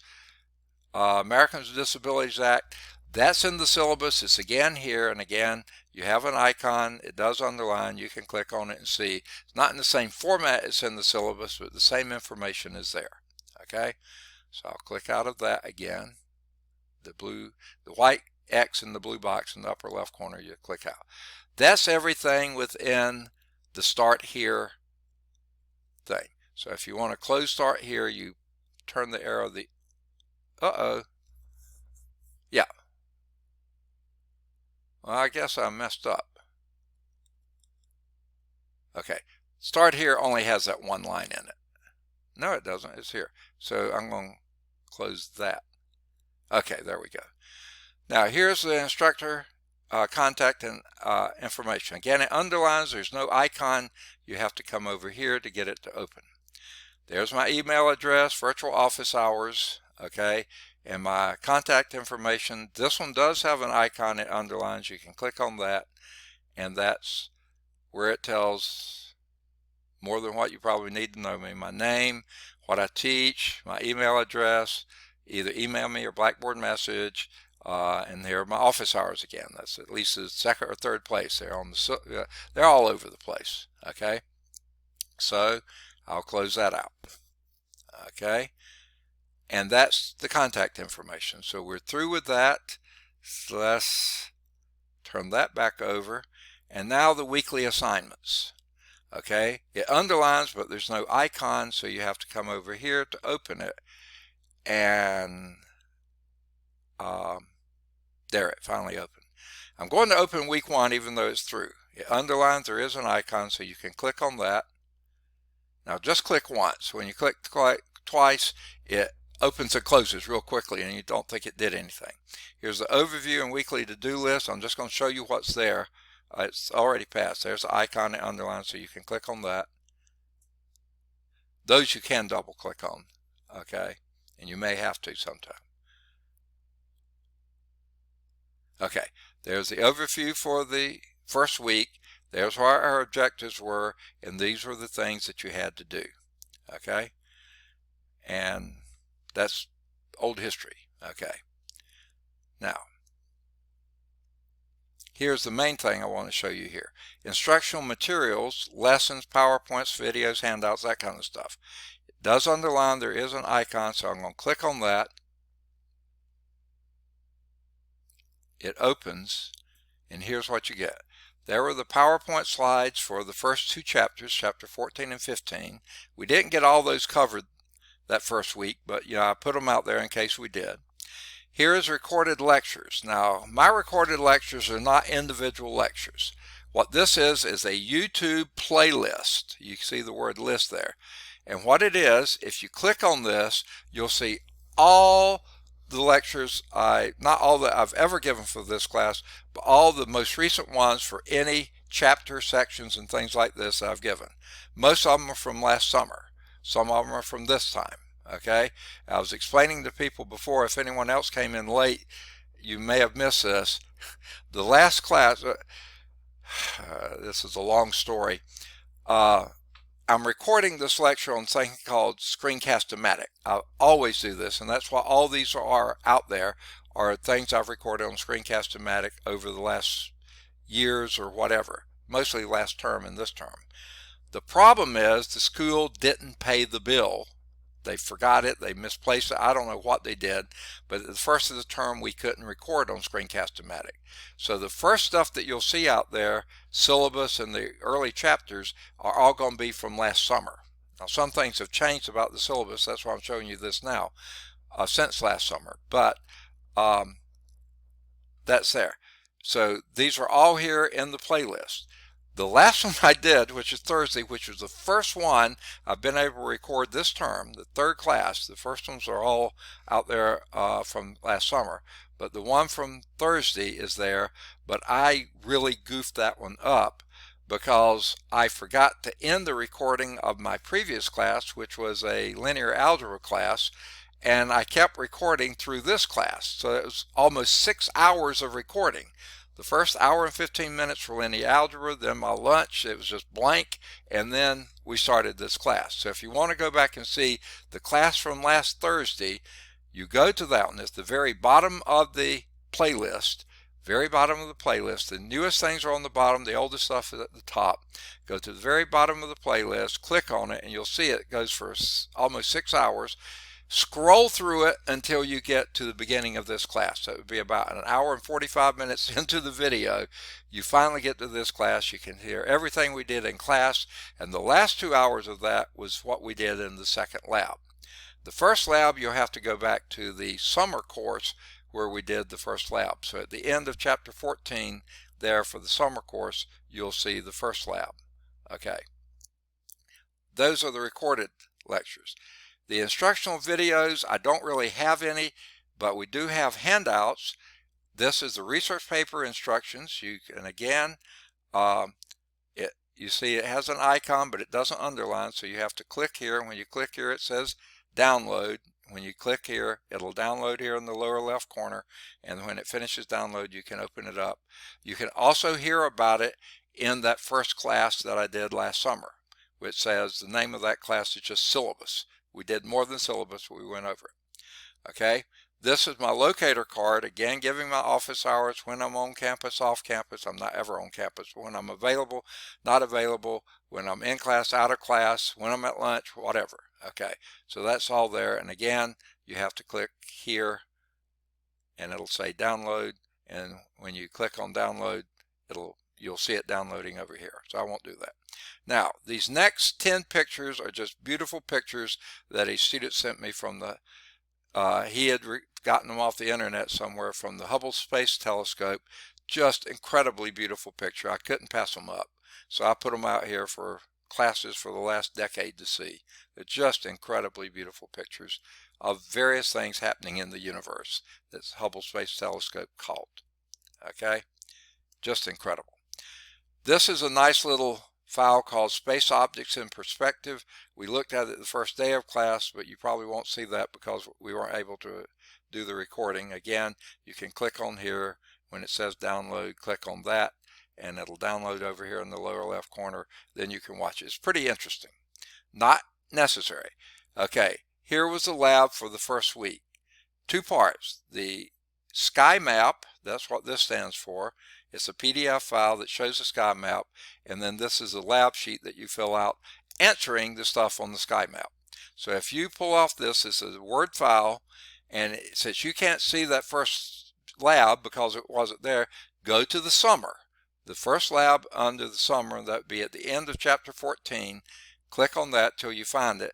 Americans with Disabilities Act, that's in the syllabus. It's again here, and again, you have an icon. It does underline. You can click on it and see. It's not in the same format as in the syllabus, but the same information is there. Okay, so I'll click out of that again. The white X in the blue box in the upper left corner, you click out. That's everything within the Start Here thing. So if you want to close Start Here, you turn the arrow yeah. Well, I guess I messed up. Okay, Start Here only has that one line in it. No, it doesn't. It's here. So I'm going to close that. Okay, there we go. Now here's the instructor contact and information. Again, it underlines. There's no icon. You have to come over here to get it to open. There's my email address, virtual office hours, okay, and my contact information. This one does have an icon it underlines. You can click on that, and that's where it tells more than what you probably need to know me. My name, what I teach, my email address, either email me or Blackboard message, and here are my office hours again. That's at least the second or third place. They're all over the place, okay? So I'll close that out. Okay, and that's the contact information. So we're through with that. So let's turn that back over. And now the weekly assignments. Okay, it underlines, but there's no icon, so you have to come over here to open it. And there, it finally opened. I'm going to open week 1 even though it's through. It underlines, there is an icon, so you can click on that. Now just click once. When you click twice, it opens and closes real quickly and you don't think it did anything. Here's the overview and weekly to-do list. I'm just going to show you what's there. It's already passed. There's the icon that underlines, so you can click on that. Those you can double click on, okay? And you may have to sometime. Okay, there's the overview for the first week. There's what our objectives were, and these were the things that you had to do, okay? And that's old history, okay? Now, here's the main thing I want to show you here. Instructional materials, lessons, PowerPoints, videos, handouts, that kind of stuff. It does underline, there is an icon, so I'm going to click on that. It opens, and here's what you get. There were the PowerPoint slides for the first 2 chapters, chapter 14 and 15. We didn't get all those covered that first week, but I put them out there in case we did. Here is recorded lectures. Now, my recorded lectures are not individual lectures. What this is a YouTube playlist. You see the word list there. And what it is, if you click on this, you'll see all the lectures, not all that I've ever given for this class, but all the most recent ones for any chapter, sections, and things like this I've given. Most of them are from last summer. Some of them are from this time, okay? I was explaining to people before, if anyone else came in late, you may have missed this. The last class, this is a long story. I'm recording this lecture on something called Screencast-O-Matic. I always do this, and that's why all these are out there, are things I've recorded on Screencast-O-Matic over the last years or whatever, mostly last term and this term. The problem is the school didn't pay the bill. They forgot it, they misplaced it, I don't know what they did, but at the first of the term we couldn't record on Screencast-O-Matic. So the first stuff that you'll see out there, syllabus and the early chapters, are all going to be from last summer. Now some things have changed about the syllabus, that's why I'm showing you this now, since last summer, but that's there. So these are all here in the playlist. The last one I did, which is Thursday, which was the first one I've been able to record this term, the third class. The first ones are all out there from last summer, but the one from Thursday is there, but I really goofed that one up because I forgot to end the recording of my previous class, which was a linear algebra class, and I kept recording through this class. So it was almost 6 hours of recording. The first hour and 15 minutes for linear algebra, then my lunch, it was just blank, and then we started this class. So if you want to go back and see the class from last Thursday, you go to that one. It's the very bottom of the playlist. Very bottom of the playlist. The newest things are on the bottom, the oldest stuff is at the top. Go to the very bottom of the playlist, click on it, and you'll see it goes for almost 6 hours. Scroll through it until you get to the beginning of this class. So it would be about an hour and 45 minutes into the video. You finally get to this class. You can hear everything we did in class, and the last 2 hours of that was what we did in the second lab. The first lab, you'll have to go back to the summer course where we did the first lab. So at the end of chapter 14 there for the summer course, you'll see the first lab. Okay. Those are the recorded lectures. The instructional videos, I don't really have any, but we do have handouts. This is the research paper instructions. You can, again, you see it has an icon, but it doesn't underline, so you have to click here. When you click here, it says download. When you click here, it'll download here in the lower left corner, and when it finishes download, you can open it up. You can also hear about it in that first class that I did last summer, which says the name of that class is just syllabus. We did more than syllabus, we went over it. Okay, this is my locator card, again giving my office hours, when I'm on campus, off campus. I'm not ever on campus, but when I'm available, not available, when I'm in class, out of class, when I'm at lunch, whatever. Okay, so that's all there, and again, you have to click here, and it'll say download, and when you click on download, you'll see it downloading over here, so I won't do that. Now, these next 10 pictures are just beautiful pictures that a student sent me from the, he had gotten them off the internet somewhere from the Hubble Space Telescope. Just incredibly beautiful picture. I couldn't pass them up. So I put them out here for classes for the last decade to see. They're just incredibly beautiful pictures of various things happening in the universe that Hubble Space Telescope caught. Okay? Just incredible. This is a nice little file called Space Objects in Perspective. We looked at it the first day of class, but you probably won't see that because we weren't able to do the recording. Again, you can click on here when it says download, click on that, and it'll download over here in the lower left corner. Then you can watch it. It's pretty interesting. Not necessary. Okay, here was the lab for the first week. 2 parts. The sky map, that's what this stands for. It's a PDF file that shows the sky map, and then this is a lab sheet that you fill out answering the stuff on the sky map. So if you pull off this, it's a Word file, and it says you can't see that first lab because it wasn't there, go to the summer. The first lab under the summer, that would be at the end of chapter 14. Click on that till you find it.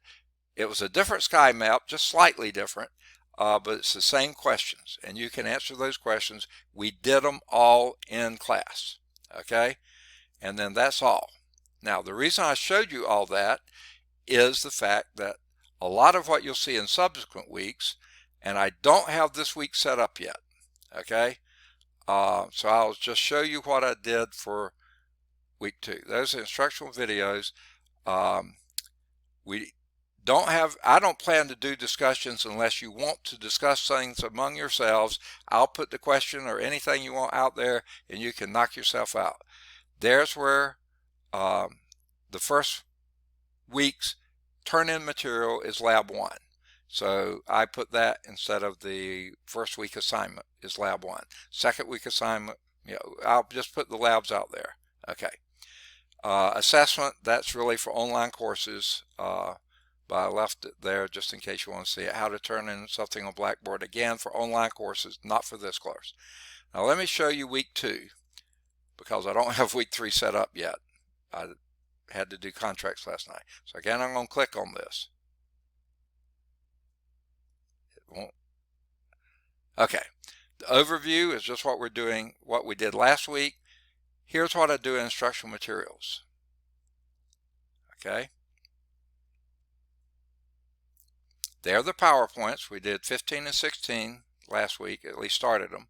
It was a different sky map, just slightly different. But it's the same questions, and you can answer those questions. We did them all in class, okay? And then that's all. Now, the reason I showed you all that is the fact that a lot of what you'll see in subsequent weeks, and I don't have this week set up yet, okay? So I'll just show you what I did for week 2. Those are instructional videos. I don't plan to do discussions unless you want to discuss things among yourselves. I'll put the question or anything you want out there, and you can knock yourself out. There's where the first week's turn-in material is lab 1. So I put that instead of the first week assignment is lab 1. Second week assignment, I'll just put the labs out there. Okay. Assessment, that's really for online courses, but I left it there just in case you want to see it. How to turn in something on Blackboard, again for online courses, not for this course. Now let me show you week 2, because I don't have week 3 set up yet. I had to do contracts last night. So again, I'm going to click on this. It won't. Okay. The overview is just what we're doing, what we did last week. Here's what I do in instructional materials. Okay. There are the PowerPoints. We did 15 and 16 last week, at least started them.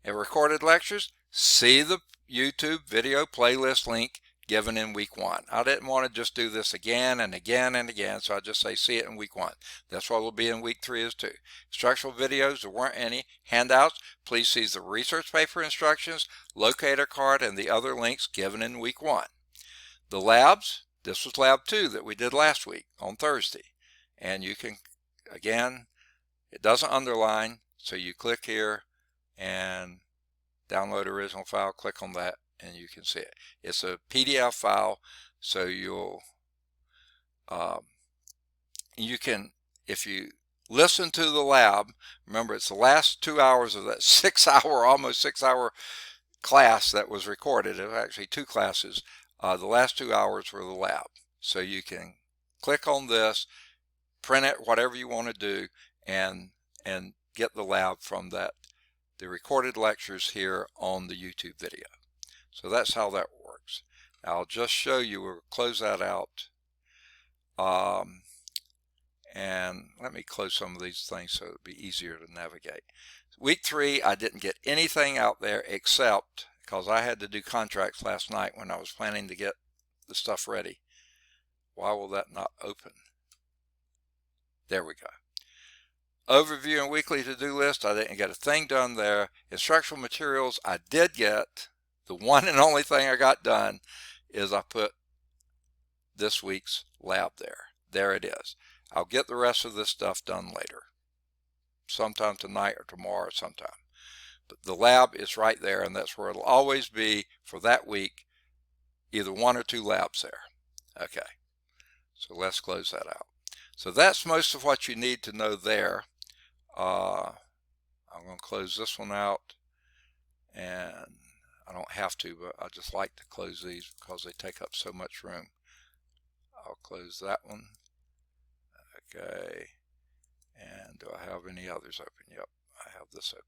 And recorded lectures, see the YouTube video playlist link given in week 1. I didn't want to just do this again and again and again, so I just say see it in week 1. That's what will be in week 3 is too. Instructional videos, there weren't any. Handouts, please see the research paper instructions, locator card, and the other links given in week 1. The labs, this was lab 2 that we did last week on Thursday. And you can, again, it doesn't underline, so you click here and download original file, click on that, and you can see it. It's a PDF file, so you can, if you listen to the lab, remember it's the last 2 hours of that 6-hour, almost 6-hour class that was recorded. It was actually 2 classes. The last 2 hours were the lab. So you can click on this, print it, whatever you want to do, and get the lab from that, the recorded lectures here on the YouTube video. So that's how that works. I'll just show you, we'll close that out. And let me close some of these things so it'll be easier to navigate. Week 3, I didn't get anything out there except because I had to do contracts last night when I was planning to get the stuff ready. Why will that not open? There we go. Overview and weekly to-do list, I didn't get a thing done there. Instructional materials, I did get. The one and only thing I got done is I put this week's lab there. There it is. I'll get the rest of this stuff done later. Sometime tonight or tomorrow or sometime. But the lab is right there, and that's where it'll always be for that week. Either 1 or 2 labs there. Okay. So let's close that out. So that's most of what you need to know there. I'm going to close this one out, and I don't have to, but I just like to close these because they take up so much room. I'll close that one. Okay. And do I have any others open? Yep, I have this open.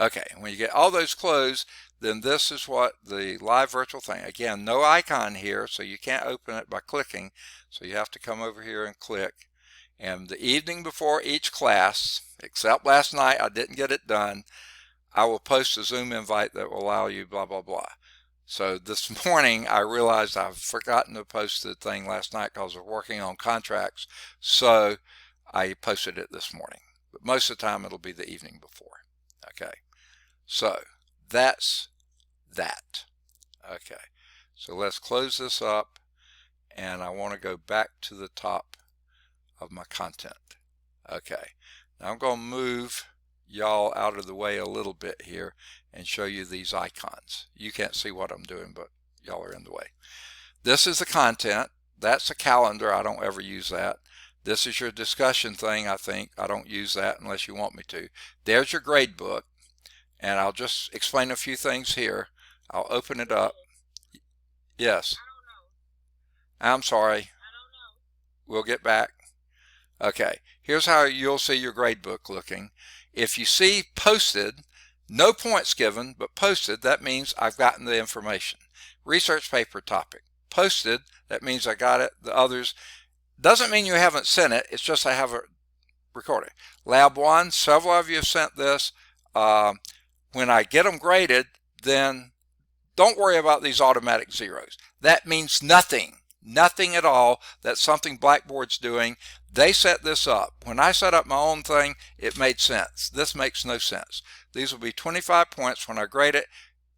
Okay, and when you get all those closed, then this is what the live virtual thing. Again, no icon here, so you can't open it by clicking. So you have to come over here and click. And the evening before each class, except last night, I didn't get it done, I will post a Zoom invite that will allow you blah, blah, blah. So this morning, I realized I've forgotten to post the thing last night because I was working on contracts. So I posted it this morning. But most of the time, it'll be the evening before. Okay. So that's that. Okay. So let's close this up. And I want to go back to the top of my content. Okay. Now I'm going to move y'all out of the way a little bit here and show you these icons. You can't see what I'm doing, but y'all are in the way. This is the content. That's a calendar. I don't ever use that. This is your discussion thing, I think. I don't use that unless you want me to. There's your grade book. And I'll just explain a few things here. I'll open it up. Yes. I'm sorry. I don't know. We'll get back. Okay. Here's how you'll see your grade book looking. If you see posted, no points given, but posted, that means I've gotten the information. Research paper topic. Posted, that means I got it. The others, doesn't mean you haven't sent it. It's just I have it recorded. Lab 1, several of you have sent this. When I get them graded, then don't worry about these automatic zeros. That means nothing. Nothing at all. That's something Blackboard's doing. They set this up. When I set up my own thing, it made sense. This makes no sense. These will be 25 points when I grade it.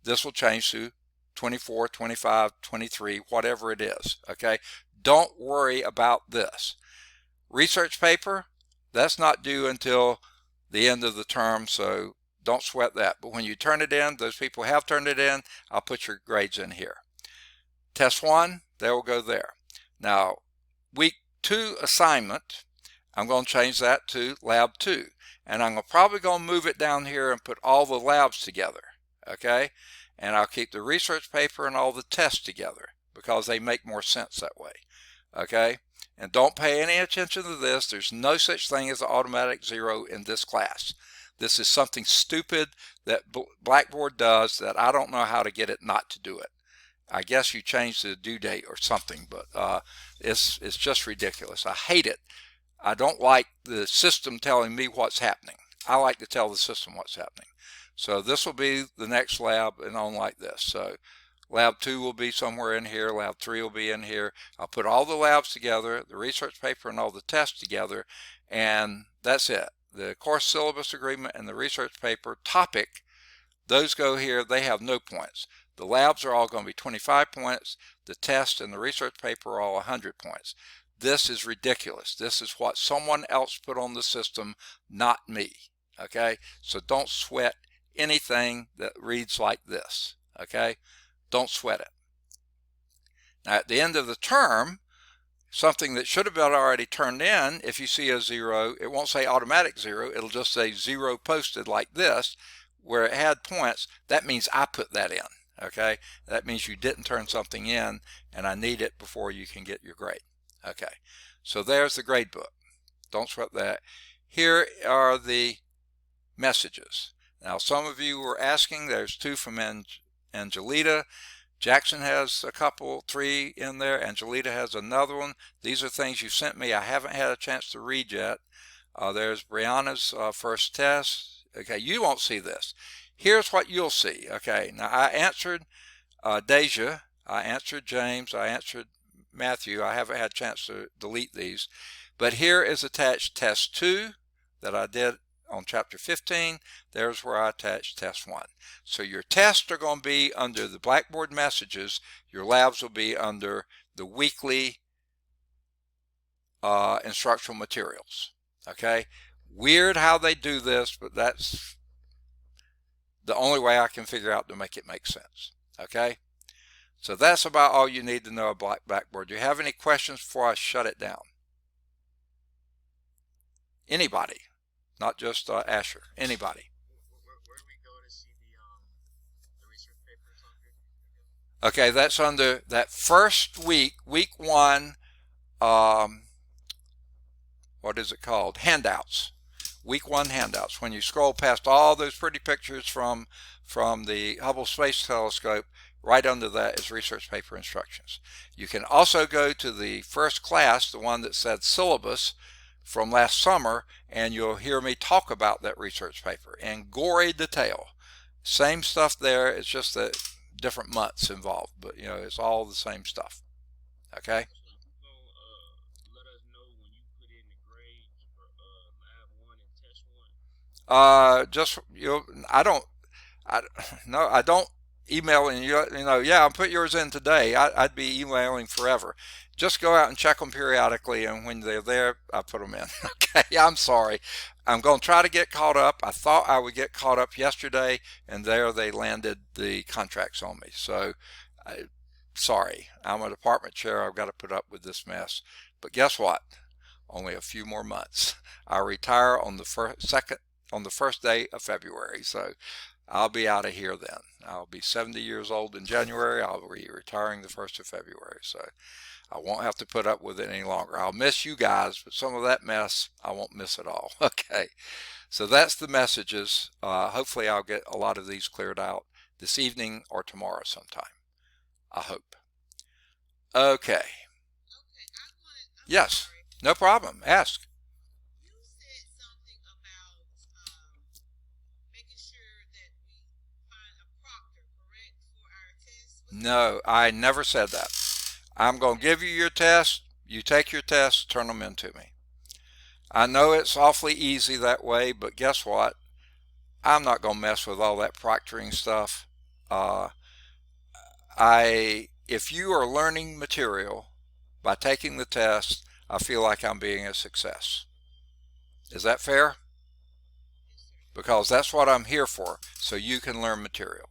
This will change to 24, 25, 23, whatever it is. Okay? Don't worry about this. Research paper, that's not due until the end of the term, so Don't sweat that. But when you turn it in, those people have turned it in, I'll put your grades in here. Test 1, they will go there. Now, week 2 assignment, I'm going to change that to lab 2. And I'm probably going to move it down here and put all the labs together. Okay? And I'll keep the research paper and all the tests together because they make more sense that way. Okay? And don't pay any attention to this. There's no such thing as an automatic 0 in this class. This is something stupid that Blackboard does that I don't know how to get it not to do it. I guess you change the due date or something, but it's just ridiculous. I hate it. I don't like the system telling me what's happening. I like to tell the system what's happening. So this will be the next lab and on like this. So lab 2 will be somewhere in here. Lab 3 will be in here. I'll put all the labs together, the research paper and all the tests together, and that's it. The course syllabus agreement and the research paper topic, those go here. They have no points. The labs are all going to be 25 points. The test and the research paper are all 100 points. This is ridiculous. This is what someone else put on the system, not me. Okay? So don't sweat anything that reads like this. Okay? Don't sweat it. Now at the end of the term, something that should have been already turned in, if you see a 0, it won't say automatic 0. It'll just say 0 posted like this, where it had points. That means I put that in. Okay? That means you didn't turn something in, and I need it before you can get your grade. Okay, so there's the grade book. Don't sweat that. Here are the messages. Now, some of you were asking, there's 2 from Angelita. Jackson has a couple, 3 in there. Angelita has another one. These are things you sent me I haven't had a chance to read yet. There's Brianna's first test. Okay, you won't see this. Here's what you'll see. Okay, now I answered Deja. I answered James. I answered Matthew. I haven't had a chance to delete these, but here is attached test 2 that I did on chapter 15. There's where I attached test 1. So your tests are going to be under the Blackboard messages. Your labs will be under the weekly instructional materials. Okay, weird how they do this, but that's the only way I can figure out to make it make sense. Okay. So that's about all you need to know about Blackboard. Do you have any questions before I shut it down? Anybody, not just Asher. Anybody? Where do we go to see the research papers on here? Okay, that's under that first week, week 1. What is it called? Handouts. Week 1 handouts. When you scroll past all those pretty pictures from the Hubble Space Telescope, right under that is research paper instructions. You can also go to the first class, the one that said syllabus from last summer, and you'll hear me talk about that research paper in gory detail. Same stuff there, it's just that different months involved, but you know, it's all the same stuff. Okay? Let us know when you put in the grades for lab 1 and test 1. Just I don't email and yeah, I'll put yours in today. I'd be emailing forever. Just go out and check them periodically, and when they're there, I put them in. Okay, I'm sorry. I'm going to try to get caught up. I thought I would get caught up yesterday, and there they landed the contracts on me. So, sorry. I'm a department chair. I've got to put up with this mess. But guess what? Only a few more months. I retire on the first day of February. So I'll be out of here then. I'll be 70 years old in January. I'll be retiring the 1st of February. So I won't have to put up with it any longer. I'll miss you guys, but some of that mess, I won't miss it all. Okay. So that's the messages. Hopefully I'll get a lot of these cleared out this evening or tomorrow sometime. I hope. Okay. Okay, I'm Yes. sorry. No problem. Ask. You said something about making sure that we find a proctor, correct, for our test? No, I never said that. I'm going to give you your test. You take your test, turn them in to me. I know it's awfully easy that way, but guess what? I'm not going to mess with all that proctoring stuff. If you are learning material by taking the test, I feel like I'm being a success. Is that fair? Yes, sir. because that's what I'm here for, so you can learn material.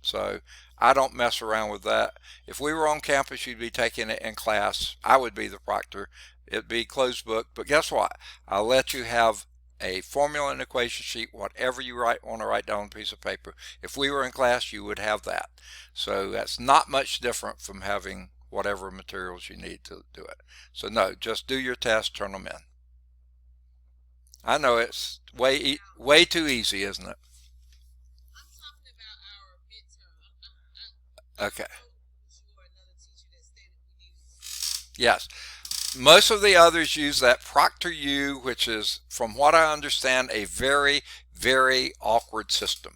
So I don't mess around with that. If we were on campus, you'd be taking it in class. I would be the proctor. It'd be closed book. But guess what? I'll let you have a formula and equation sheet, whatever you want to write down on a piece of paper. If we were in class, you would have that. So that's not much different from having whatever materials you need to do it. So no, just do your test, turn them in. I know it's way too easy, isn't it? I'm talking about our midterm. Okay. You or another teacher that stated we need. Yes. Most of the others use that ProctorU, which is, from what I understand, a very, very awkward system.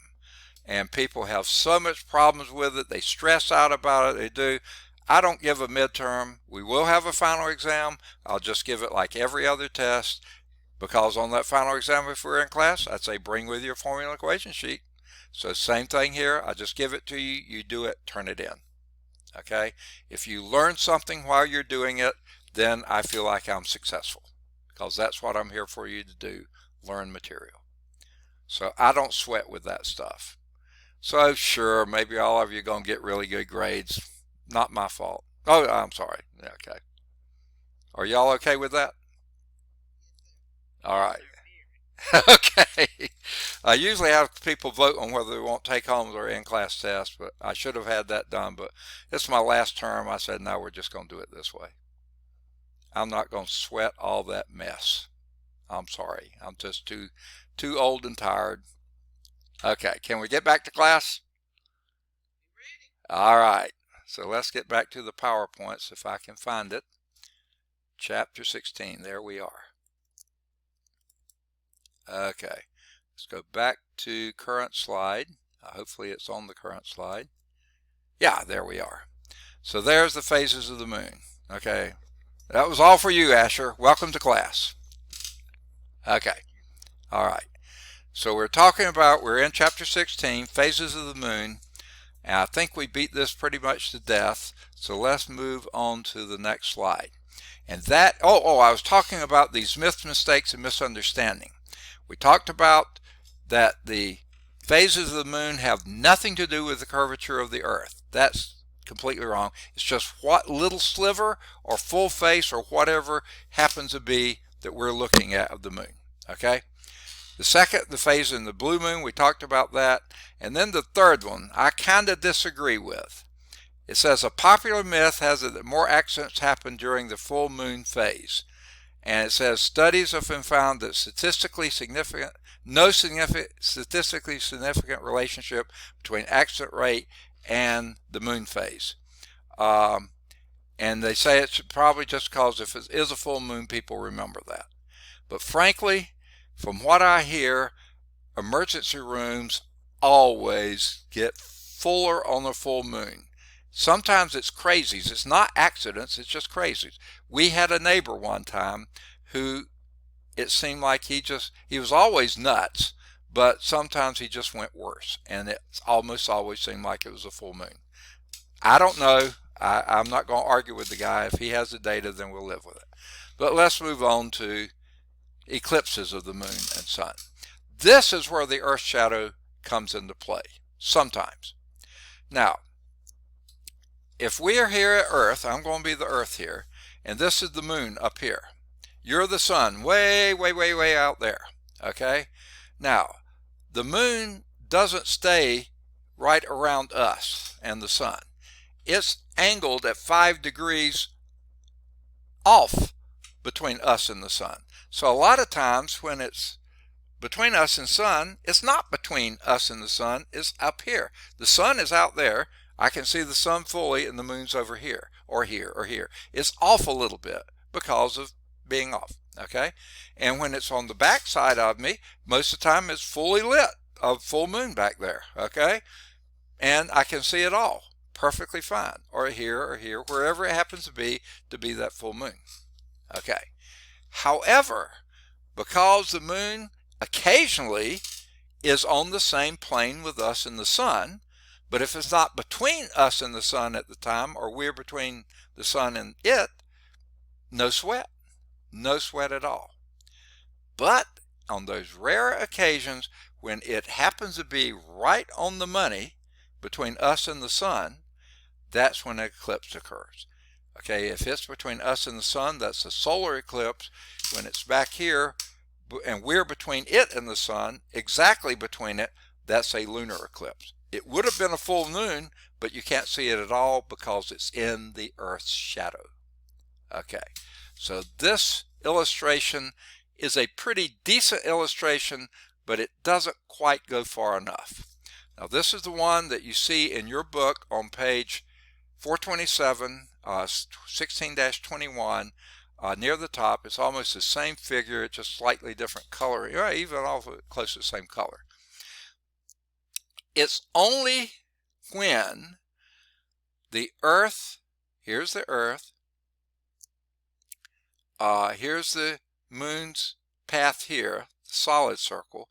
And people have so much problems with it. They stress out about it. They do. I don't give a midterm. We will have a final exam. I'll just give it like every other test, because on that final exam, if we're in class, I'd say bring with your formula equation sheet. So same thing here. I just give it to you. You do it, turn it in. Okay? If you learn something while you're doing it, then I feel like I'm successful, because that's what I'm here for you to do, learn material. So I don't sweat with that stuff. So sure, maybe all of you are going to get really good grades. Not my fault. Oh, I'm sorry. Okay. Are y'all okay with that? All right. Okay. I usually have people vote on whether they want take-homes or in-class tests, but I should have had that done. But it's my last term. I said, no, we're just going to do it this way. I'm not going to sweat all that mess. I'm sorry. I'm just too old and tired. Okay, can we get back to class? All right. So let's get back to the PowerPoints if I can find it. Chapter 16. There we are. Okay. Let's go back to current slide. Hopefully it's on the current slide. Yeah, there we are. So there's the phases of the moon. Okay. That was all for you, Asher. Welcome to class. Okay. All right. So we're in chapter 16, phases of the moon. And I think we beat this pretty much to death. So let's move on to the next slide. And that, I was talking about these myths, mistakes, and misunderstanding. We talked about that the phases of the moon have nothing to do with the curvature of the earth. That's completely wrong. It's just what little sliver or full face or whatever happens to be that we're looking at of the moon. Okay? The phase in the blue moon, we talked about that. And then the third one, I kind of disagree with. It says a popular myth has it that more accidents happen during the full moon phase. And it says studies have been found that no statistically significant relationship between accident rate and the moon phase. And they say it's probably just because if it is a full moon, people remember that. But frankly, from what I hear, emergency rooms always get fuller on the full moon. Sometimes it's crazies. It's not accidents, it's just crazies. We had a neighbor one time who it seemed like he was always nuts, but sometimes he just went worse. And it almost always seemed like it was a full moon. I don't know. I'm not going to argue with the guy. If he has the data, then we'll live with it. But let's move on to eclipses of the moon and sun. This is where the earth shadow comes into play, sometimes. Now, if we are here at Earth, I'm going to be the Earth here, and this is the moon up here. You're the sun, way, way, way, way out there, okay? Now, the moon doesn't stay right around us and the sun. It's angled at 5 degrees off between us and the sun. So a lot of times when it's between us and sun, it's not between us and the sun, it's up here. The sun is out there. I can see the sun fully and the moon's over here or here or here. It's off a little bit because of being off, okay? And when it's on the back side of me, most of the time it's fully lit, a full moon back there, okay? And I can see it all perfectly fine, or here, wherever it happens to be that full moon, okay? However, because the moon occasionally is on the same plane with us and the sun, but if it's not between us and the sun at the time, or we're between the sun and it, no sweat. No sweat at all. But on those rare occasions when it happens to be right on the money between us and the sun, that's when an eclipse occurs. Okay, if it's between us and the sun, that's a solar eclipse. When it's back here and we're between it and the sun, exactly between it, that's a lunar eclipse. It would have been a full moon, but you can't see it at all because it's in the Earth's shadow. Okay, so this illustration is a pretty decent illustration, but it doesn't quite go far enough. Now this is the one that you see in your book on page 427, 16-21, near the top. It's almost the same figure, it's just slightly different color, even almost close to the same color. It's only when the Earth, here's the Earth, here's the moon's path here, the solid circle.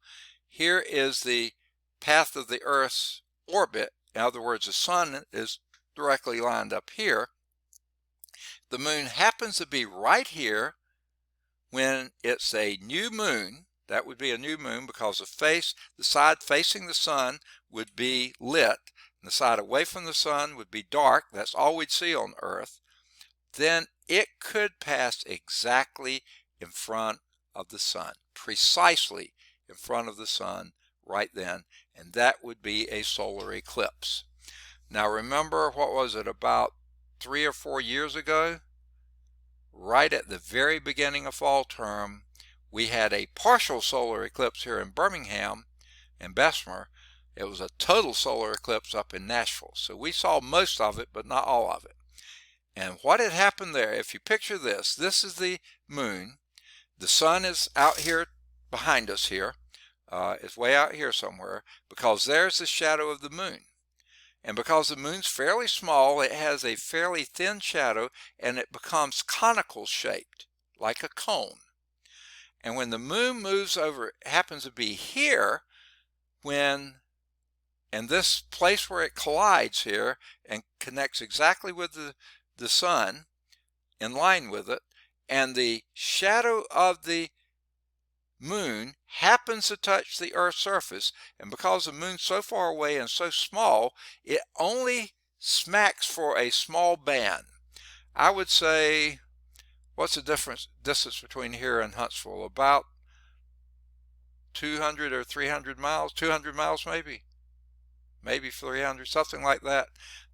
Here is the path of the Earth's orbit. In other words, the sun is directly lined up here. The moon happens to be right here when it's a new moon. That would be a new moon because the side facing the sun would be lit, and the side away from the sun would be dark. That's all we'd see on Earth. Then it could pass exactly in front of the sun, precisely in front of the sun right then, and that would be a solar eclipse. Now remember, what was it, about 3 or 4 years ago, right at the very beginning of fall term, we had a partial solar eclipse here in Birmingham and Bessemer. It was a total solar eclipse up in Nashville. So we saw most of it, but not all of it. And what had happened there, if you picture this, this is the moon. The sun is out here behind us here. It's way out here somewhere, because there's the shadow of the moon. And because the moon's fairly small, it has a fairly thin shadow, and it becomes conical shaped, like a cone. And when the moon moves over, it happens to be here, and this place where it collides here and connects exactly with the sun, in line with it, and the shadow of the moon happens to touch the Earth's surface, and because the moon's so far away and so small, it only smacks for a small band. I would say, what's the distance between here and Huntsville? About 200 or 300 miles, 200 miles maybe 300, something like that.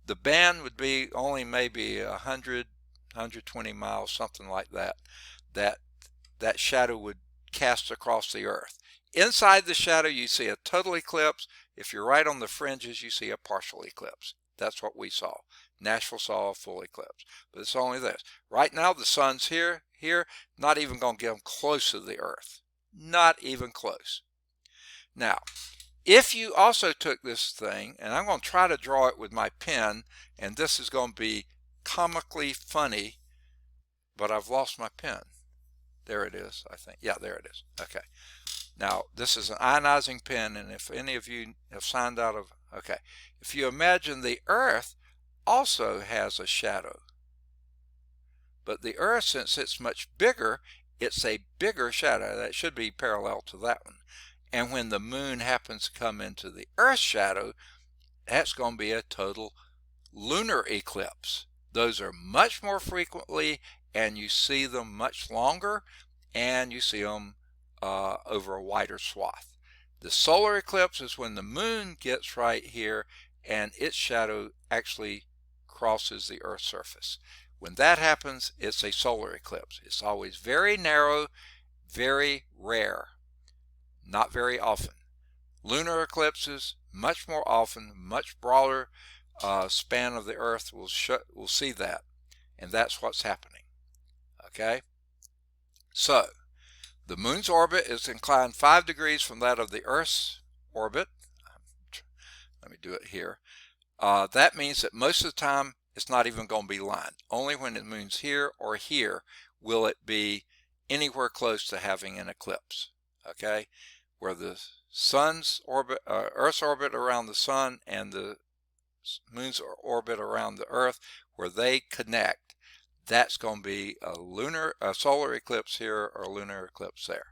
The band would be only maybe 100, 120 miles, something like that. That shadow would cast across the Earth. Inside the shadow, you see a total eclipse. If you're right on the fringes, you see a partial eclipse. That's what we saw. Nashville saw a full eclipse, but it's only this. Right now, the sun's here, not even going to get them close to the Earth. Not even close. Now, if you also took this thing, and I'm going to try to draw it with my pen, and this is going to be comically funny, but I've lost my pen. There it is, I think. Yeah, there it is. Okay. Now, this is an ionizing pen, and if any of you have signed out of, okay. If you imagine the Earth also has a shadow, but the Earth, since it's much bigger, it's a bigger shadow. That should be parallel to that one. And when the moon happens to come into the Earth's shadow, that's going to be a total lunar eclipse. Those are much more frequently, and you see them much longer, and you see them over a wider swath. The solar eclipse is when the moon gets right here, and its shadow actually crosses the Earth's surface. When that happens, it's a solar eclipse. It's always very narrow, very rare. Not very often. Lunar eclipses, much more often, much broader span of the Earth will see that, and that's what's happening. Okay? So, the moon's orbit is inclined 5 degrees from that of the Earth's orbit. Let me do it here. That means that most of the time it's not even going to be lined. Only when the moon's here or here will it be anywhere close to having an eclipse. Okay? Where the sun's orbit, Earth's orbit around the sun and the moon's orbit around the Earth, where they connect, that's going to be a solar eclipse here or a lunar eclipse there.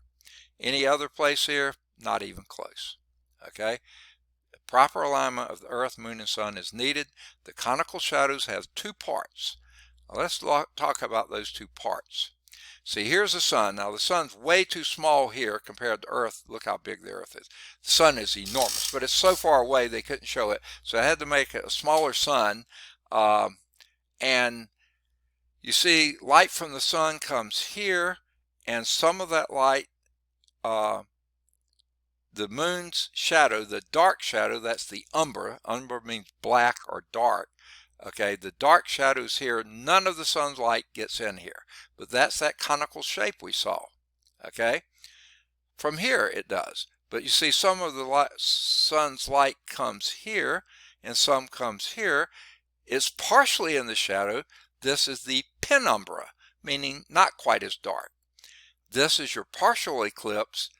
Any other place here, not even close. Okay, proper alignment of the earth, moon, and sun is needed. The conical shadows have two parts. Now let's talk about those two parts. See, here's the sun. Now the sun's way too small here compared to earth. Look how big the earth is. The sun is enormous, but it's so far away they couldn't show it, so I had to make it a smaller sun. And you see light from the sun comes here, and some of that light, the moon's shadow, the dark shadow, that's the umbra. Umbra means black or dark. Okay, the dark shadows here, none of the sun's light gets in here, but that's that conical shape we saw. Okay, from here it does, but you see some of the sun's light comes here and some comes here. It's partially in the shadow. This is the penumbra, meaning not quite as dark. This is your partial eclipse.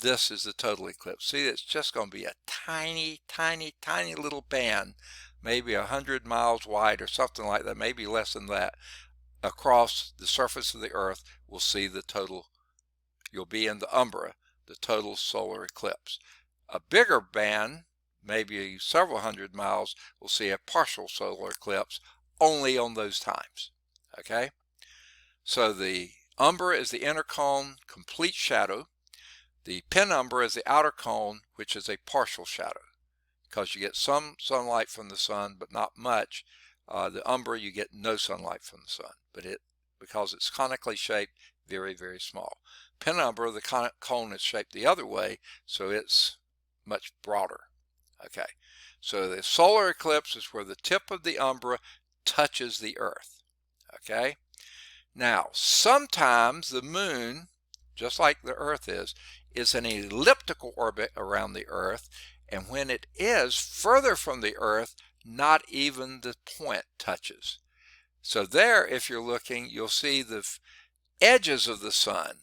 This is the total eclipse. See, it's just going to be a tiny, tiny, tiny little band, maybe 100 miles wide or something like that, maybe less than that, across the surface of the earth. We'll see the total. You'll be in the umbra, the total solar eclipse. A bigger band, maybe several hundred miles, we'll see a partial solar eclipse only on those times. Okay, so the umbra is the inner cone, complete shadow. The penumbra is the outer cone, which is a partial shadow, because you get some sunlight from the sun, but not much. The umbra, you get no sunlight from the sun, but because it's conically shaped, very, very small. Penumbra, the cone is shaped the other way, so it's much broader. Okay, so the solar eclipse is where the tip of the umbra touches the earth. Okay, now sometimes the moon, just like the earth is an elliptical orbit around the earth, and when it is further from the earth, not even the point touches. So there, if you're looking, you'll see the edges of the sun,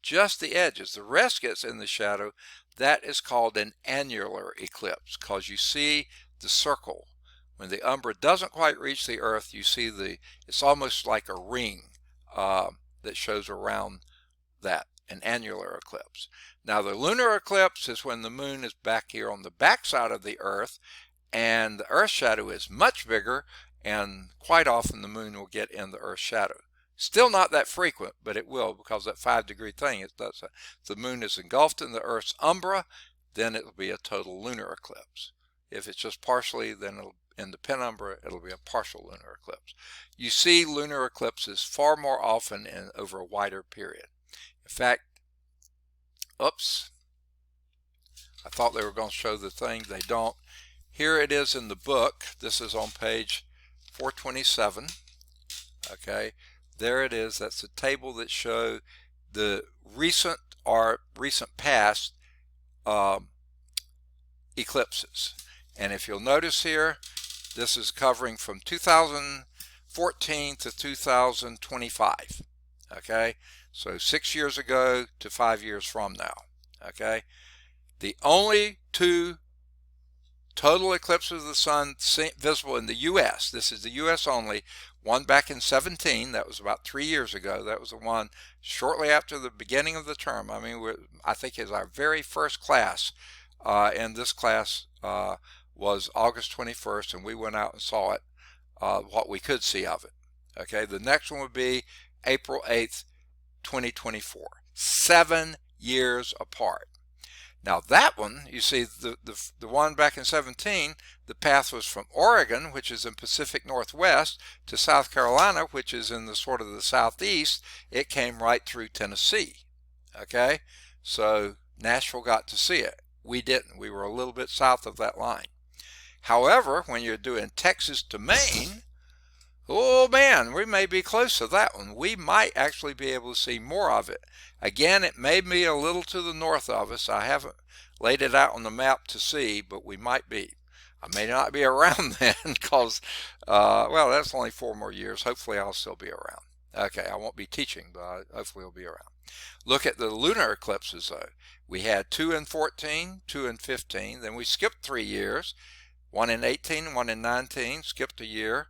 just the edges. The rest gets in the shadow. That is called an annular eclipse, because you see the circle. When the umbra doesn't quite reach the earth, you see it's almost like a ring that shows around that, an annular eclipse. Now the lunar eclipse is when the moon is back here on the back side of the earth, and the earth shadow is much bigger, and quite often the moon will get in the earth shadow. Still not that frequent, but it will, because that 5-degree thing, it does that. If the moon is engulfed in the earth's umbra, then it will be a total lunar eclipse. If it's just partially, then in the penumbra, it'll be a partial lunar eclipse. You see lunar eclipses far more often and over a wider period. In fact, oops, I thought they were going to show the thing. They don't. Here it is in the book. This is on page 427. Okay, there it is. That's the table that shows the recent past eclipses. And if you'll notice here, this is covering from 2014 to 2025. Okay, so 6 years ago to 5 years from now. Okay, the only two total eclipses of the sun visible in the U.S. This is the U.S. only. One back in 17, that was about 3 years ago. That was the one shortly after the beginning of the term. I mean, I think it's our very first class, and this class was August 21st, and we went out and saw it, what we could see of it. Okay, the next one would be April 8th, 2024. 7 years apart. Now that one, you see, the one back in 17, the path was from Oregon, which is in Pacific Northwest, to South Carolina, which is in the sort of the southeast. It came right through Tennessee. Okay, so Nashville got to see it. We didn't. We were a little bit south of that line. However, when you're doing Texas to Maine, oh man, we may be close to that one. We might actually be able to see more of it. Again, it may be a little to the north of us. I haven't laid it out on the map to see, but we might be. I may not be around then because, well, that's only 4 more years. Hopefully I'll still be around. Okay, I won't be teaching, but hopefully I'll be around. Look at the lunar eclipses though. We had 2 in 14, 2 in 15, then we skipped 3 years. 1 in 18, 1 in 19, skipped a year.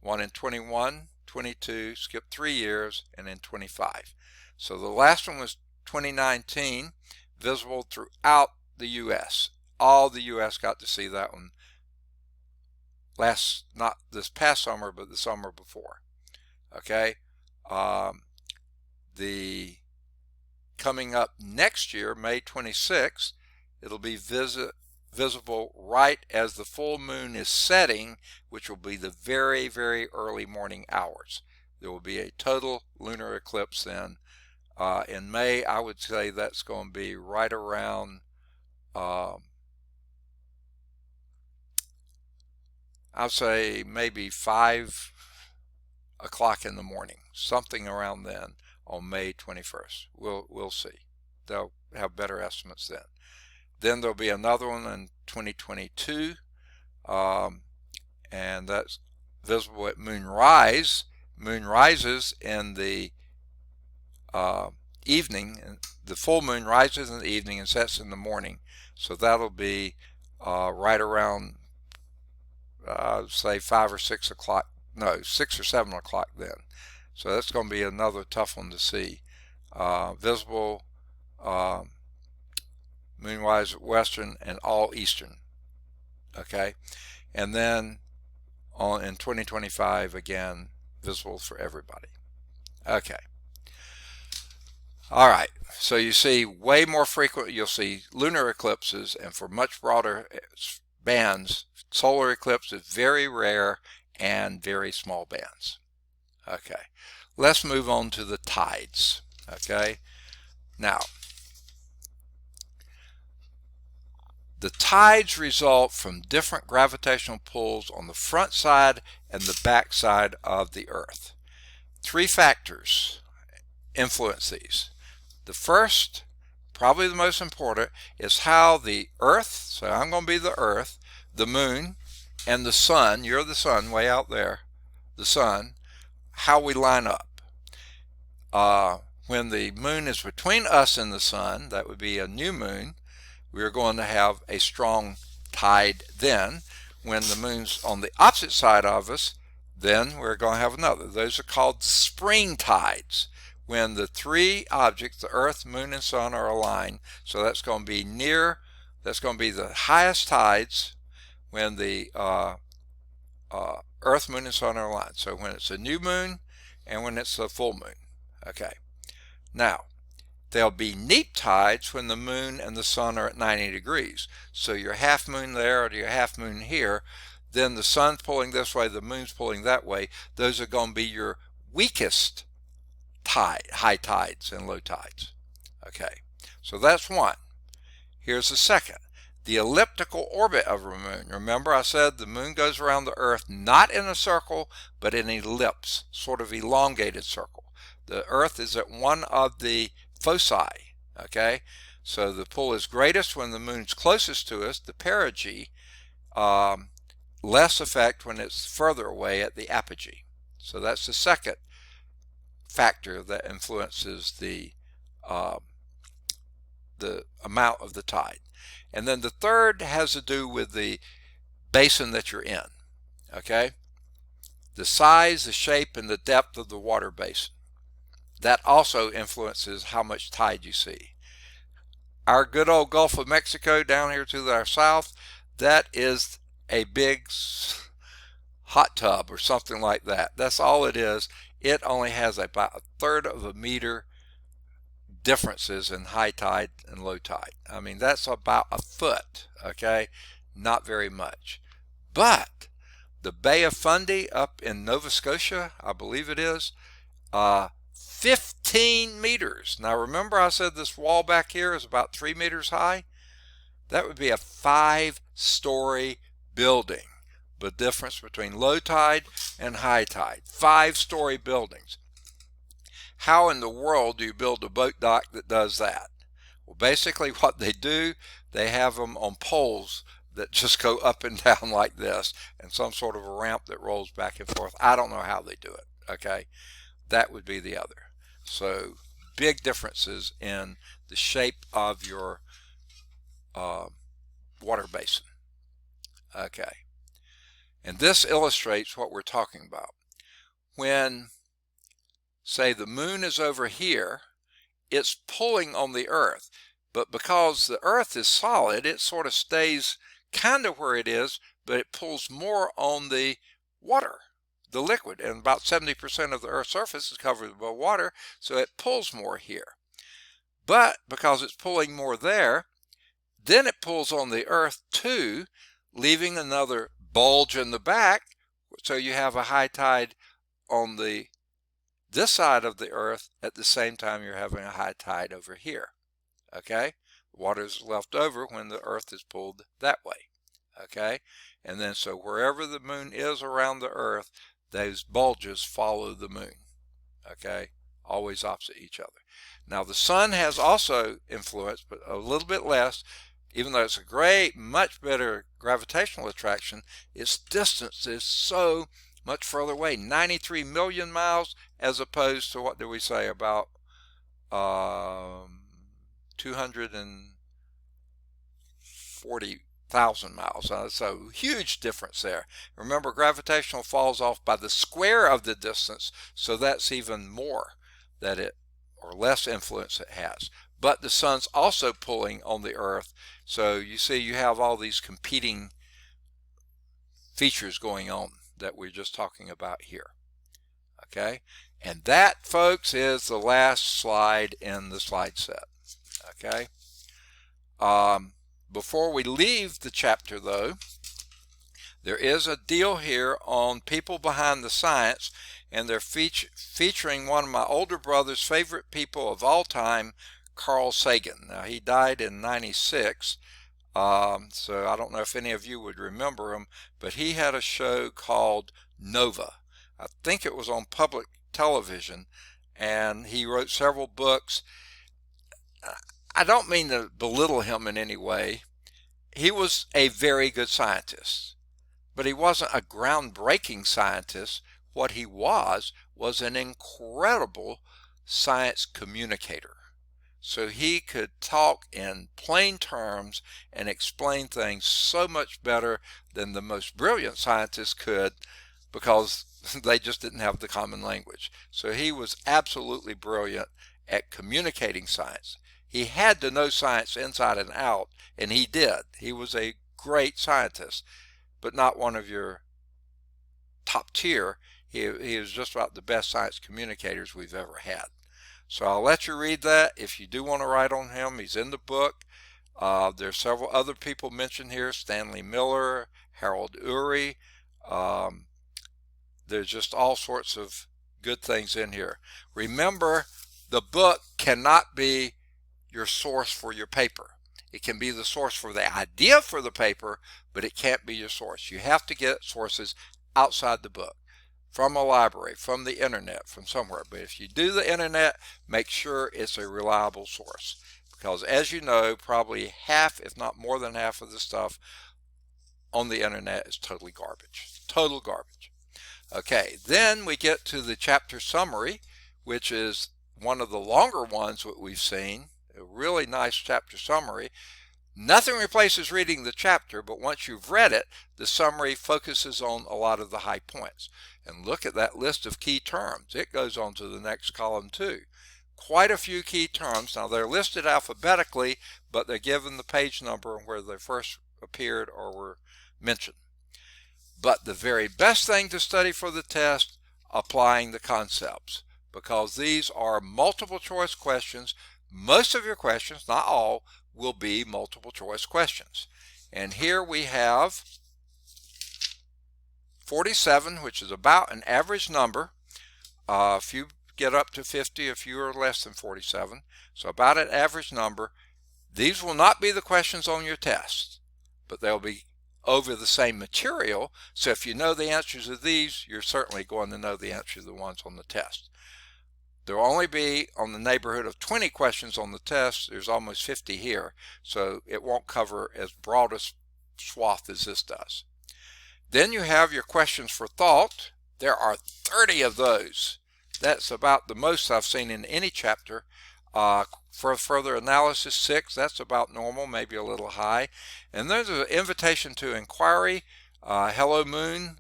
1 in 21, 22, skipped 3 years, and in 25. So the last one was 2019, visible throughout the U.S. all the U.S. got to see that one not this past summer, but the summer before. Okay, the coming up next year, May 26th, it'll be visible right as the full moon is setting, which will be the very, very early morning hours. There will be a total lunar eclipse then. In May, I would say that's going to be right around I'll say maybe 5 o'clock in the morning, something around then on May 21st. We'll see. They'll have better estimates then. Then there'll be another one in 2022, and that's visible at moonrise. Moon rises in the evening, and the full moon rises in the evening and sets in the morning. So that'll be right around say 5 or 6 o'clock, no, 6 or 7 o'clock then. So that's going to be another tough one to see. Visible moonrise western and all eastern. Okay, and then in 2025 again visible for everybody. Okay. All right, so you see way more frequent, you'll see lunar eclipses, and for much broader bands, solar eclipse is very rare and very small bands. Okay, let's move on to the tides. Okay, now the tides result from different gravitational pulls on the front side and the back side of the Earth. 3 factors influence these. The first, probably the most important, is how the Earth, so I'm going to be the Earth, the moon, and the sun, you're the sun way out there, the sun, how we line up. When the moon is between us and the sun, that would be a new moon, we are going to have a strong tide then. When the moon's on the opposite side of us, then we're going to have another. Those are called spring tides. When the 3 objects, the Earth, Moon, and Sun, are aligned, so that's going to be that's going to be the highest tides when the Earth, Moon, and Sun are aligned. So when it's a new moon and when it's a full moon. Okay. Now, there'll be neap tides when the moon and the sun are at 90 degrees. So your half moon there or your half moon here, then the sun's pulling this way, the moon's pulling that way. Those are going to be your weakest high tides and low tides. Okay, so that's one. Here's the second. The elliptical orbit of a moon. Remember I said the moon goes around the Earth not in a circle, but in an ellipse, sort of elongated circle. The Earth is at one of the foci. Okay, so the pull is greatest when the moon's closest to us, the perigee, less effect when it's further away at the apogee. So that's the second factor that influences the amount of the tide. And then the third has to do with the basin that you're in. Okay, the size, the shape, and the depth of the water basin. That also influences how much tide you see. Our good old Gulf of Mexico down here to our south, that is a big hot tub or something like that. That's all it is. It only has about 1/3 of a meter differences in high tide and low tide. I mean, that's about a foot, okay? Not very much. But the Bay of Fundy up in Nova Scotia, I believe it is, 15 meters. Now remember I said this wall back here is about 3 meters high? That would be a 5-story building. The difference between low tide and high tide. 5-story buildings. How in the world do you build a boat dock that does that? Well, basically what they do, they have them on poles that just go up and down like this, and some sort of a ramp that rolls back and forth. I don't know how they do it, okay? That would be the other. So big differences in the shape of your water basin. Okay. And this illustrates what we're talking about. When, say, the moon is over here, it's pulling on the Earth. But because the Earth is solid, it sort of stays kind of where it is, but it pulls more on the water, the liquid, and about 70% of the Earth's surface is covered by water, so it pulls more here. But because it's pulling more there, then it pulls on the Earth too, leaving another bulge in the back, so you have a high tide on this side of the Earth at the same time you're having a high tide over here. Okay? Water is left over when the Earth is pulled that way. Okay? And then so wherever the moon is around the Earth, those bulges follow the moon. Okay? Always opposite each other. Now the sun has also influence, but a little bit less. Even though it's a great, much better gravitational attraction, its distance is so much further away, 93 million miles, as opposed to, what do we say, about 240,000 miles. So huge difference there. Remember, gravitational falls off by the square of the distance, so that's even more that it, or less influence it has. But the sun's also pulling on the Earth, so you see you have all these competing features going on that we're just talking about here. Okay, and that, folks, is the last slide in the slide set. Okay, before we leave the chapter, though, there is a deal here on people behind the science, and they're featuring one of my older brother's favorite people of all time, Carl Sagan. Now, he died in '96, so I don't know if any of you would remember him, but he had a show called Nova. I think it was on public television, and he wrote several books. I don't mean to belittle him in any way. He was a very good scientist, but he wasn't a groundbreaking scientist. What he was an incredible science communicator. So he could talk in plain terms and explain things so much better than the most brilliant scientists could, because they just didn't have the common language. So he was absolutely brilliant at communicating science. He had to know science inside and out, and he did. He was a great scientist, but not one of your top tier. He was just about the best science communicators we've ever had. So I'll let you read that. If you do want to write on him, he's in the book. There's several other people mentioned here: Stanley Miller, Harold Urey. There's just all sorts of good things in here. Remember, the book cannot be your source for your paper. It can be the source for the idea for the paper, but it can't be your source. You have to get sources outside the book, from a library, from the internet, from somewhere. But if you do the internet, make sure it's a reliable source, because as you know, probably half, if not more than half, of the stuff on the internet is totally garbage. Total garbage. Okay, then we get to the chapter summary, which is one of the longer ones that we've seen. A really nice chapter summary. Nothing replaces reading the chapter, but once you've read it, the summary focuses on a lot of the high points. And look at that list of key terms. It goes on to the next column too. Quite a few key terms. Now, they're listed alphabetically, but they're given the page number where they first appeared or were mentioned. But the very best thing to study for the test, applying the concepts, because these are multiple choice questions. Most of your questions, not all, will be multiple choice questions. And here we have 47, which is about an average number. If you get up to 50, if you are less than 47, so about an average number. These will not be the questions on your test, but they'll be over the same material. So if you know the answers to these, you're certainly going to know the answer to the ones on the test. There will only be on the neighborhood of 20 questions on the test. There's almost 50 here, so it won't cover as broad a swath as this does. Then you have your questions for thought. There are 30 of those. That's about the most I've seen in any chapter. For further analysis, 6. That's about normal, maybe a little high. And there's an invitation to inquiry. Hello, Moon.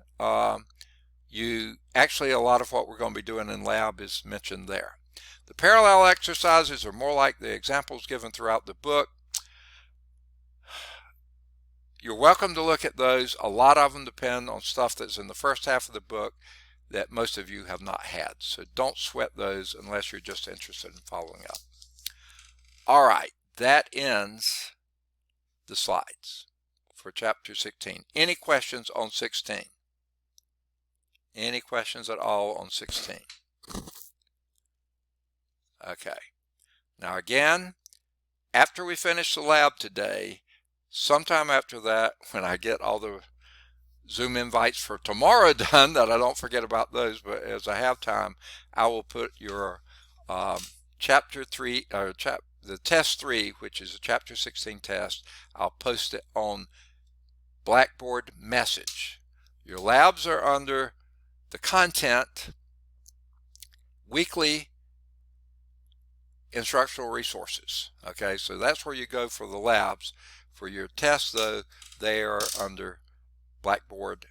Actually, a lot of what we're going to be doing in lab is mentioned there. The parallel exercises are more like the examples given throughout the book. You're welcome to look at those. A lot of them depend on stuff that's in the first half of the book that most of you have not had. So don't sweat those unless you're just interested in following up. All right, that ends the slides for chapter 16. Any questions on 16? Any questions at all on 16? Okay. Now again, after we finish the lab today, sometime after that, when I get all the Zoom invites for tomorrow done, that I don't forget about those, but as I have time, I will put your chapter 3, or the test 3, which is a chapter 16 test, I'll post it on Blackboard Message. Your labs are under the content, weekly instructional resources. Okay, so that's where you go for the labs. For your tests, though, they are under Blackboard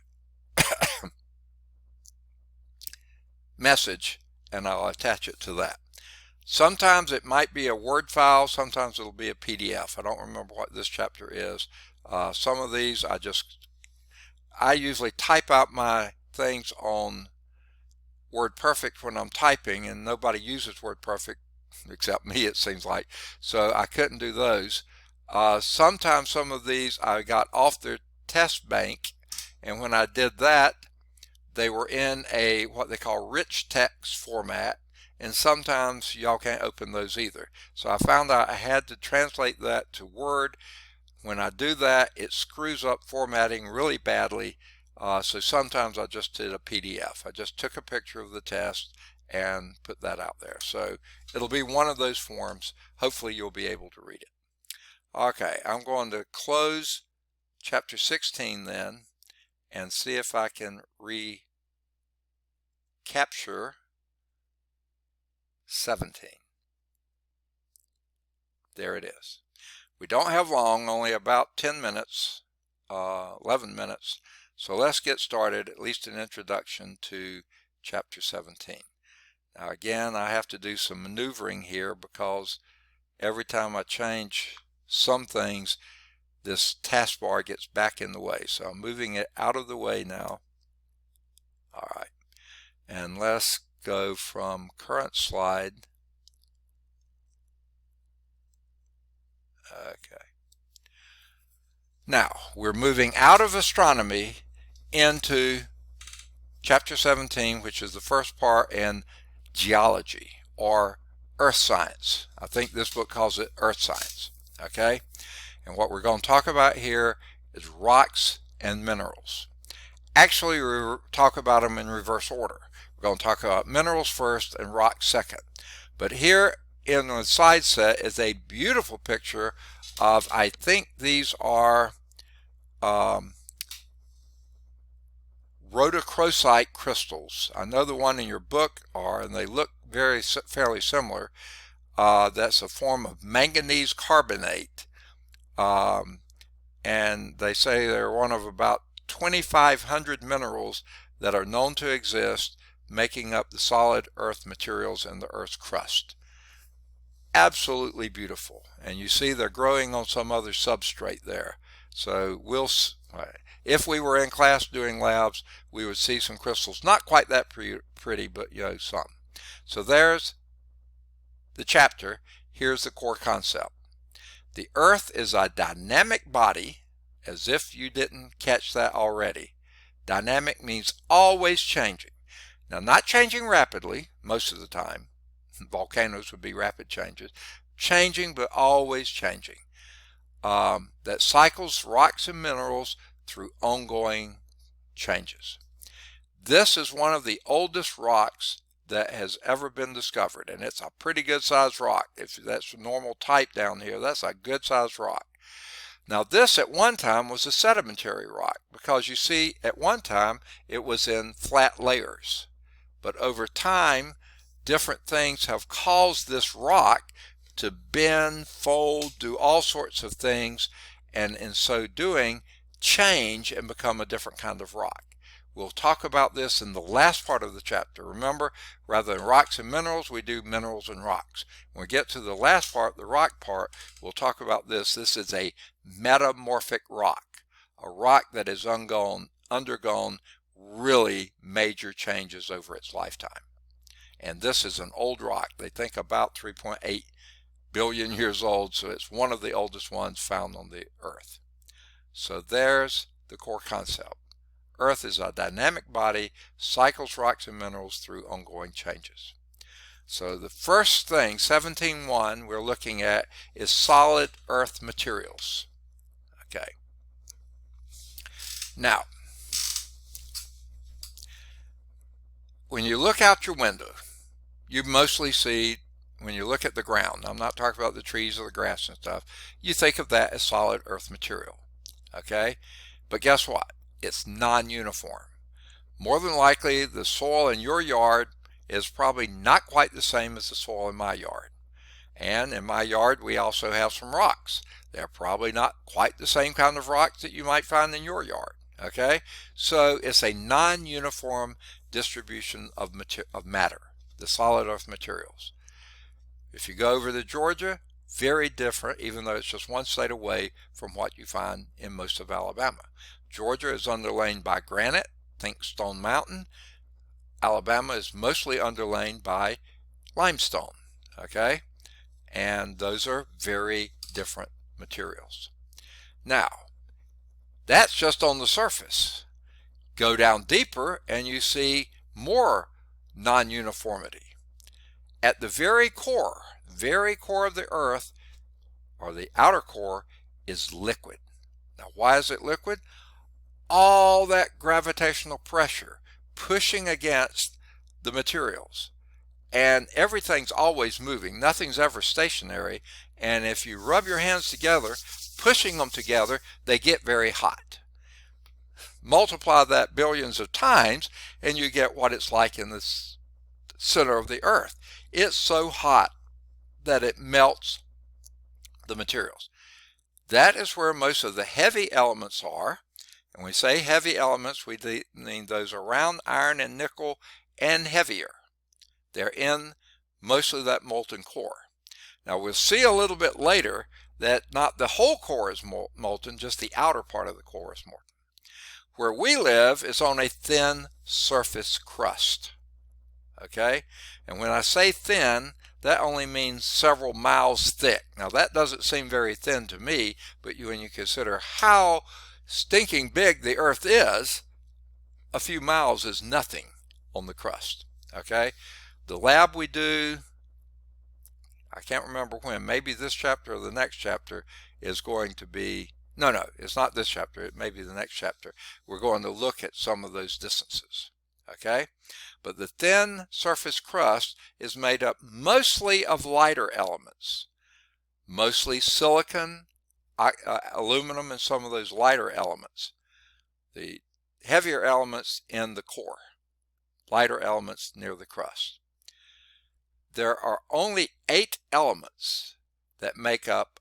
Message, and I'll attach it to that. Sometimes it might be a Word file, sometimes it'll be a PDF. I don't remember what this chapter is. Some of these I usually type out my things on WordPerfect when I'm typing, and nobody uses WordPerfect except me, it seems like, so I couldn't do those. Sometimes some of these I got off their test bank, and when I did that, they were in a what they call rich text format, and sometimes y'all can't open those either. So I found out I had to translate that to Word. When I do that, it screws up formatting really badly. So sometimes I just did a PDF. I just took a picture of the test and put that out there. So it'll be one of those forms. Hopefully you'll be able to read it. Okay, I'm going to close chapter 16 then and see if I can recapture 17. There it is. We don't have long, only about 10 minutes, 11 minutes. So let's get started, at least an introduction to chapter 17. Now again, I have to do some maneuvering here because every time I change some things, this taskbar gets back in the way. So I'm moving it out of the way now. All right. And let's go from current slide. Okay. Now, we're moving out of astronomy into chapter 17, which is the first part in geology or earth science. I think this book calls it earth science. Okay? And what we're going to talk about here is rocks and minerals. Actually, we talk about them in reverse order. We're going to talk about minerals first and rocks second. But here in the slide set is a beautiful picture of, I think these are rhodochrosite crystals. I know the one in your book are, and they look fairly similar. That's a form of manganese carbonate. And they say they're one of about 2,500 minerals that are known to exist, making up the solid earth materials in the earth's crust. Absolutely beautiful. And you see they're growing on some other substrate there. So if we were in class doing labs, we would see some crystals. Not quite that pretty, but some. So there's the chapter. Here's the core concept. The earth is a dynamic body, as if you didn't catch that already. Dynamic means always changing. Now, not changing rapidly most of the time. Volcanoes would be rapid changes. Changing, but always changing. That cycles rocks and minerals through ongoing changes. This is one of the oldest rocks that has ever been discovered, and it's a pretty good sized rock. If that's a normal type down here, that's a good sized rock. Now this at one time was a sedimentary rock, because you see at one time it was in flat layers, but over time different things have caused this rock to bend, fold, do all sorts of things, and in so doing change and become a different kind of rock. We'll talk about this in the last part of the chapter. Remember, rather than rocks and minerals, we do minerals and rocks. When we get to the last part, the rock part, we'll talk about this. This is a metamorphic rock, a rock that has undergone really major changes over its lifetime. And this is an old rock. They think about 3.8 billion years old, so it's one of the oldest ones found on the Earth. So there's the core concept. Earth is a dynamic body, cycles rocks and minerals through ongoing changes. So the first thing, 17.1, we're looking at is solid Earth materials. Okay. Now, when you look out your window, you mostly see, when you look at the ground, I'm not talking about the trees or the grass and stuff, you think of that as solid Earth material. Okay? But guess what? It's non-uniform. More than likely, the soil in your yard is probably not quite the same as the soil in my yard. And in my yard, we also have some rocks. They're probably not quite the same kind of rocks that you might find in your yard. Okay? So it's a non-uniform distribution of matter, the solid Earth materials. If you go over to Georgia, very different, even though it's just one state away from what you find in most of Alabama. Georgia is underlain by granite, think Stone Mountain. Alabama is mostly underlain by limestone, okay? And those are very different materials. Now, that's just on the surface. Go down deeper and you see more non-uniformity. At the very core of the Earth, or the outer core, is liquid. Now, why is it liquid? All that gravitational pressure pushing against the materials, and everything's always moving. Nothing's ever stationary, and if you rub your hands together, pushing them together, they get very hot. Multiply that billions of times and you get what it's like in the center of the Earth. It's so hot that it melts the materials. That is where most of the heavy elements are. And when we say heavy elements, we mean those around iron and nickel and heavier. They're in most of that molten core. Now we'll see a little bit later that not the whole core is molten, just the outer part of the core is molten. Where we live is on a thin surface crust. Okay? And when I say thin, that only means several miles thick. Now that doesn't seem very thin to me, but when you consider how stinking big the Earth is, a few miles is nothing on the crust. Okay? The lab we do, I can't remember when, maybe this chapter or the next chapter is going to be, no, it's not this chapter, it may be the next chapter. We're going to look at some of those distances. Okay? But the thin surface crust is made up mostly of lighter elements, mostly silicon, aluminum, and some of those lighter elements. The heavier elements in the core, lighter elements near the crust. There are only 8 elements that make up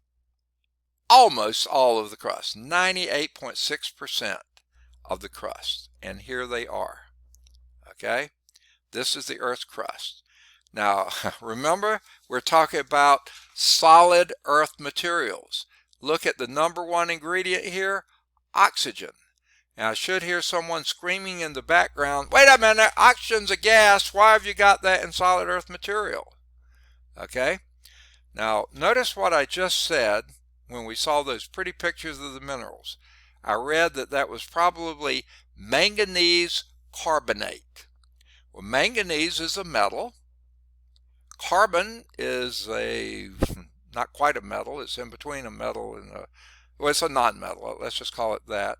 almost all of the crust, 98.6% of the crust, and here they are. Okay? This is the Earth's crust. Now, remember, we're talking about solid Earth materials. Look at the number one ingredient here, oxygen. Now, I should hear someone screaming in the background, wait a minute, oxygen's a gas. Why have you got that in solid Earth material? Okay? Now, notice what I just said when we saw those pretty pictures of the minerals. I read that that was probably manganese carbonate. Well, manganese is a metal. Carbon is not quite a metal. It's in between a metal and well, it's a non-metal. Let's just call it that.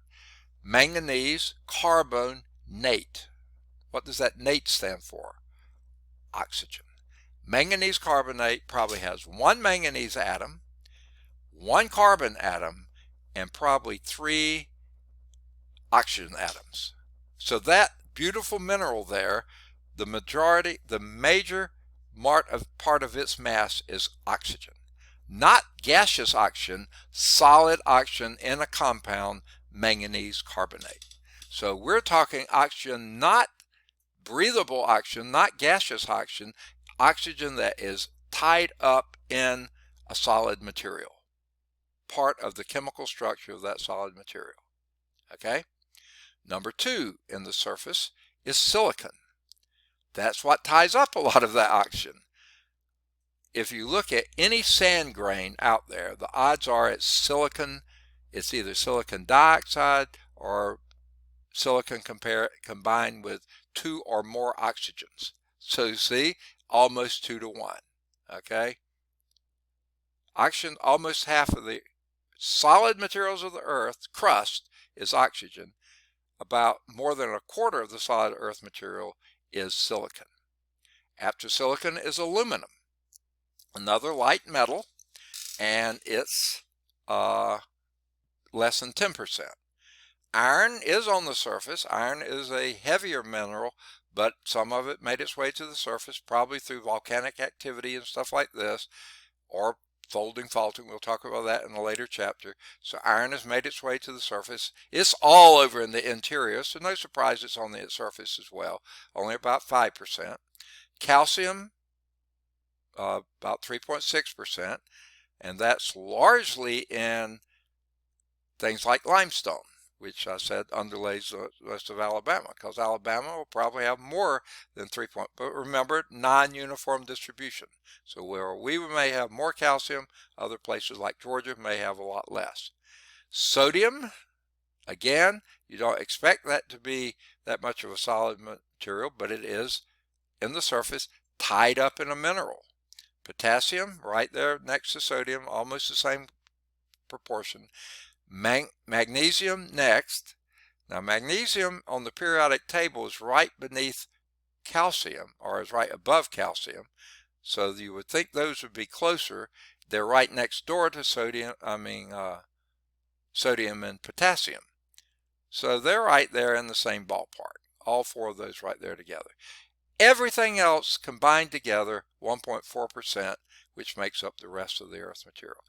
Manganese carbonate. What does that nate stand for? Oxygen. Manganese carbonate probably has 1 manganese atom, 1 carbon atom, and probably 3 oxygen atoms. So that beautiful mineral there, the major part of its mass is oxygen. Not gaseous oxygen, solid oxygen in a compound, manganese carbonate. So we're talking oxygen, not breathable oxygen, not gaseous oxygen, oxygen that is tied up in a solid material, part of the chemical structure of that solid material. Okay? Number two in the surface is silicon. That's what ties up a lot of that oxygen. If you look at any sand grain out there, the odds are it's silicon. It's either silicon dioxide or silicon combined with two or more oxygens. So you see, almost 2 to 1. Okay? Oxygen, almost half of the solid materials of the Earth, crust, is oxygen. About more than a quarter of the solid Earth material is silicon. After silicon is aluminum, another light metal, and it's less than 10%. Iron is on the surface. Iron is a heavier mineral, but some of it made its way to the surface, probably through volcanic activity and stuff like this, or folding, faulting. We'll talk about that in a later chapter. So iron has made its way to the surface. It's all over in the interior, so no surprise it's on the surface as well, only about 5%. Calcium, about 3.6%, and that's largely in things like limestone, which I said underlays the rest of Alabama, because Alabama will probably have more than 3 point, but remember, non-uniform distribution. So where we may have more calcium, other places like Georgia may have a lot less. Sodium, again, you don't expect that to be that much of a solid material, but it is in the surface, tied up in a mineral. Potassium, right there next to sodium, almost the same proportion. Magnesium next. Now magnesium on the periodic table is right beneath calcium, or is right above calcium. So you would think those would be closer. They're right next door to sodium, sodium and potassium. So they're right there in the same ballpark. All four of those right there together. Everything else combined together, 1.4%, which makes up the rest of the Earth material.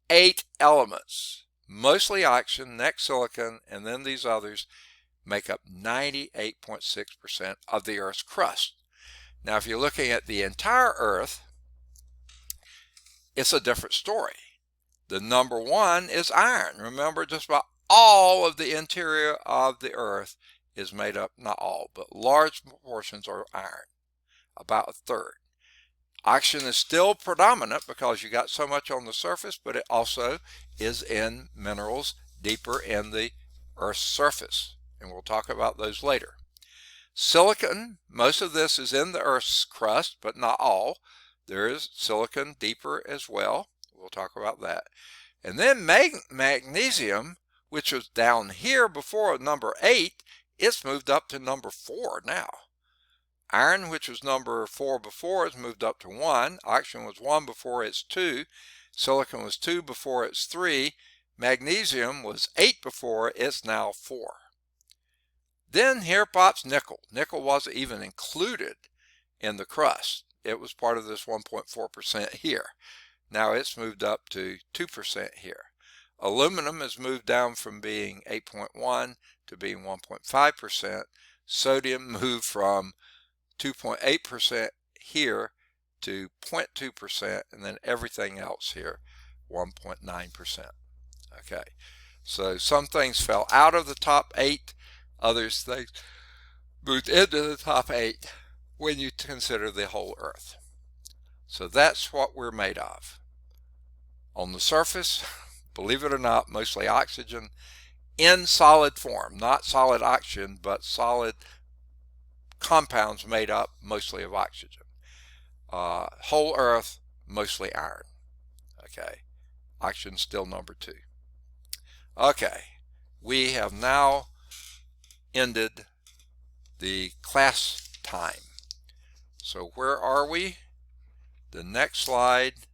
8 elements, mostly oxygen, next silicon, and then these others, make up 98.6% of the Earth's crust. Now, if you're looking at the entire Earth, it's a different story. The number one is iron. Remember, just about all of the interior of the Earth is made up, not all, but large portions are iron, about a third. Oxygen is still predominant because you got so much on the surface, but it also is in minerals deeper in the Earth's surface, and we'll talk about those later. Silicon, most of this is in the Earth's crust, but not all. There is silicon deeper as well. We'll talk about that. And then magnesium, which was down here before number 8, it's moved up to number 4 now. Iron, which was number 4 before, has moved up to 1. Oxygen was 1 before, it's 2. Silicon was 2 before, it's 3. Magnesium was 8 before, it's now 4. Then here pops nickel. Nickel wasn't even included in the crust. It was part of this 1.4% here. Now it's moved up to 2% here. Aluminum has moved down from being 8.1 to being 1.5%. Sodium moved from 2.8% here to 0.2%, and then everything else here, 1.9%. Okay, so some things fell out of the top 8, others things moved into the top 8 when you consider the whole Earth. So that's what we're made of. On the surface, believe it or not, mostly oxygen in solid form, not solid oxygen, but solid compounds made up mostly of oxygen. Whole Earth, mostly iron. Okay, oxygen still number 2. Okay, we have now ended the class time. So where are we? The next slide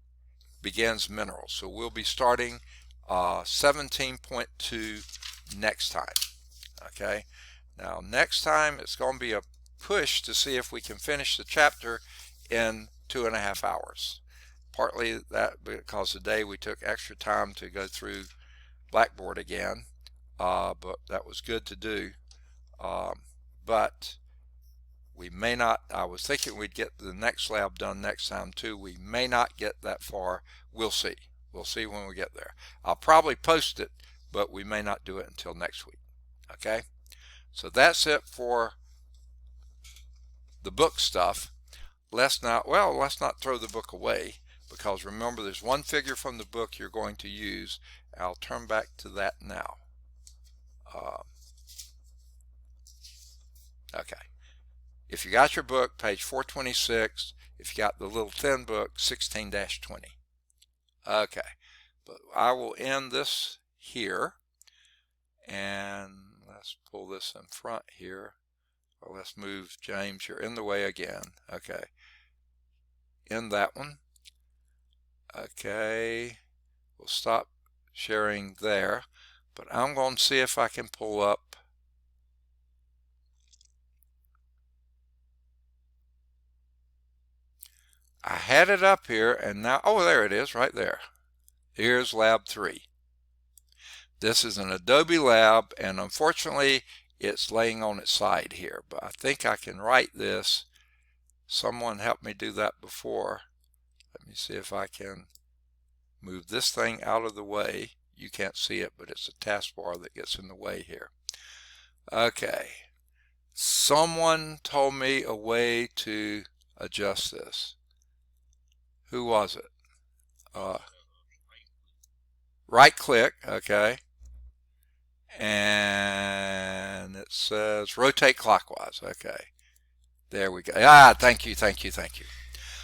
begins minerals. So we'll be starting 17.2 next time. Okay, now next time it's going to be a push to see if we can finish the chapter in 2.5 hours. Partly that because today we took extra time to go through Blackboard again, but that was good to do. But we may not. I was thinking we'd get the next lab done next time too. We may not get that far. We'll see. We'll see when we get there. I'll probably post it, but we may not do it until next week. Okay? So that's it for the book stuff. Let's not throw the book away, because remember, there's one figure from the book you're going to use. I'll turn back to that now. Okay. If you got your book, page 426. If you got the little thin book, 16-20. Okay. But I will end this here. And let's pull this in front here. Well, let's move James. You're in the way again. Okay. End that one. Okay. We'll stop sharing there. But I'm going to see if I can pull up. I had it up here, and now, oh, there it is right there. Here's lab 3. This is an Adobe lab, and unfortunately it's laying on its side here, but I think I can write this. Someone helped me do that before. Let me see if I can move this thing out of the way. You can't see it, but it's a taskbar that gets in the way here. Okay. Someone told me a way to adjust this. Who was it? Right click, okay. And it says rotate clockwise. Okay. There we go. Ah, thank you.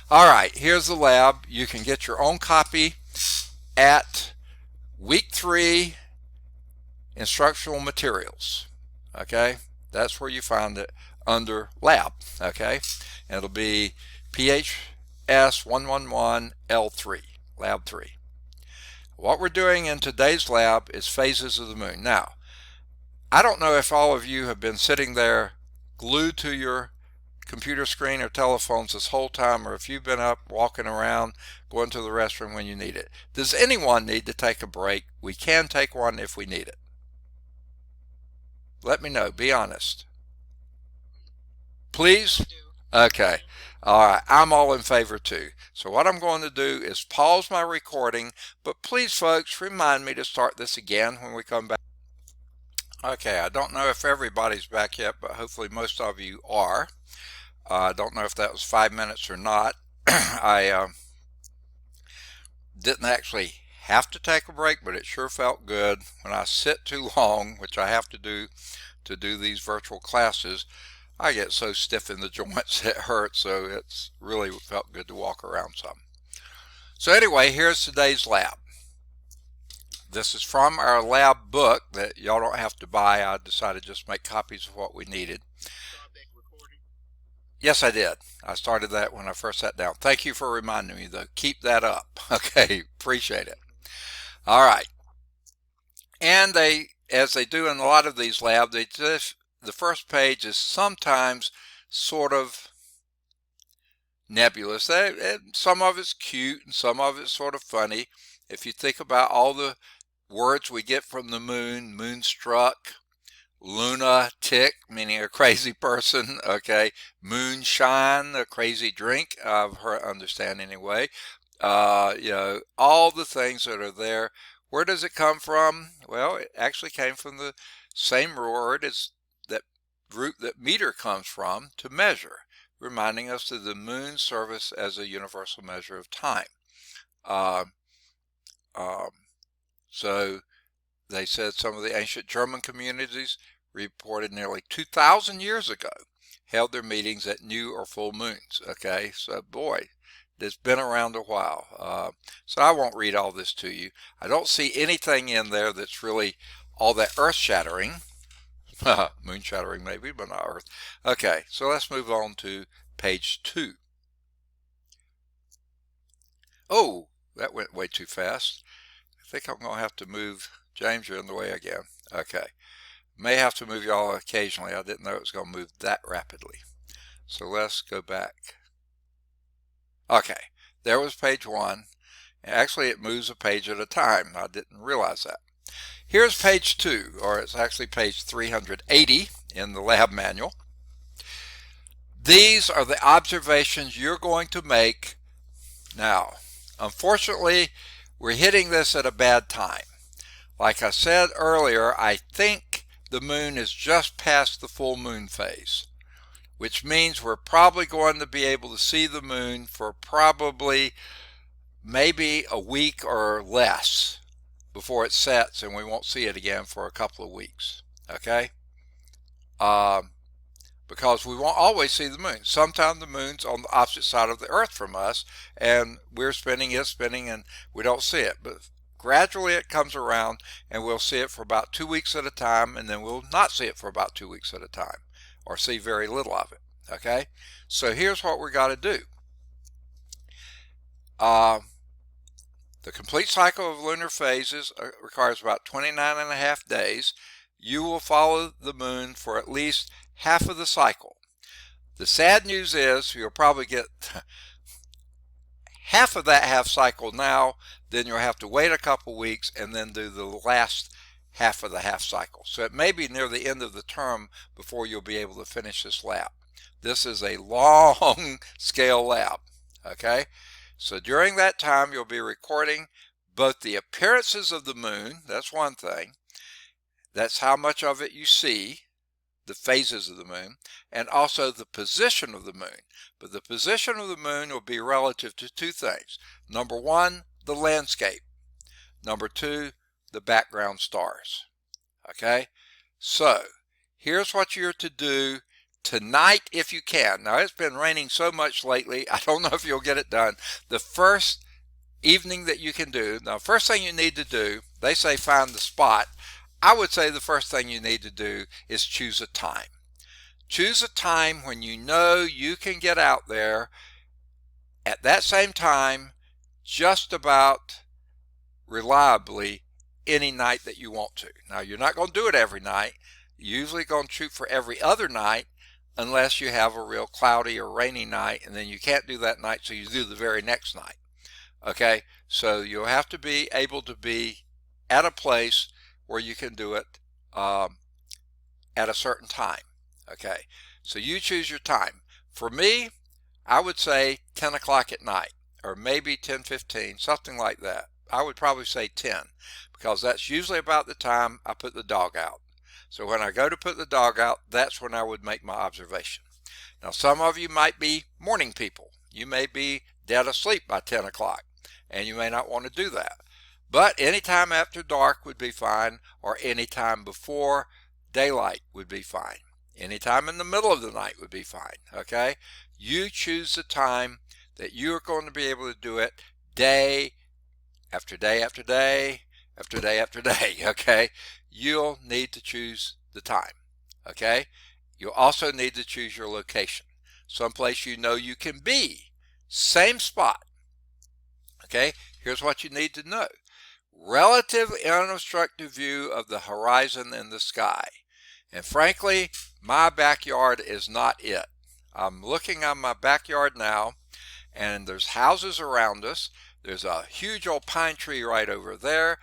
All right, here's the lab. You can get your own copy at week 3 instructional materials. Okay. That's where you find it, under lab. Okay. And it'll be PHS111 L3, lab 3. What we're doing in today's lab is phases of the moon. Now, I don't know if all of you have been sitting there glued to your computer screen or telephones this whole time, or if you've been up walking around going to the restroom when you need it. Does anyone need to take a break? We can take one if we need it. Let me know. Be honest. Please? Okay. All right. I'm all in favor too. So what I'm going to do is pause my recording, but please, folks, remind me to start this again when we come back. Okay. I don't know if everybody's back yet, but hopefully most of you are. I don't know if that was 5 minutes or not. I didn't actually have to take a break, but it sure felt good. When I sit too long, which I have to do these virtual classes, I get so stiff in the joints it hurts, so it's really felt good to walk around some. So anyway, here's today's lab. This is from our lab book that y'all don't have to buy. I decided to just make copies of what we needed. Yes, I did. I started that when I first sat down. Thank you for reminding me, though. Keep that up. Okay, appreciate it. All right. And they, as they do in a lot of these labs, the first page is sometimes sort of nebulous. Some of it's cute and some of it's sort of funny. If you think about all the words we get from the moon, moonstruck, lunatic, meaning a crazy person, okay, moonshine, a crazy drink, I've understand anyway. You know, all the things that are there. Where does it come from? Well, it actually came from the same word as that root that meter comes from, to measure, reminding us of the moon's service as a universal measure of time. So they said some of the ancient German communities reported nearly 2,000 years ago held their meetings at new or full moons. Okay, so boy, it's been around a while. So I won't read all this to you. I don't see anything in there that's really all that earth-shattering. Moon-shattering maybe, but not earth. Okay, so let's move on to page 2. Oh, that went way too fast. I think I'm going to have to move. James, you're in the way again. Okay. May have to move y'all occasionally. I didn't know it was going to move that rapidly. So let's go back. Okay, there was page 1. Actually, it moves a page at a time. I didn't realize that. Here's page 2, or it's actually page 380 in the lab manual. These are the observations you're going to make. Now, unfortunately, we're hitting this at a bad time. Like I said earlier, I think the moon is just past the full moon phase, which means we're probably going to be able to see the moon for probably maybe a week or less before it sets, and we won't see it again for a couple of weeks. Okay? Because we won't always see the moon. Sometimes the moon's on the opposite side of the earth from us, and we're spinning, it's spinning, and we don't see it. But gradually it comes around, and we'll see it for about 2 weeks at a time, and then we'll not see it for about 2 weeks at a time, or see very little of it. Okay? So here's what we got to do. The complete cycle of lunar phases requires about 29.5 days. You will follow the moon for at least half of the cycle. The sad news is you'll probably get half of that half cycle now, then you'll have to wait a couple weeks and then do the last half of the half cycle. So it may be near the end of the term before you'll be able to finish this lab. This is a long scale lab. Okay? So during that time, you'll be recording both the appearances of the moon, that's one thing, that's how much of it you see, the phases of the moon, and also the position of the moon. But the position of the moon will be relative to two things. Number one, the landscape. Number two, the background stars. Okay? So, here's what you're to do tonight if you can. Now, it's been raining so much lately, I don't know if you'll get it done. The first evening that you can do, now, first thing you need to do, they say find the spot. I would say the first thing you need to do is choose a time. Choose a time when you know you can get out there at that same time just about reliably any night that you want to. Now, you're not going to do it every night. You're usually going to shoot for every other night unless you have a real cloudy or rainy night, and then you can't do that night, so you do the very next night. Okay, so you'll have to be able to be at a place where you can do it at a certain time. Okay, so you choose your time. For me, I would say 10 o'clock at night, or maybe 10:15, something like that. I would probably say 10, because that's usually about the time I put the dog out. So when I go to put the dog out, that's when I would make my observation. Now, some of you might be morning people. You may be dead asleep by 10 o'clock, and you may not want to do that. But any time after dark would be fine, or any time before daylight would be fine. Any time in the middle of the night would be fine. Okay? You choose the time that you are going to be able to do it day after day after day after day after day. Okay? You'll need to choose the time. Okay? You'll also need to choose your location. Someplace you know you can be. Same spot. Okay? Here's what you need to know. Relative unobstructed view of the horizon and the sky. And frankly, my backyard is not it. I'm looking on my backyard now, and there's houses around us. There's a huge old pine tree right over there.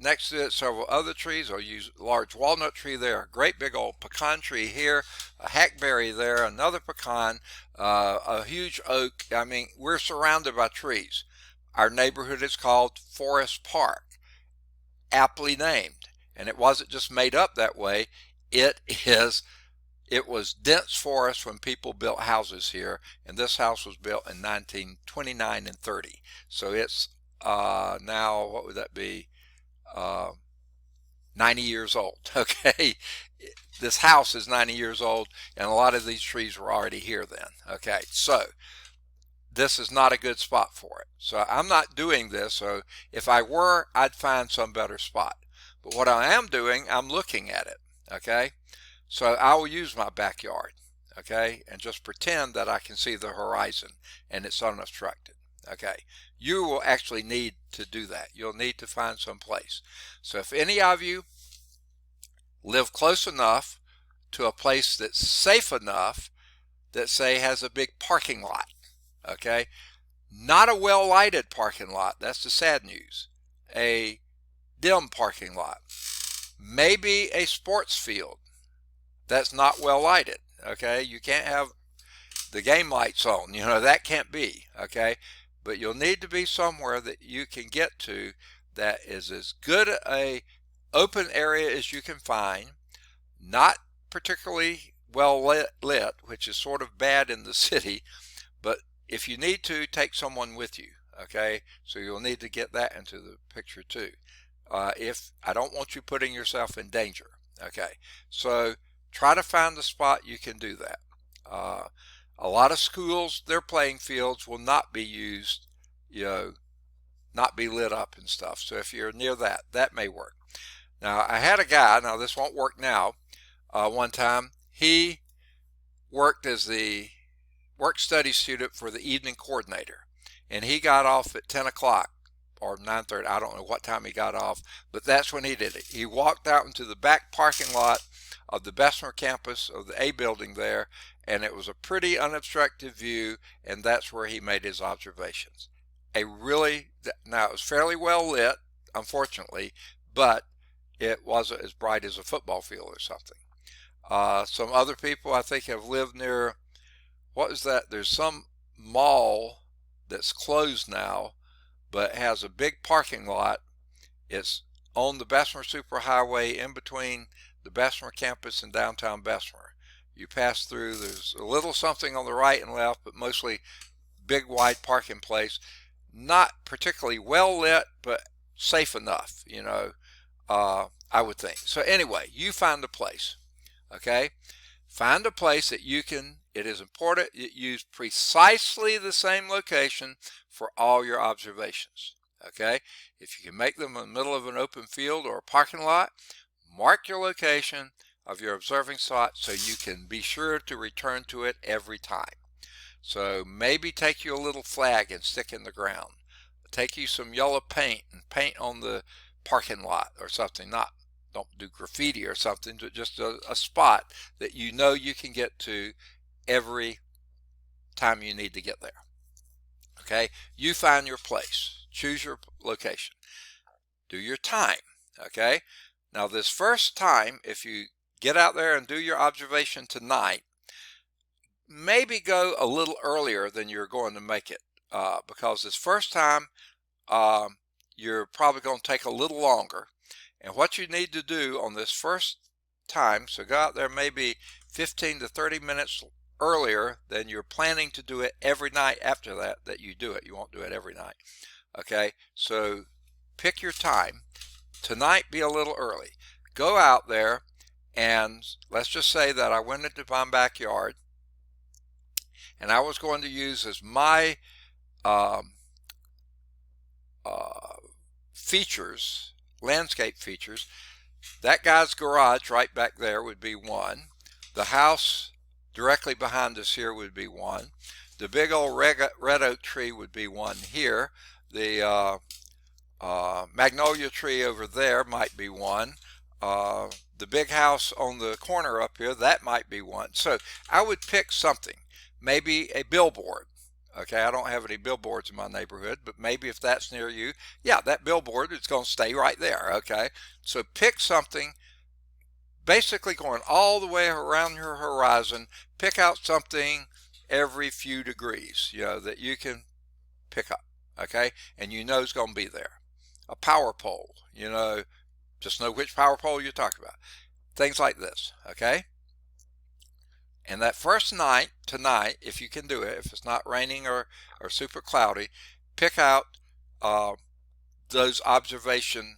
Next to it, several other trees. I'll use a large walnut tree there, a great big old pecan tree here, a hackberry there, another pecan, a huge oak. I mean, we're surrounded by trees. Our neighborhood is called Forest Park, aptly named. And it wasn't just made up that way. It was dense forest when people built houses here, and this house was built in 1929 and 30. So it's now, what would that be? 90 years old. Okay, this house is 90 years old, and a lot of these trees were already here then. Okay, so this is not a good spot for it. So I'm not doing this. So if I were, I'd find some better spot. But what I am doing, I'm looking at it. Okay, so I will use my backyard. Okay, and just pretend that I can see the horizon and it's unobstructed. Okay, you will actually need to do that. You'll need to find some place. So if any of you live close enough to a place that's safe enough that, say, has a big parking lot, okay, not a well-lighted parking lot, that's the sad news, a dim parking lot, maybe a sports field that's not well lighted. Okay, you can't have the game lights on, that can't be. Okay, but you'll need to be somewhere that you can get to that is as good a open area as you can find, not particularly well lit, which is sort of bad in the city, but if you need to, take someone with you. Okay, so you'll need to get that into the picture too. If I don't want you putting yourself in danger. Okay, so try to find a spot you can do that. A lot of schools, their playing fields will not be used, not be lit up and stuff. So if you're near that, that may work. Now, I had a guy, now this won't work now, one time, he worked as the work-study student for the evening coordinator, and he got off at 10 o'clock or 9:30. I don't know what time he got off, but that's when he did it. He walked out into the back parking lot of the Bessemer campus of the A building there, and it was a pretty unobstructed view, and that's where he made his observations. Now it was fairly well lit, unfortunately, but it wasn't as bright as a football field or something. Some other people I think have lived near, what is that? There's some mall that's closed now, but has a big parking lot. It's on the Bessemer Superhighway in between the Bessemer campus and downtown Bessemer. You pass through, there's a little something on the right and left, but mostly big wide parking place. Not particularly well lit, but safe enough, I would think. So anyway, you find a place. Okay, find a place that you can. It is important that you use precisely the same location for all your observations. Okay, if you can make them in the middle of an open field or a parking lot, mark your location of your observing spot so you can be sure to return to it every time. So maybe take you a little flag and stick in the ground. Take you some yellow paint and paint on the parking lot or something. Don't do graffiti or something, but just a spot that you know you can get to every time you need to get there. Okay, you find your place, choose your location, do your time. Okay, now this first time, if you get out there and do your observation tonight, maybe go a little earlier than you're going to make it, because this first time you're probably going to take a little longer. And what you need to do on this first time, so go out there maybe 15 to 30 minutes earlier than you're planning to do it every night after that you do it. You won't do it every night. Okay, so pick your time. Tonight, be a little early. Go out there, and let's just say that I went into my backyard and I was going to use as my features, landscape features, that guy's garage right back there would be one. The house directly behind us here would be one. The big old red oak tree would be one here. The magnolia tree over there might be one. The big house on the corner up here, that might be one. So I would pick something, maybe a billboard. Okay, I don't have any billboards in my neighborhood, but maybe if that's near you, yeah, that billboard is going to stay right there. Okay, so pick something, basically going all the way around your horizon. Pick out something every few degrees, that you can pick up. Okay, and it's going to be there. A power pole, just know which power pole you're talking about. Things like this. Okay. And that first night, tonight, if you can do it, if it's not raining or super cloudy, pick out those observation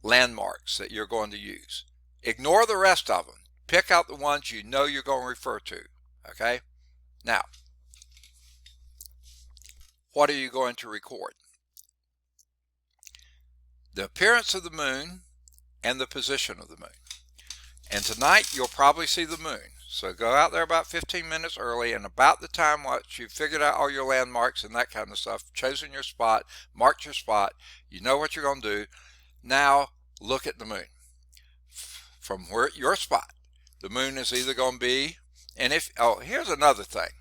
landmarks that you're going to use. Ignore the rest of them. Pick out the ones you know you're going to refer to. Okay? Now, what are you going to record? The appearance of the moon and the position of the moon. And tonight, you'll probably see the moon. So go out there about 15 minutes early, and about the time once you've figured out all your landmarks and that kind of stuff, chosen your spot, marked your spot, you know what you're going to do. Now look at the moon. From your spot, the moon is either going to be, and here's another thing.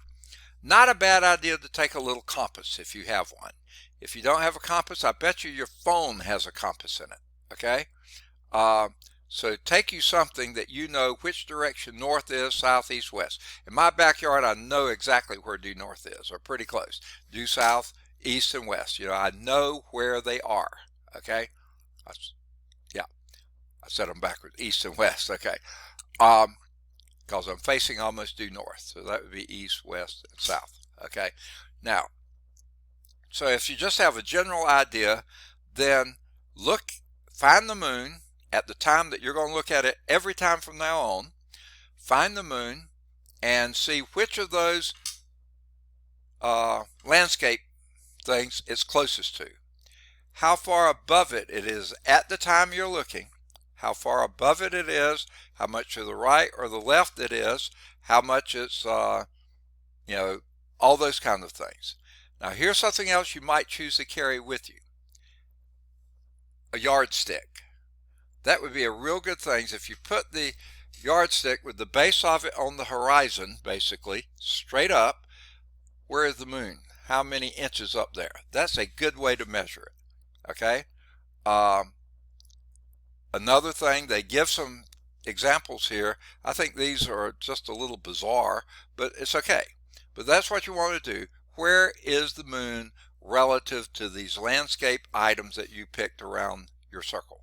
Not a bad idea to take a little compass if you have one. If you don't have a compass, I bet you your phone has a compass in it. Okay. Uh, so take you something that you know which direction north is, south, east, west. In my backyard, I know exactly where due north is, or pretty close. Due south, east, and west. You know, I know where they are. Okay. Yeah, I said them backwards, east and west. Okay. Because I'm facing almost due north. So that would be east, west, and south. Okay. Now, so if you just have a general idea, then find the moon at the time that you're going to look at it every time from now on. Find the moon and see which of those landscape things it's closest to. How far above it is at the time you're looking, how far above it is, how much to the right or the left it is, how much it's, you know, all those kind of things. Now here's something else you might choose to carry with you. A yardstick. That would be a real good thing if you put the yardstick with the base of it on the horizon, basically, straight up. Where is the moon? How many inches up there? That's a good way to measure it. Okay. Another thing, they give some examples here. I think these are just a little bizarre, but it's okay. But that's what you want to do. Where is the moon relative to these landscape items that you picked around your circle?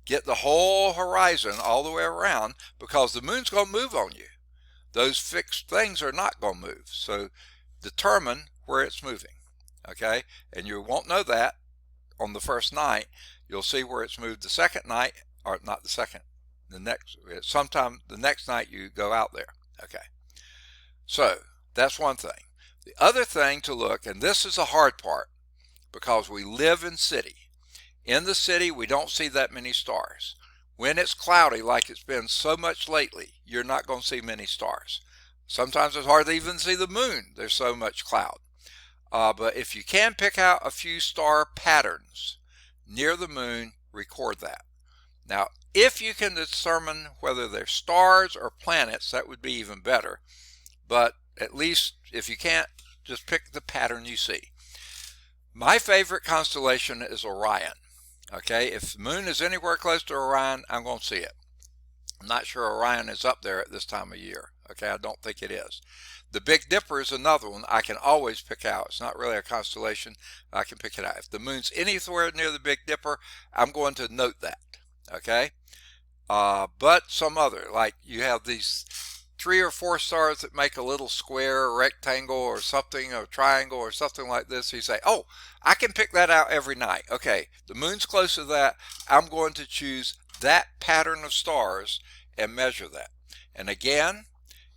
Get the whole horizon all the way around, because the moon's going to move on you. Those fixed things are not going to move. So determine where it's moving. Okay? And you won't know that on the first night. You'll see where it's moved the second night, or not the second, sometime the next night you go out there. Okay. So that's one thing. The other thing to look, and this is the hard part, because we live in city. In the city, we don't see that many stars. When it's cloudy, like it's been so much lately, you're not going to see many stars. Sometimes it's hard to even see the moon. There's so much cloud. But if you can pick out a few star patterns near the moon, record that. Now, if you can determine whether they're stars or planets, that would be even better. But at least if you can't, just pick the pattern you see. My favorite constellation is Orion. Okay, if the moon is anywhere close to Orion, I'm going to see it. I'm not sure Orion is up there at this time of year. Okay, I don't think it is. The Big Dipper is another one I can always pick out. It's not really a constellation. I can pick it out. If the moon's anywhere near the Big Dipper, I'm going to note that. Okay, but some other, like you have these 3 or 4 stars that make a little square or rectangle or something, or triangle or something like this. You say, oh, I can pick that out every night. Okay, the moon's close to that. I'm going to choose that pattern of stars and measure that. And again,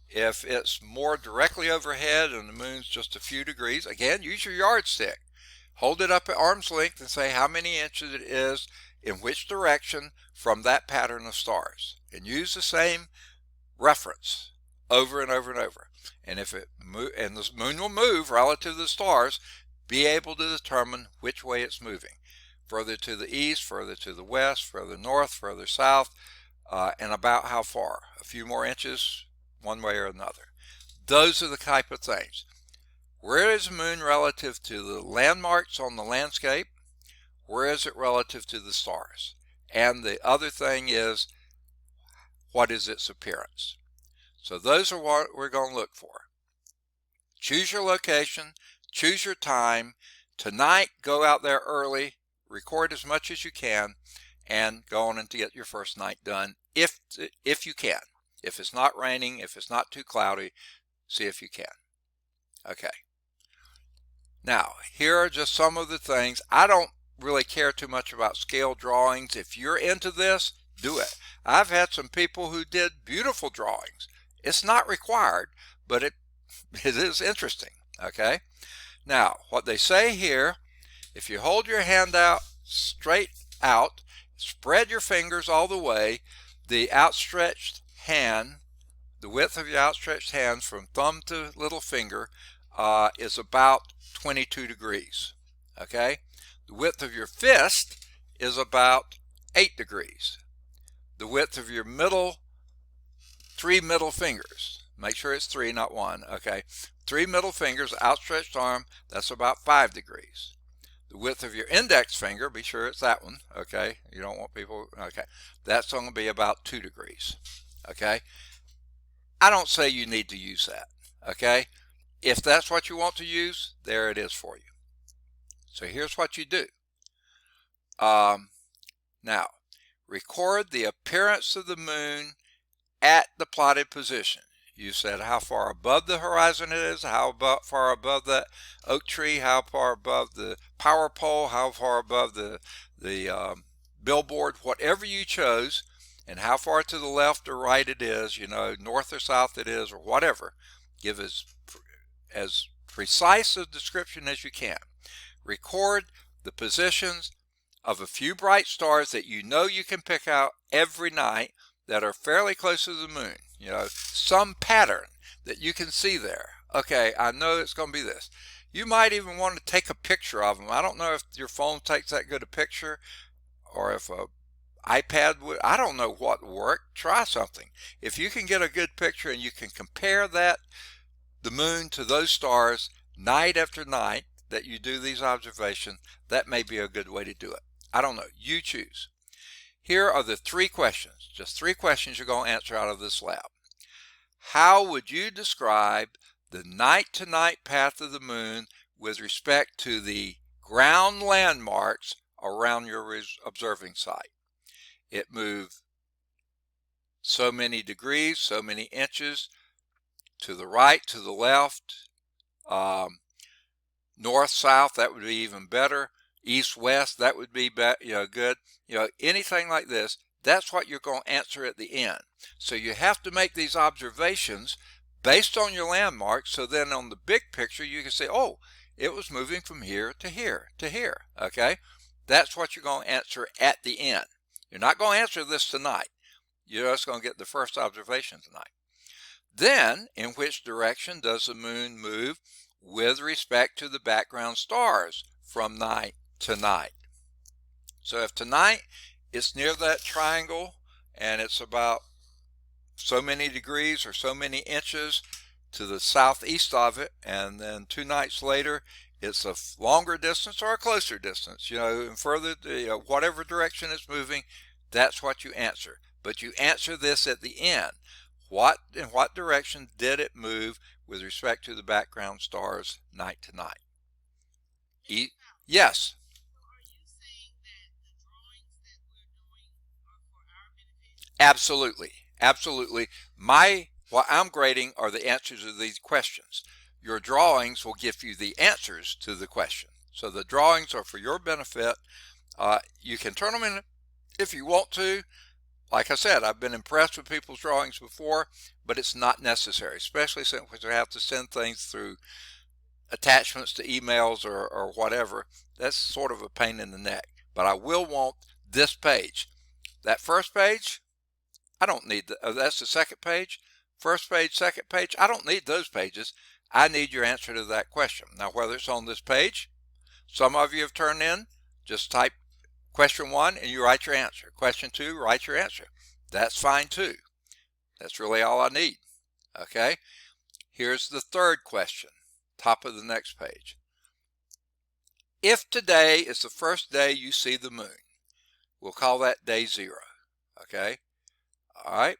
if it's more directly overhead and the moon's just a few degrees, again, use your yardstick. Hold it up at arm's length and say how many inches it is in which direction from that pattern of stars. And use the same reference over and over and over. And if it and the moon will move relative to the stars, be able to determine which way it's moving. Further to the east, further to the west, further north, further south, and about how far. A few more inches one way or another. Those are the type of things. Where is the moon relative to the landmarks on the landscape? Where is it relative to the stars? And the other thing is, what is its appearance? So those are what we're going to look for. Choose your location, choose your time. Tonight, go out there early, record as much as you can, and go on and to get your first night done if you can. If it's not raining, if it's not too cloudy, see if you can. Okay. Now, here are just some of the things. I don't really care too much about scale drawings. If you're into this, do it. I've had some people who did beautiful drawings. It's not required, but it is interesting. Okay. Now, what they say here, if you hold your hand out straight out, spread your fingers all the way, the outstretched hand, the width of your outstretched hands from thumb to little finger is about 22 degrees. Okay. The width of your fist is about 8 degrees. The width of your three middle fingers, make sure it's 3, not 1. Okay. 3 middle fingers, outstretched arm, that's about 5 degrees. The width of your index finger, be sure it's that one, okay? You don't want people, okay. That's going to be about 2 degrees, okay? I don't say you need to use that, okay? If that's what you want to use, there it is for you. So here's what you do. Now, record the appearance of the moon at the plotted position. You said how far above the horizon it is, how far above that oak tree, how far above the power pole, how far above the billboard, whatever you chose, and how far to the left or right it is, you know, north or south it is, or whatever. Give as precise a description as you can. Record the positions of a few bright stars that you know you can pick out every night that are fairly close to the moon. You know, some pattern that you can see there. Okay, I know it's going to be this. You might even want to take a picture of them. I don't know if your phone takes that good a picture, or if a iPad would. I don't know what would work. Try something. If you can get a good picture and you can compare that, the moon, to those stars night after night that you do these observations, that may be a good way to do it. I don't know. You choose. Here are the 3 questions. Just 3 questions you're going to answer out of this lab. How would you describe the night-to-night path of the moon with respect to the ground landmarks around your observing site? It moved so many degrees, so many inches to the right, to the left, north, south, that would be even better. East, west, that would be good. You know, anything like this, that's what you're going to answer at the end. So you have to make these observations based on your landmarks, so then on the big picture you can say, oh, it was moving from here to here to here, okay? That's what you're going to answer at the end. You're not going to answer this tonight. You're just going to get the first observation tonight. Then, in which direction does the moon move with respect to the background stars from night to night? So if tonight it's near that triangle and it's about so many degrees or so many inches to the southeast of it, and then 2 nights later it's a longer distance or a closer distance, you know, and further, whatever direction it's moving, that's what you answer. But you answer this at the end. In what direction did it move with respect to the background stars night to night? Yes. So are you saying that the drawings that we're doing are for our benefit? Absolutely. Absolutely. What I'm grading are the answers to these questions. Your drawings will give you the answers to the question. So the drawings are for your benefit. You can turn them in if you want to. Like I said, I've been impressed with people's drawings before, but it's not necessary, especially since we have to send things through attachments to emails or whatever. That's sort of a pain in the neck. But I will want this page. That first page, I don't need that's the second page. First page, second page, I don't need those pages. I need your answer to that question. Now, whether it's on this page, some of you have turned in, just type question 1 and you write your answer. Question 2, write your answer. That's fine too. That's really all I need. Okay? Here's the third question, top of the next page. If today is the first day you see the moon, we'll call that day 0. Okay? All right?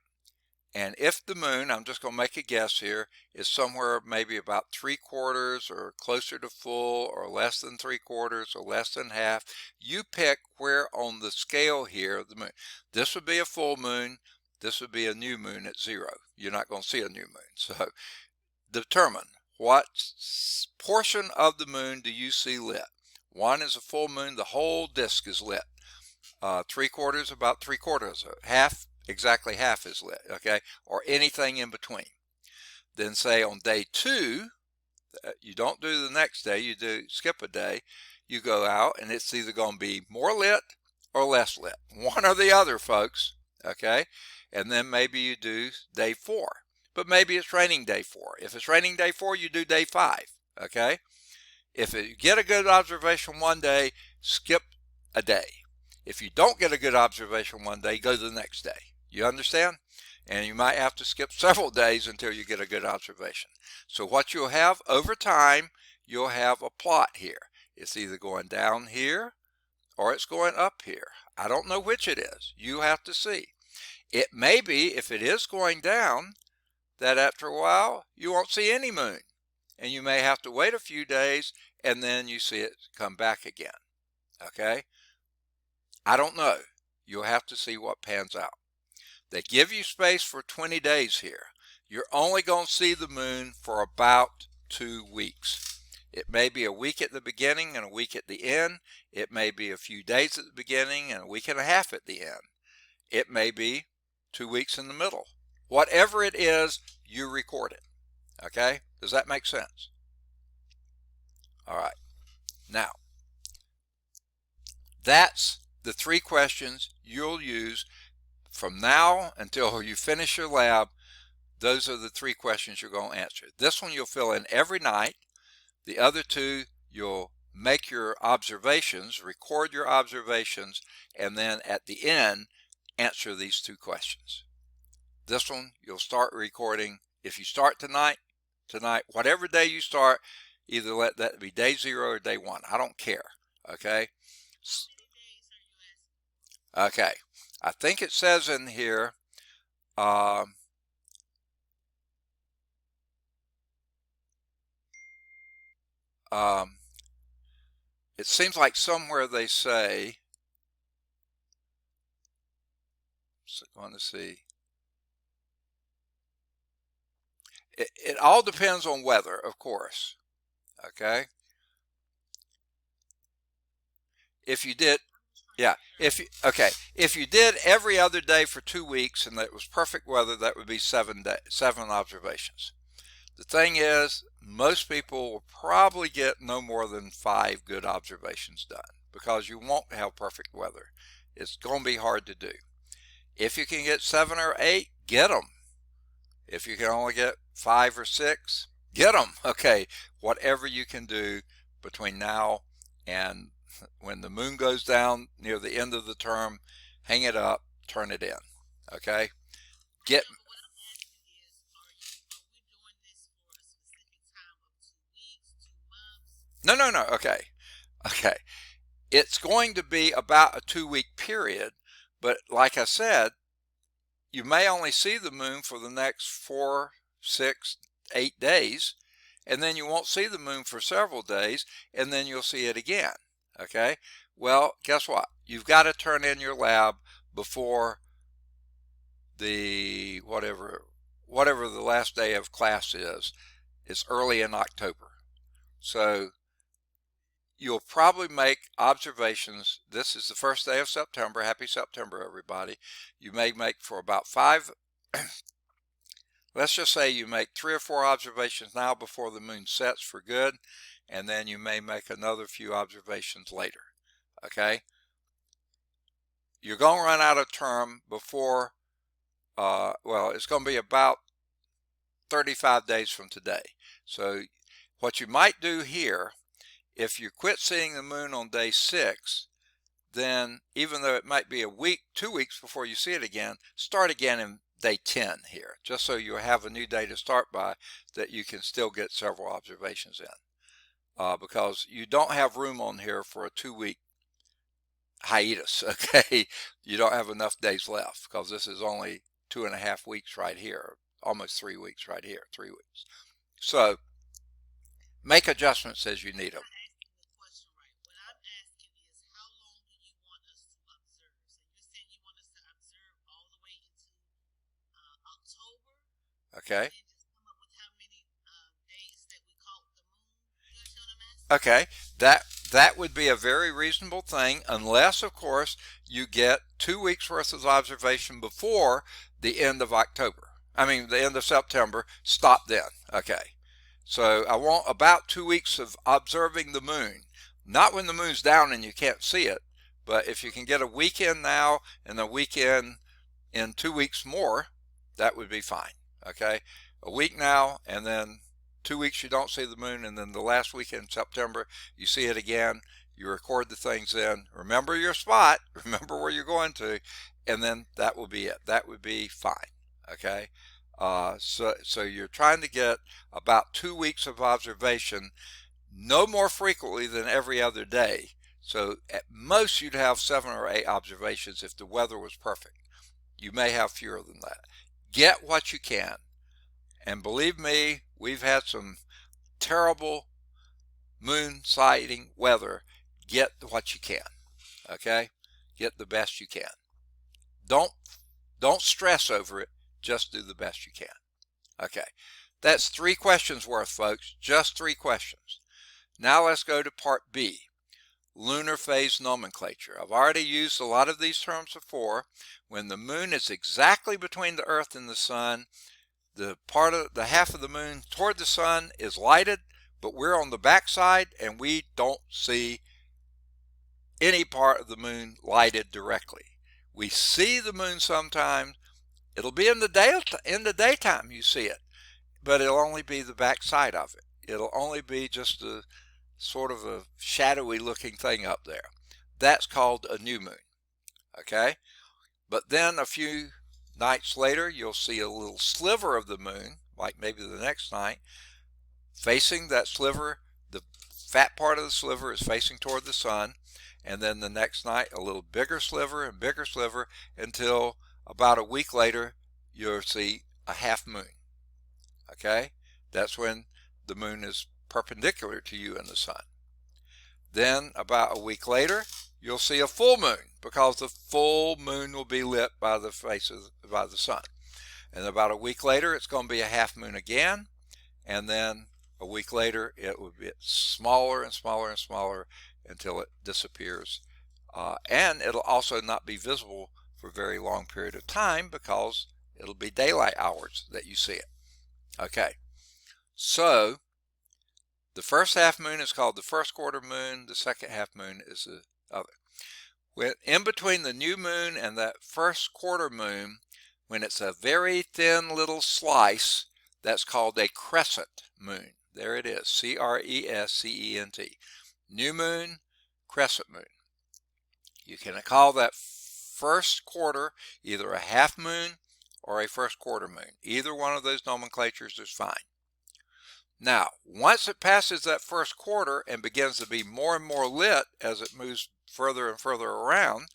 And if the moon, I'm just going to make a guess here, is somewhere maybe about 3/4 or closer to full or less than 3/4 or less than half, you pick where on the scale here of the moon. This would be a full moon. This would be a new moon at 0. You're not going to see a new moon. So determine what portion of the moon do you see lit. 1 is a full moon. The whole disk is lit. 3/4, about 3/4. Half, exactly half is lit, okay, or anything in between. Then say on day 2, you don't do the next day, you do skip a day, you go out and it's either going to be more lit or less lit, one or the other, folks, okay? And then maybe you do day 4, but maybe it's raining day 4. If it's raining day 4, you do day 5, okay? If you get a good observation one day, skip a day. If you don't get a good observation one day, go to the next day. You understand? And you might have to skip several days until you get a good observation. So what you'll have over time, you'll have a plot here. It's either going down here or it's going up here. I don't know which it is. You have to see. It may be, if it is going down, that after a while you won't see any moon. And you may have to wait a few days and then you see it come back again. Okay? I don't know. You'll have to see what pans out. They give you space for 20 days here. You're only going to see the moon for about 2 weeks. It may be a week at the beginning and a week at the end. It may be a few days at the beginning and a week and a half at the end. It may be 2 weeks in the middle. Whatever it is, you record it. Okay? Does that make sense? All right. Now, that's the 3 questions you'll use from now until you finish your lab. Those are the 3 questions you're going to answer. This one you'll fill in every night. The other 2, you'll make your observations, record your observations, and then at the end, answer these 2 questions. This one, you'll start recording. If you start tonight, whatever day you start, either let that be day 0 or day 1. I don't care. Okay? Okay. I think it says in here, it seems like somewhere they say, so going to see. It all depends on weather, of course. Okay. If you did, yeah. If you did every other day for 2 weeks and it was perfect weather, that would be 7 observations. The thing is, most people will probably get no more than 5 good observations done because you won't have perfect weather. It's going to be hard to do. If you can get 7 or 8, get them. If you can only get 5 or 6, get them. Okay, whatever you can do between now and when the moon goes down near the end of the term, hang it up, turn it in. Okay? Get. No. Okay. It's going to be about a 2-week period, but like I said, you may only see the moon for the next 4, 6, 8 days, and then you won't see the moon for several days, and then you'll see it again. Okay? Well, guess what? You've got to turn in your lab before the whatever the last day of class is. It's early in October. So you'll probably make observations. This is the first day of September. Happy September, everybody. You may make for about 5, let's just say you make 3 or 4 observations now before the moon sets for good, and then you may make another few observations later. Okay? You're going to run out of term before, well, it's going to be about 35 days from today. So what you might do here, if you quit seeing the moon on day 6, then even though it might be a week, 2 weeks before you see it again, start again in day 10 here, just so you have a new day to start by that you can still get several observations in. Because you don't have room on here for a 2-week hiatus, okay? You don't have enough days left because this is only 2.5 weeks right here, almost 3 weeks right here, 3 weeks. So make adjustments as you need them. Okay. Okay, that would be a very reasonable thing, unless, of course, you get 2 weeks worth of observation before the end of October. I mean, the end of September. Stop then. Okay. So I want about 2 weeks of observing the moon. Not when the moon's down and you can't see it, but if you can get a weekend now and a weekend in 2 weeks more, that would be fine. Okay, a week now and then 2 weeks you don't see the moon, and then the last weekend in September you see it again. You record the things in. Remember your spot. Remember where you're going to, and then that will be it. That would be fine. Okay, so you're trying to get about 2 weeks of observation, no more frequently than every other day. So at most you'd have 7 or 8 observations if the weather was perfect. You may have fewer than that. Get what you can. And believe me, we've had some terrible moon sighting weather. Get what you can. Okay? Get the best you can. Don't stress over it. Just do the best you can. Okay. That's 3 questions worth, folks. Just 3 questions. Now let's go to part B. Lunar phase nomenclature. I've already used a lot of these terms before. When the moon is exactly between the earth and the sun, the half of the moon toward the sun is lighted, but we're on the back side and we don't see any part of the moon lighted directly. We see the moon sometimes. It'll be in the daytime you see it, but it'll only be the back side of it. It'll only be just a sort of a shadowy looking thing up there. That's called a new moon. Okay? But then a few nights later, you'll see a little sliver of the moon, like maybe the next night, facing that sliver. The fat part of the sliver is facing toward the sun. And then the next night, a little bigger sliver and bigger sliver until about a week later, you'll see a half moon. Okay? That's when the moon is perpendicular to you and the sun. Then about a week later, you'll see a full moon because the full moon will be lit by the sun. And about a week later, it's going to be a half moon again. And then a week later, it will get smaller and smaller and smaller until it disappears. And it'll also not be visible for a very long period of time because it'll be daylight hours that you see it. Okay, so the first half moon is called the first quarter moon. The second half moon is the other. When in between the new moon and that first quarter moon, when it's a very thin little slice, that's called a crescent moon. There it is, Crescent. New moon, crescent moon. You can call that first quarter either a half moon or a first quarter moon. Either one of those nomenclatures is fine. Now, once it passes that first quarter and begins to be more and more lit as it moves further and further around,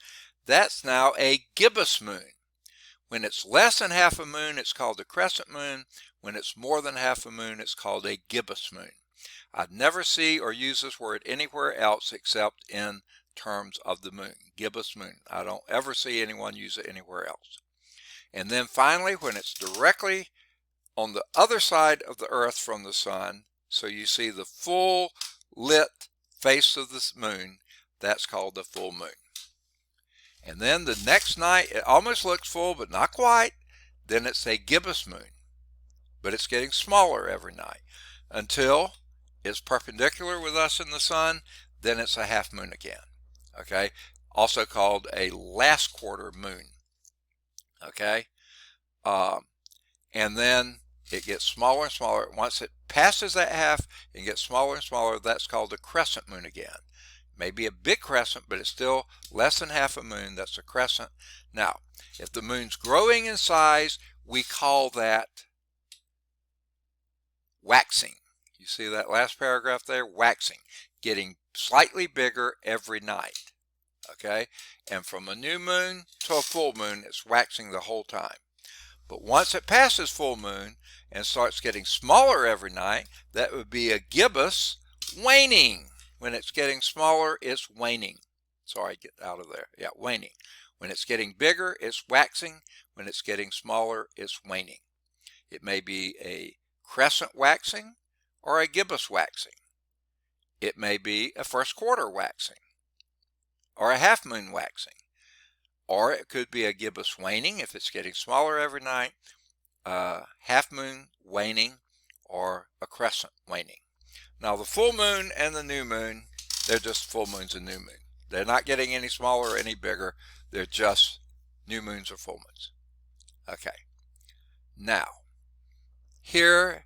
that's now a gibbous moon. When it's less than half a moon, it's called a crescent moon. When it's more than half a moon, it's called a gibbous moon. I'd never see or use this word anywhere else except in terms of the moon, gibbous moon. I don't ever see anyone use it anywhere else. And then finally, when it's directly on the other side of the earth from the sun, so you see the full lit face of the moon, that's called the full moon. And then the next night, it almost looks full, but not quite. Then it's a gibbous moon, but it's getting smaller every night until it's perpendicular with us in the sun. Then it's a half moon again. Okay, also called a last quarter moon. Okay, and then it gets smaller and smaller. Once it passes that half and gets smaller and smaller, that's called a crescent moon again. Maybe a big crescent, but it's still less than half a moon. That's a crescent. Now, if the moon's growing in size, we call that waxing. You see that last paragraph there? Waxing. Getting slightly bigger every night. Okay? And from a new moon to a full moon, it's waxing the whole time. But once it passes full moon and starts getting smaller every night, that would be a gibbous waning. When it's getting smaller, it's waning. Sorry, get out of there. Yeah, waning. When it's getting bigger, it's waxing. When it's getting smaller, it's waning. It may be a crescent waxing or a gibbous waxing. It may be a first quarter waxing or a half moon waxing. Or it could be a gibbous waning if it's getting smaller every night, half moon waning, or a crescent waning. Now the full moon and the new moon, they're just full moons and new moon. They're not getting any smaller or any bigger. They're just new moons or full moons. Okay. Now, here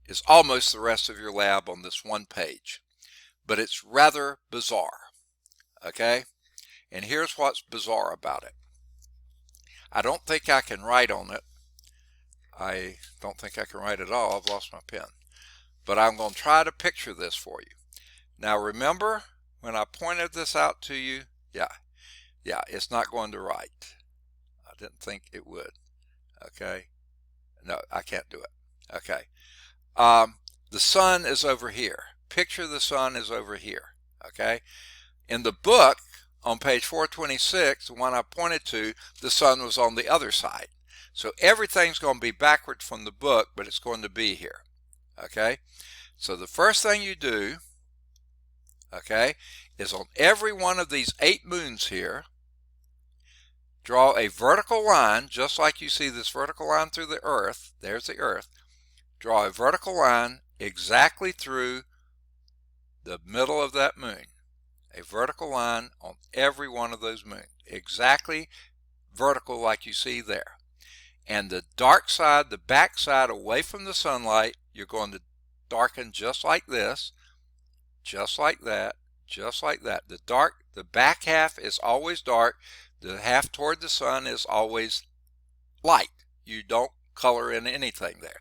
is almost the rest of your lab on this one page, but it's rather bizarre. Okay? And here's what's bizarre about it. I don't think I can write on it. I don't think I can write at all. I've lost my pen. but I'm going to try to picture this for you. Now remember when I pointed this out to you? Yeah, it's not going to right. I didn't think it would. Okay, no, I can't do it. Okay, the sun is over here. Picture the sun is over here. Okay, in the book on page 426, the one I pointed to, the sun was on the other side. So everything's going to be backward from the book, but it's going to be here. Okay, so the first thing you do, okay, is on every one of these 8 moons here, draw a vertical line, just like you see this vertical line through the earth. There's the earth. Draw a vertical line exactly through the middle of that moon. A vertical line on every one of those moons. Exactly vertical like you see there. And the dark side, the back side away from the sunlight, you're going to darken just like this, just like that, just like that. The back half is always dark. The half toward the sun is always light. You don't color in anything there.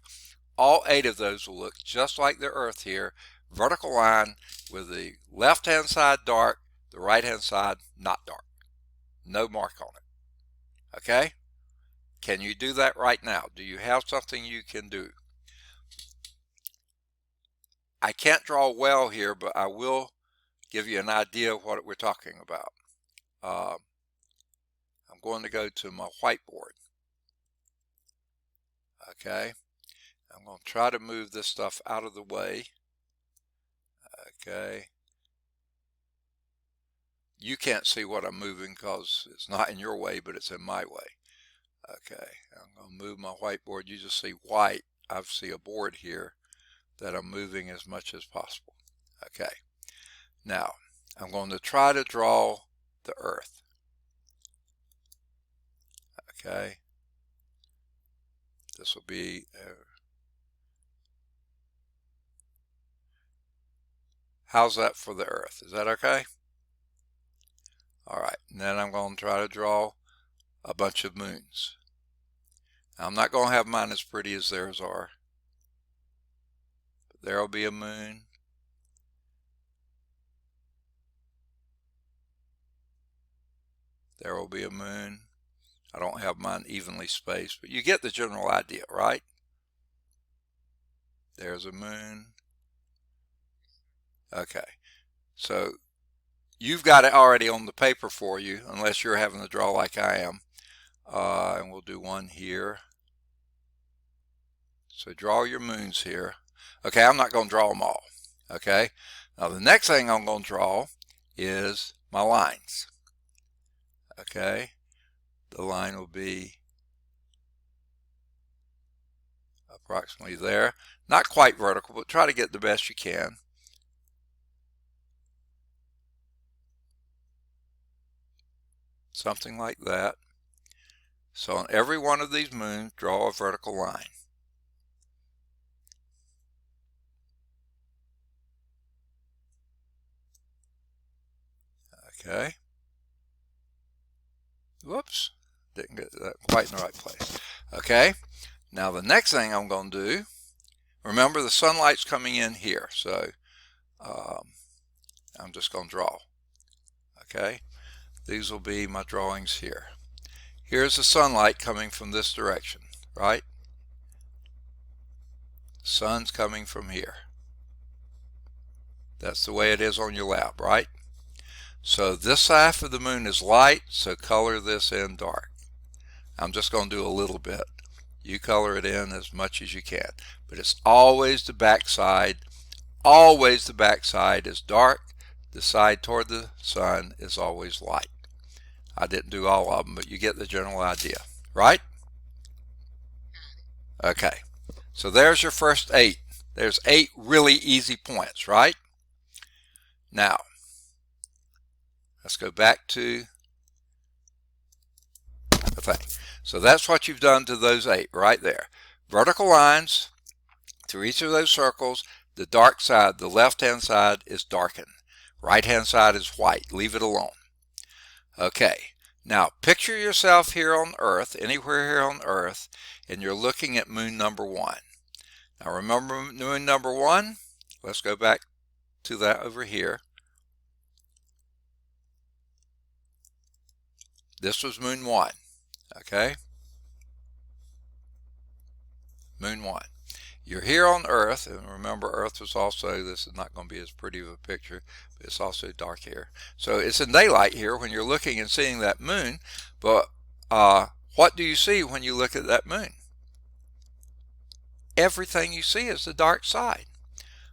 All 8 of those will look just like the earth here. Vertical line with the left hand side dark, the right hand side not dark. No mark on it. Okay? Can you do that right now? Do you have something you can do? I can't draw well here, but I will give you an idea of what we're talking about. I'm going to go to my whiteboard. Okay? I'm going to try to move this stuff out of the way. Okay? You can't see what I'm moving because it's not in your way, but it's in my way. Okay, I'm going to move my whiteboard. You just see white. I see a board here that I'm moving as much as possible. Okay, now I'm going to try to draw the earth. Okay, this will be how's that for the earth? Is that okay? All right, and then I'm going to try to draw a bunch of moons. Now, I'm not going to have mine as pretty as theirs are. But there will be a moon. There will be a moon. I don't have mine evenly spaced, but you get the general idea, right? There's a moon. Okay, so you've got it already on the paper for you, unless you're having to draw like I am. And we'll do one here. So draw your moons here. Okay, I'm not going to draw them all. Okay, now the next thing I'm going to draw is my lines. Okay, the line will be approximately there. Not quite vertical, but try to get the best you can. Something like that. So on every one of these moons, draw a vertical line. Okay. Whoops. Didn't get that quite in the right place. Okay. Now the next thing I'm going to do, remember the sunlight's coming in here. So I'm just going to draw. Okay. These will be my drawings here. Here's the sunlight coming from this direction, right? The sun's coming from here. That's the way it is on your lab, right? So this half of the moon is light, so color this in dark. I'm just going to do a little bit. You color it in as much as you can. But it's always the back side. Always the back side is dark. The side toward the sun is always light. I didn't do all of them, but you get the general idea, right? Okay, so there's your first 8. There's 8 really easy points, right? Now, let's go back to the thing. So that's what you've done to those 8 right there. Vertical lines through each of those circles. The dark side, the left-hand side, is darkened. Right-hand side is white. Leave it alone. Okay, now picture yourself here on Earth, anywhere here on Earth, and you're looking at moon number 1. Now remember moon number 1? Let's go back to that over here. This was moon 1, okay? Moon 1. You're here on Earth, and remember Earth was also, this is not going to be as pretty of a picture, but it's also dark here. So it's in daylight here when you're looking and seeing that moon, but what do you see when you look at that moon? Everything you see is the dark side.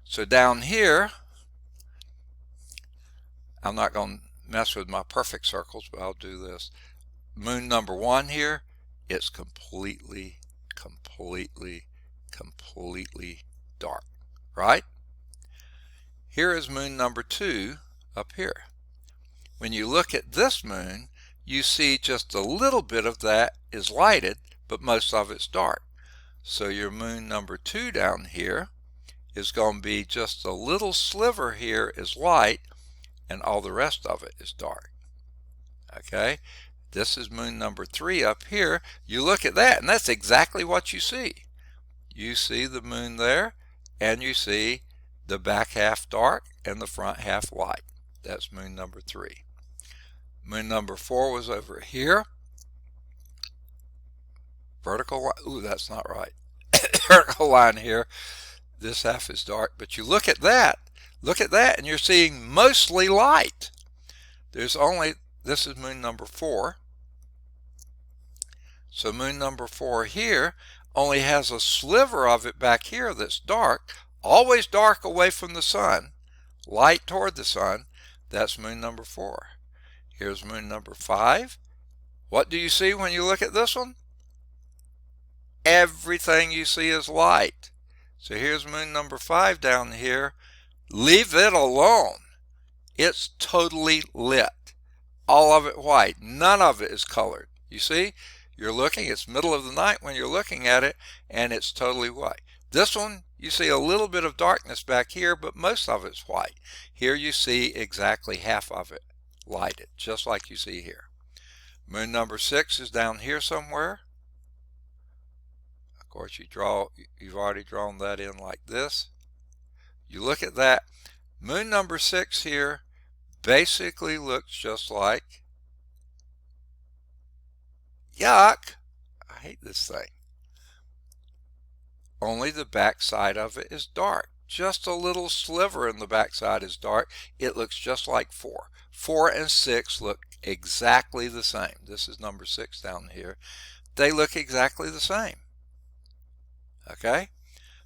So down here, I'm not going to mess with my perfect circles, but I'll do this. Moon number 1 here, it's completely dark, right? Here is moon number 2 up here. When you look at this moon, you see just a little bit of that is lighted, but most of it's dark. So your moon number 2 down here is going to be just a little sliver here is light, and all the rest of it is dark. Okay? This is moon number 3 up here. You look at that, and that's exactly what you see. You see the moon there, and you see the back half dark and the front half light. That's moon number 3. Moon number 4 was over here. Vertical line, ooh, that's not right. Vertical line here. This half is dark, but you look at that, and you're seeing mostly light. There's only, this is moon number 4. So moon number 4 here only has a sliver of it back here that's dark, always dark away from the sun, light toward the sun. That's moon number 4. Here's moon number 5. What do you see when you look at this one? Everything you see is light. So here's moon number 5 down here. Leave it alone. It's totally lit. All of it white. None of it is colored. You see? You're looking, it's middle of the night when you're looking at it, and it's totally white. This one, you see a little bit of darkness back here, but most of it's white. Here you see exactly half of it lighted, just like you see here. Moon number 6 is down here somewhere. Of course, you've already drawn that in like this. You look at that. Moon number 6 here basically looks just like, yuck, I hate this thing. Only the back side of it is dark. Just a little sliver in the back side is dark. It looks just like 4. 4 and 6 look exactly the same. This is number 6 down here. They look exactly the same. Okay?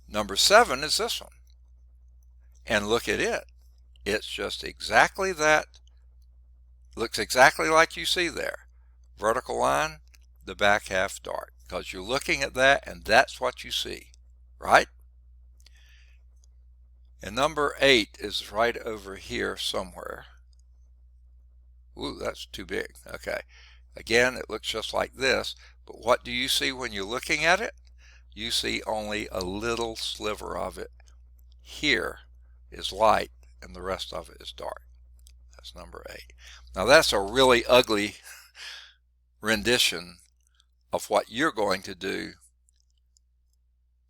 Number 7 is this one. And look at it. It's just exactly that. Looks exactly like you see there. Vertical line, the back half dark. Because you're looking at that, and that's what you see. Right? And number 8 is right over here somewhere. Ooh, that's too big. Okay. Again, it looks just like this. But what do you see when you're looking at it? You see only a little sliver of it. Here is light, and the rest of it is dark. That's number 8. Now that's a really ugly rendition of what you're going to do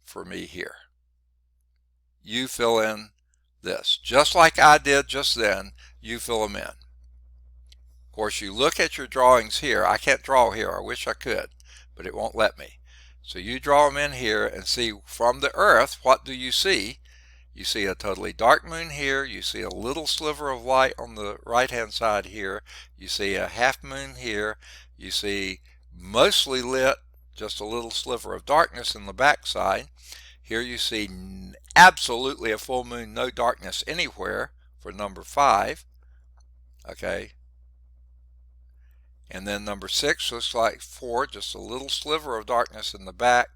for me here. You fill in this. Just like I did just then, you fill them in. Of course, you look at your drawings here. I can't draw here. I wish I could, but it won't let me. So you draw them in here and see from the Earth, what do you see? You see a totally dark moon here. You see a little sliver of light on the right-hand side here. You see a half moon here. You see mostly lit, just a little sliver of darkness in the back side. Here you see absolutely a full moon, no darkness anywhere for number 5. Okay. And then number 6 looks like 4, just a little sliver of darkness in the back.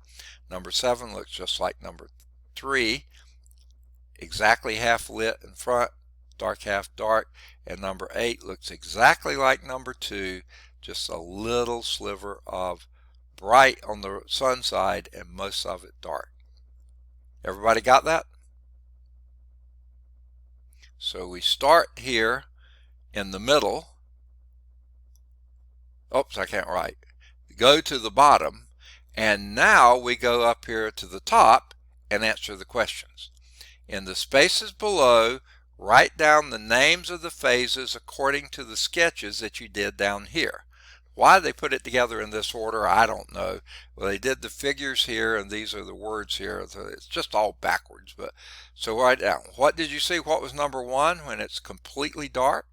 Number 7 looks just like number 3, exactly half lit in front, dark half dark. And number 8 looks exactly like number 2, just a little sliver of bright on the sun side and most of it dark. Everybody got that? So we start here in the middle. Oops, I can't write. Go to the bottom, and now we go up here to the top, and answer the questions. In the spaces below, write down the names of the phases according to the sketches that you did down here. Why they put it together in this order, I don't know. Well, they did the figures here, and these are the words here. So it's just all backwards. But so write down. What did you see? What was number 1 when it's completely dark?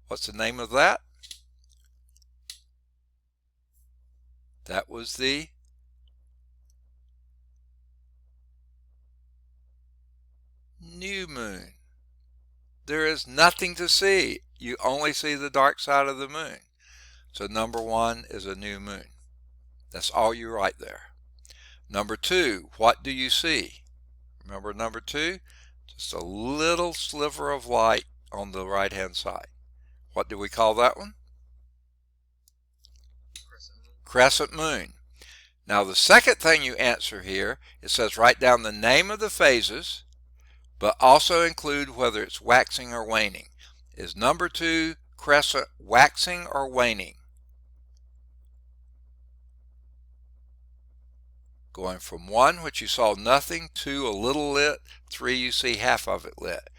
What's the name of that? That was the new moon. There is nothing to see. You only see the dark side of the moon. So number 1 is a new moon. That's all you write there. Number 2, what do you see? Remember number 2? Just a little sliver of light on the right hand side. What do we call that one? Crescent moon. Now the second thing you answer here, it says write down the name of the phases, but also include whether it's waxing or waning. Is number 2 crescent waxing or waning? Going from 1, which you saw nothing, 2, a little lit, 3, you see half of it lit.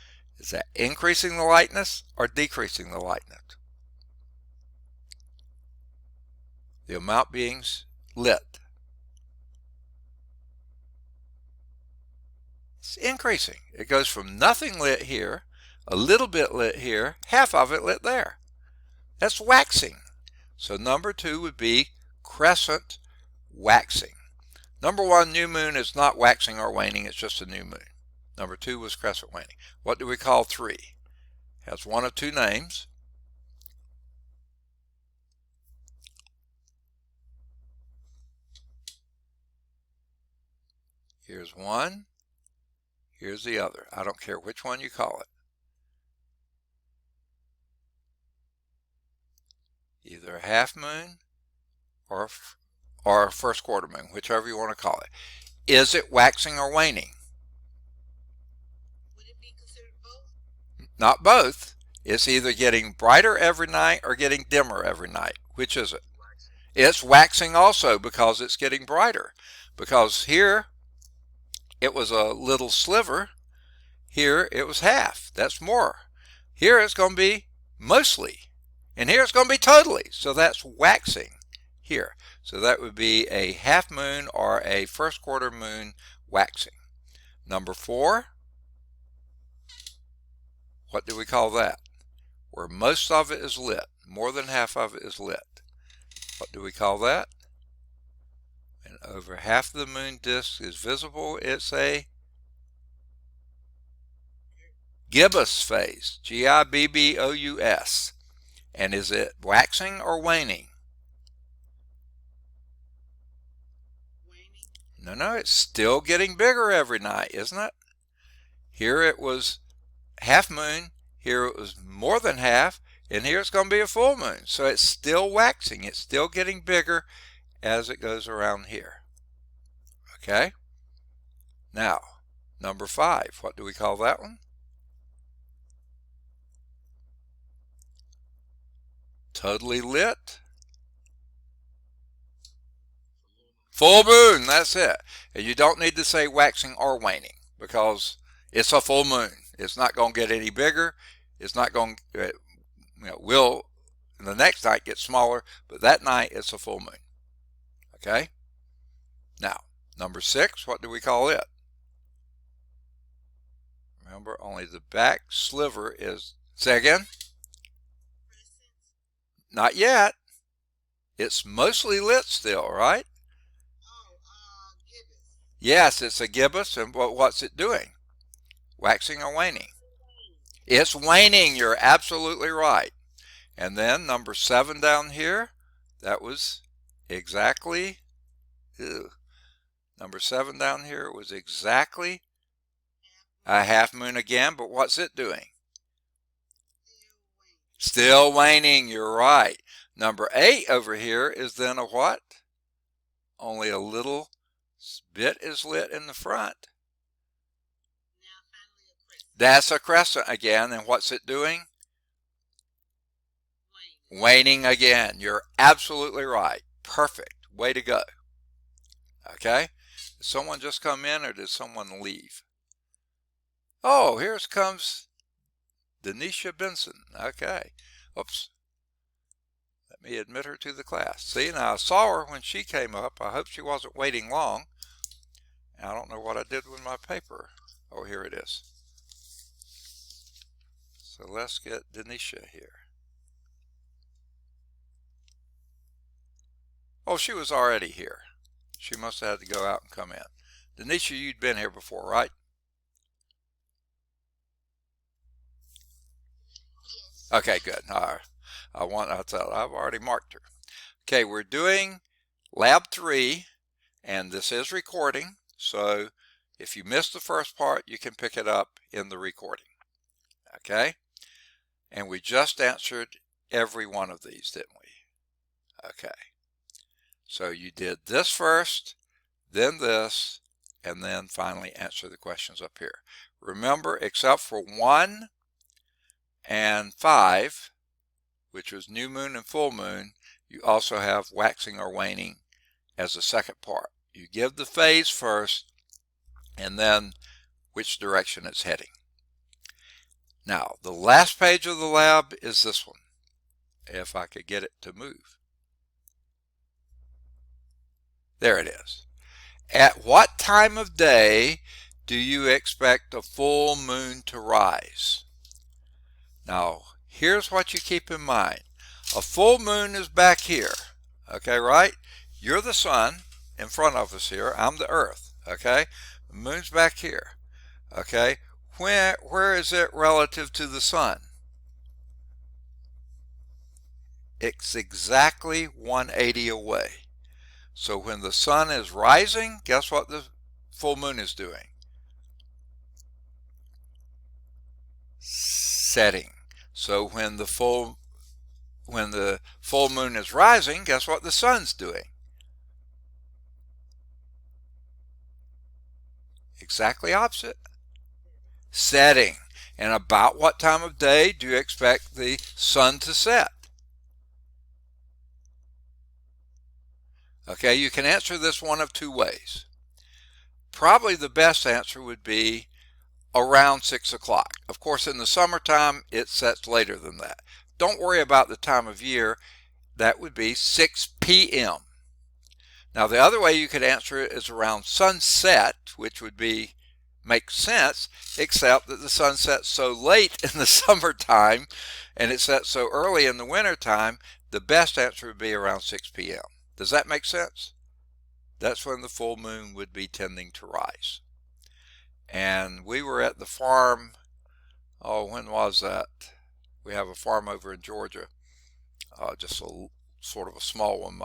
Is that increasing the lightness or decreasing the lightness? The amount being lit. It's increasing. It goes from nothing lit here, a little bit lit here, half of it lit there. That's waxing. So number 2 would be crescent waxing. Number 1, new moon, is not waxing or waning, it's just a new moon. Number 2 was crescent waning. What do we call 3? Has one of 2 names. Here's one, here's the other. I don't care which one you call it. Either a half moon or a first quarter moon, whichever you want to call it. Is it waxing or waning? Would it be considered both? Not both. It's either getting brighter every night or getting dimmer every night. Which is it? Waxing. It's waxing also because it's getting brighter. Because here it was a little sliver. Here it was half. That's more. Here it's going to be mostly. And here it's going to be totally. So that's waxing here. So that would be a half moon or a first quarter moon waxing. Number 4, what do we call that? Where most of it is lit. More than half of it is lit. What do we call that? And over half the moon disk is visible. It's a gibbous phase. Gibbous. And is it waxing or waning? Waning. No, it's still getting bigger every night, isn't it? Here it was half moon, here it was more than half, and here it's going to be a full moon. So it's still waxing. It's still getting bigger as it goes around here. Okay? Now, number 5, what do we call that one? Totally lit. Full moon, that's it. And you don't need to say waxing or waning because it's a full moon. It's not going to get any bigger. It's not going to, will in the next night get smaller, but that night it's a full moon. Okay? Now, number 6, what do we call it? Remember, only the back sliver is, say again? Not yet. It's mostly lit still, right? Gibbous. Yes, it's a gibbous, and what's it doing? Waxing or waning? It's waning. You're absolutely right. And then number 7 down here, that was exactly, number 7 down here was exactly a half moon again, but what's it doing? Still waning, you're right. Number 8 over here is then a what? Only a little bit is lit in the front. Now finally a crescent. That's a crescent again, and what's it doing? Waning. Waning again. You're absolutely right. Perfect. Way to go. Okay? Did someone just come in or did someone leave? Oh, here comes Denisha Benson. Okay. Oops. Let me admit her to the class. See, now I saw her when she came up. I hope she wasn't waiting long. I don't know what I did with my paper. Oh, here it is. So let's get Denisha here. Oh, she was already here. She must have had to go out and come in. Denisha, you'd been here before, right? Yes. Okay, good. I thought I've already marked her. Okay, we're doing lab 3, and this is recording. So if you missed the first part, you can pick it up in the recording. Okay? And we just answered every one of these, didn't we? Okay. So you did this first, then this, and then finally answer the questions up here. Remember, except for 1 and 5, which was new moon and full moon, you also have waxing or waning as the second part. You give the phase first, and then which direction it's heading. Now, the last page of the lab is this one, if I could get it to move. There it is. At what time of day do you expect a full moon to rise? Now, here's what you keep in mind. A full moon is back here. Okay, right? You're the sun in front of us here. I'm the earth. Okay? The moon's back here. Okay? Where is it relative to the sun? It's exactly 180 away. So when the sun is rising, guess what the full moon is doing? Setting. So when the full moon is rising, guess what the sun's doing? Exactly opposite. Setting. And about what time of day do you expect the sun to set? Okay, you can answer this one of two ways. Probably the best answer would be around 6 o'clock. Of course, in the summertime, it sets later than that. Don't worry about the time of year. That would be 6 p.m. Now, the other way you could answer it is around sunset, which would make sense, except that the sun sets so late in the summertime and it sets so early in the wintertime. The best answer would be around 6 p.m. Does that make sense? That's when the full moon would be tending to rise. And we were at the farm, oh, when was that? We have a farm over in Georgia, just a sort of a small one.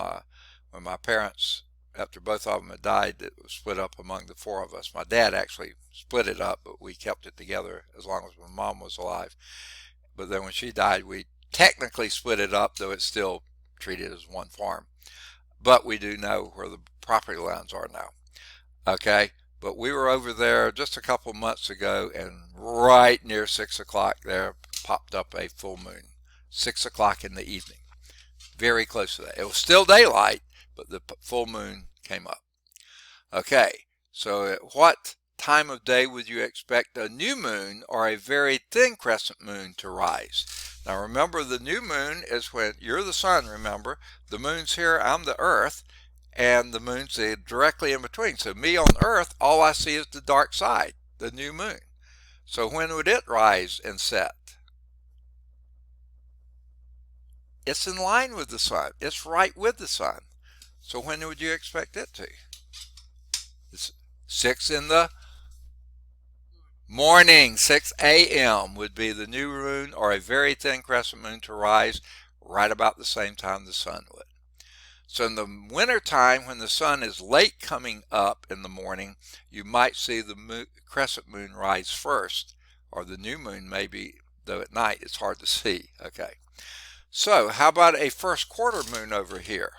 When my parents, after both of them had died, it was split up among the 4 of us. My dad actually split it up, but we kept it together as long as my mom was alive. But then when she died, we technically split it up, though it's still treated as one farm. But we do know where the property lines are now. Okay, but we were over there just a couple months ago, and right near 6 o'clock there popped up a full moon. 6 o'clock in the evening. Very close to that. It was still daylight, but the full moon came up. Okay, so at what time of day would you expect a new moon or a very thin crescent moon to rise? Now remember, the new moon is when you're the sun, remember. The moon's here, I'm the earth, and the moon's directly in between. So me on earth, all I see is the dark side, the new moon. So when would it rise and set? It's in line with the sun. It's right with the sun. So when would you expect it to? It's 6 in the morning. 6 a.m. would be the new moon or a very thin crescent moon to rise right about the same time the sun would. So in the winter time, when the sun is late coming up in the morning, you might see the crescent moon rise first, or the new moon maybe, though at night it's hard to see. Okay. So how about a first quarter moon over here?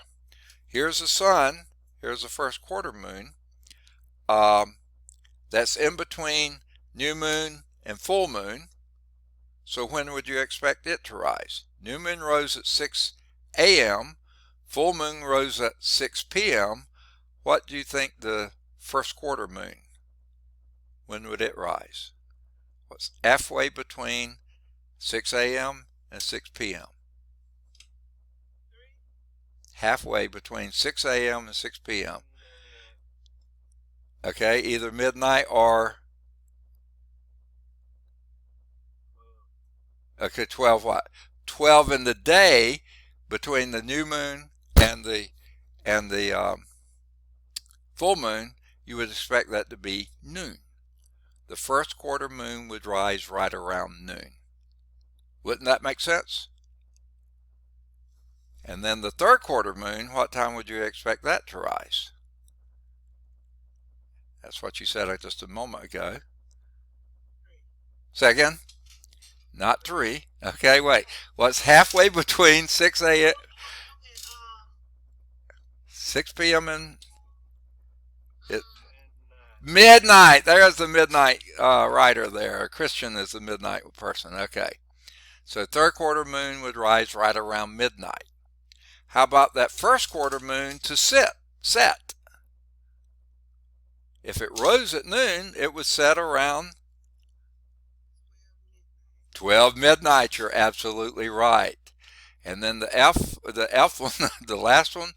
Here's the sun. Here's the first quarter moon. That's in between new moon and full moon. So when would you expect it to rise? New moon rose at 6 a.m. Full moon rose at 6 p.m. What do you think the first quarter moon? When would it rise? What's halfway between 6 a.m. and 6 p.m.? Halfway between 6 a.m. and 6 p.m. Okay, either midnight or, okay, 12 what? 12 in the day between the new moon and the full moon. You would expect that to be noon. The first quarter moon would rise right around noon. Wouldn't that make sense? And then the third quarter moon, what time would you expect that to rise? That's what you said just a moment ago. Second? Not 3. Okay, wait. What's halfway between 6 a.m. 6 p.m. and midnight. There's the midnight writer there. Christian is the midnight person. Okay. So third quarter moon would rise right around midnight. How about that first quarter moon to set? If it rose at noon, it would set around 12 midnight. You're absolutely right. And then the F one, the last one,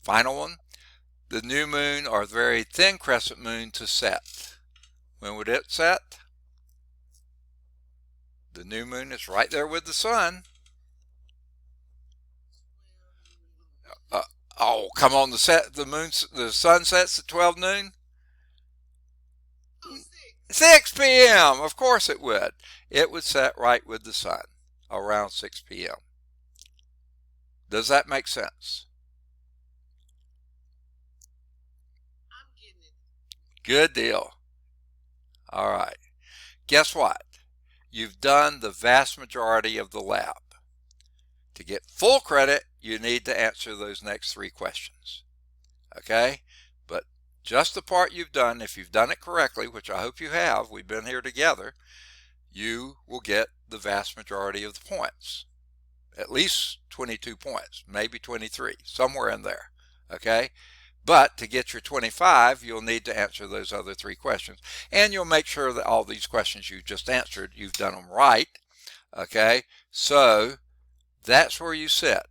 final one, the new moon or very thin crescent moon to set. When would it set? The new moon is right there with the sun. Oh, come on, the sun sets at 12 noon? 6 p.m. Of course it would. It would set right with the sun around 6 p.m. Does that make sense? I'm getting it. Good deal. All right. Guess what? You've done the vast majority of the lab. To get full credit, you need to answer those next 3 questions. Okay? But just the part you've done, if you've done it correctly, which I hope you have, we've been here together, you will get the vast majority of the points. At least 22 points, maybe 23, somewhere in there. Okay? But to get your 25, you'll need to answer those other 3 questions. And you'll make sure that all these questions you just answered, you've done them right. Okay? So that's where you sit.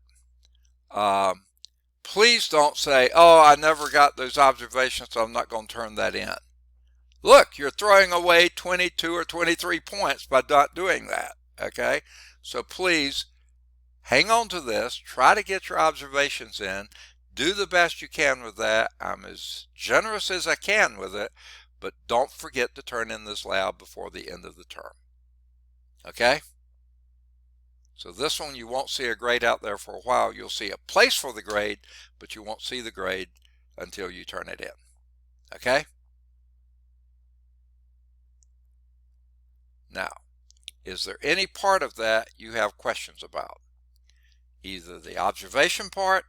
Please don't say, oh, I never got those observations, so I'm not going to turn that in. Look, you're throwing away 22 or 23 points by not doing that. Okay? So please hang on to this. Try to get your observations in. Do the best you can with that. I'm as generous as I can with it, but don't forget to turn in this lab before the end of the term. Okay? So this one, you won't see a grade out there for a while. You'll see a place for the grade, but you won't see the grade until you turn it in. Okay? Now, is there any part of that you have questions about? Either the observation part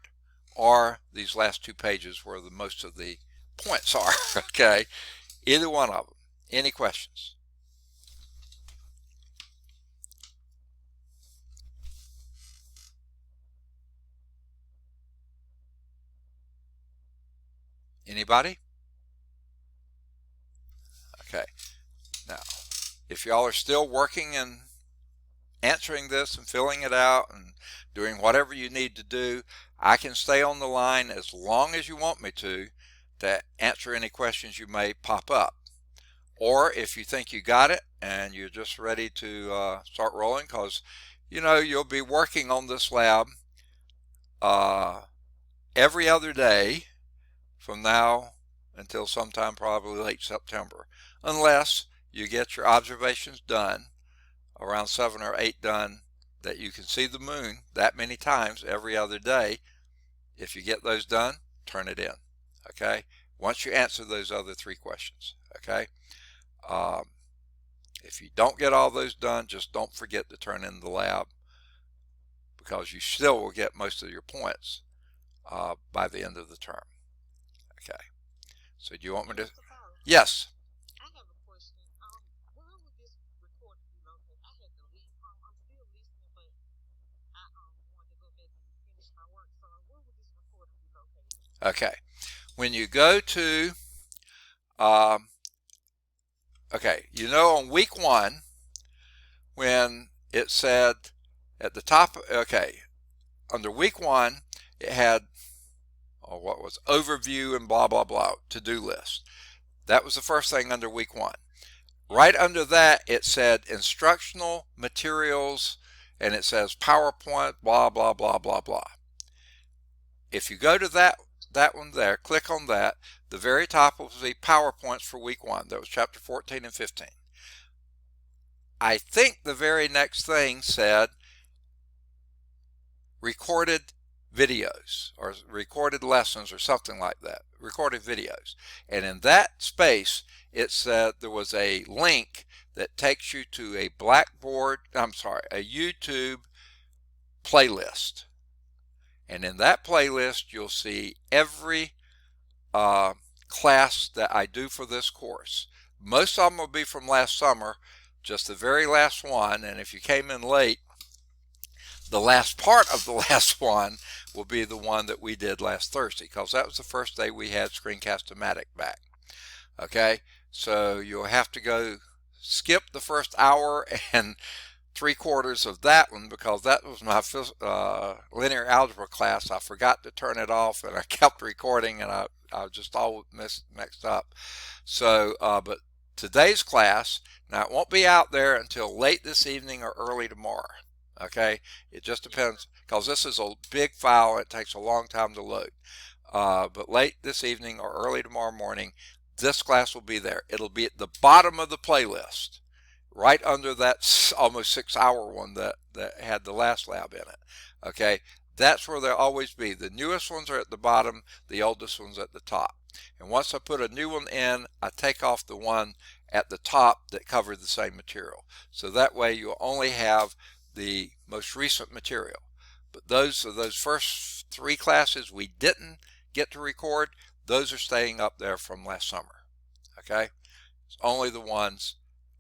or these last 2 pages where the most of the points are. Okay? Either one of them. Any questions? Anybody? Okay. Now, if y'all are still working and answering this and filling it out and doing whatever you need to do, I can stay on the line as long as you want me to answer any questions you may pop up. Or if you think you got it and you're just ready to start rolling, because you'll be working on this lab every other day from now until sometime probably late September, unless you get your observations done, around 7 or 8 done, that you can see the moon that many times every other day. If you get those done, turn it in. Okay? Once you answer those other 3 questions. Okay? If you don't get all those done, just don't forget to turn in the lab, because you still will get most of your points by the end of the term. Okay. So do you want me to? Yes. I have a question. Where would this recording be located? I had to leave home. I'm still listening, but I wanted to go back and finish my work. So where would this recording be located? Okay. When you go to Okay, you know, on week 1, when it said at the top, okay, under week 1, it had, what was overview and blah, blah, blah, to-do list. That was the first thing under week 1. Right under that, it said instructional materials, and it says PowerPoint, blah, blah, blah, blah, blah. If you go to that one there, click on that, the very top will be PowerPoints for week 1. That was chapter 14 and 15. I think the very next thing said recorded videos or recorded lessons or something like that, recorded videos. And in that space, it said there was a link that takes you to a a YouTube playlist. And in that playlist, you'll see every class that I do for this course. Most of them will be from last summer, just the very last one. And if you came in late, the last part of the last one will be the one that we did last Thursday, because that was the first day we had Screencast-O-Matic back. Okay, so you'll have to go skip the first hour and 3/4 of that one, because that was my linear algebra class. I forgot to turn it off, and I kept recording, and I just all mixed up. So, but today's class, now it won't be out there until late this evening or early tomorrow. Okay, it just depends, because this is a big file and it takes a long time to load. But late this evening or early tomorrow morning, this class will be there. It'll be at the bottom of the playlist, right under that almost 6-hour one that had the last lab in it. Okay, that's where they'll always be. The newest ones are at the bottom, the oldest ones at the top. And once I put a new one in, I take off the one at the top that covered the same material. So that way you'll only have the most recent material. But those first 3 classes we didn't get to record, those are staying up there from last summer. Okay, it's only the ones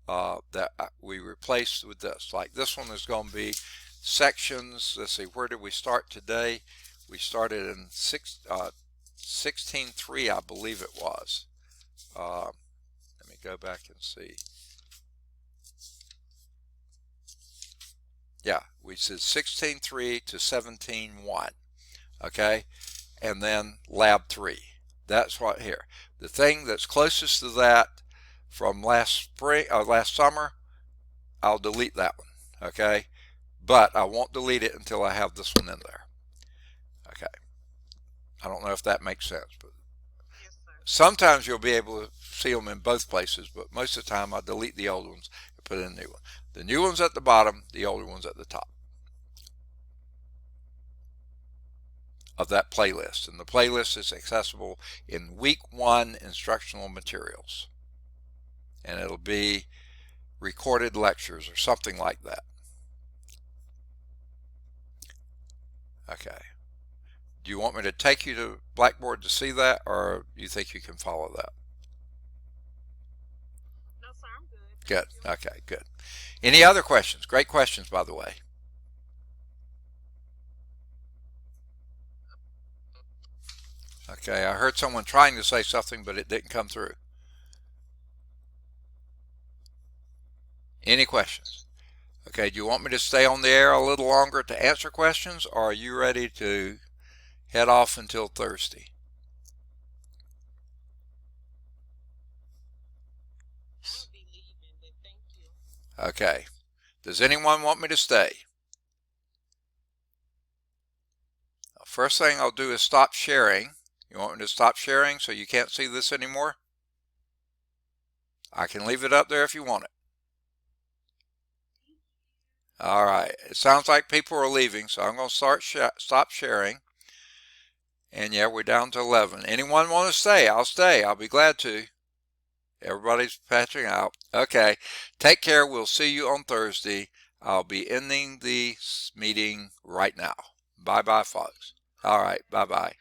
that we replaced with this. Like this one is going to be sections. Let's see, where did we start today? We started in 16.3, I believe it was. Let me go back and see. Yeah, we said 16.3 to 17.1. Okay, and then lab 3. That's what here. The thing that's closest to that from last summer, I'll delete that one. Okay, but I won't delete it until I have this one in there. Okay, I don't know if that makes sense, but Yes, sir. sometimes you'll be able to see them in both places, but most of the time I delete the old ones and put in the new one. The new ones at the bottom, the older ones at the top of that playlist. And the playlist is accessible in week 1 instructional materials. And it'll be recorded lectures or something like that. Okay. Do you want me to take you to Blackboard to see that, or you think you can follow that? No, sir, I'm good. Good. Okay, good. Any other questions? Great questions, by the way. Okay, I heard someone trying to say something, but it didn't come through. Any questions? Okay, do you want me to stay on the air a little longer to answer questions, or are you ready to head off until Thursday? I'll be leaving, but thank you. Okay. Does anyone want me to stay? First thing I'll do is stop sharing. You want me to stop sharing so you can't see this anymore? I can leave it up there if you want it. All right. It sounds like people are leaving, so I'm going to stop sharing. And yeah, we're down to 11. Anyone want to stay? I'll stay. I'll be glad to. Everybody's patching out. Okay. Take care. We'll see you on Thursday. I'll be ending the meeting right now. Bye-bye, folks. All right. Bye-bye.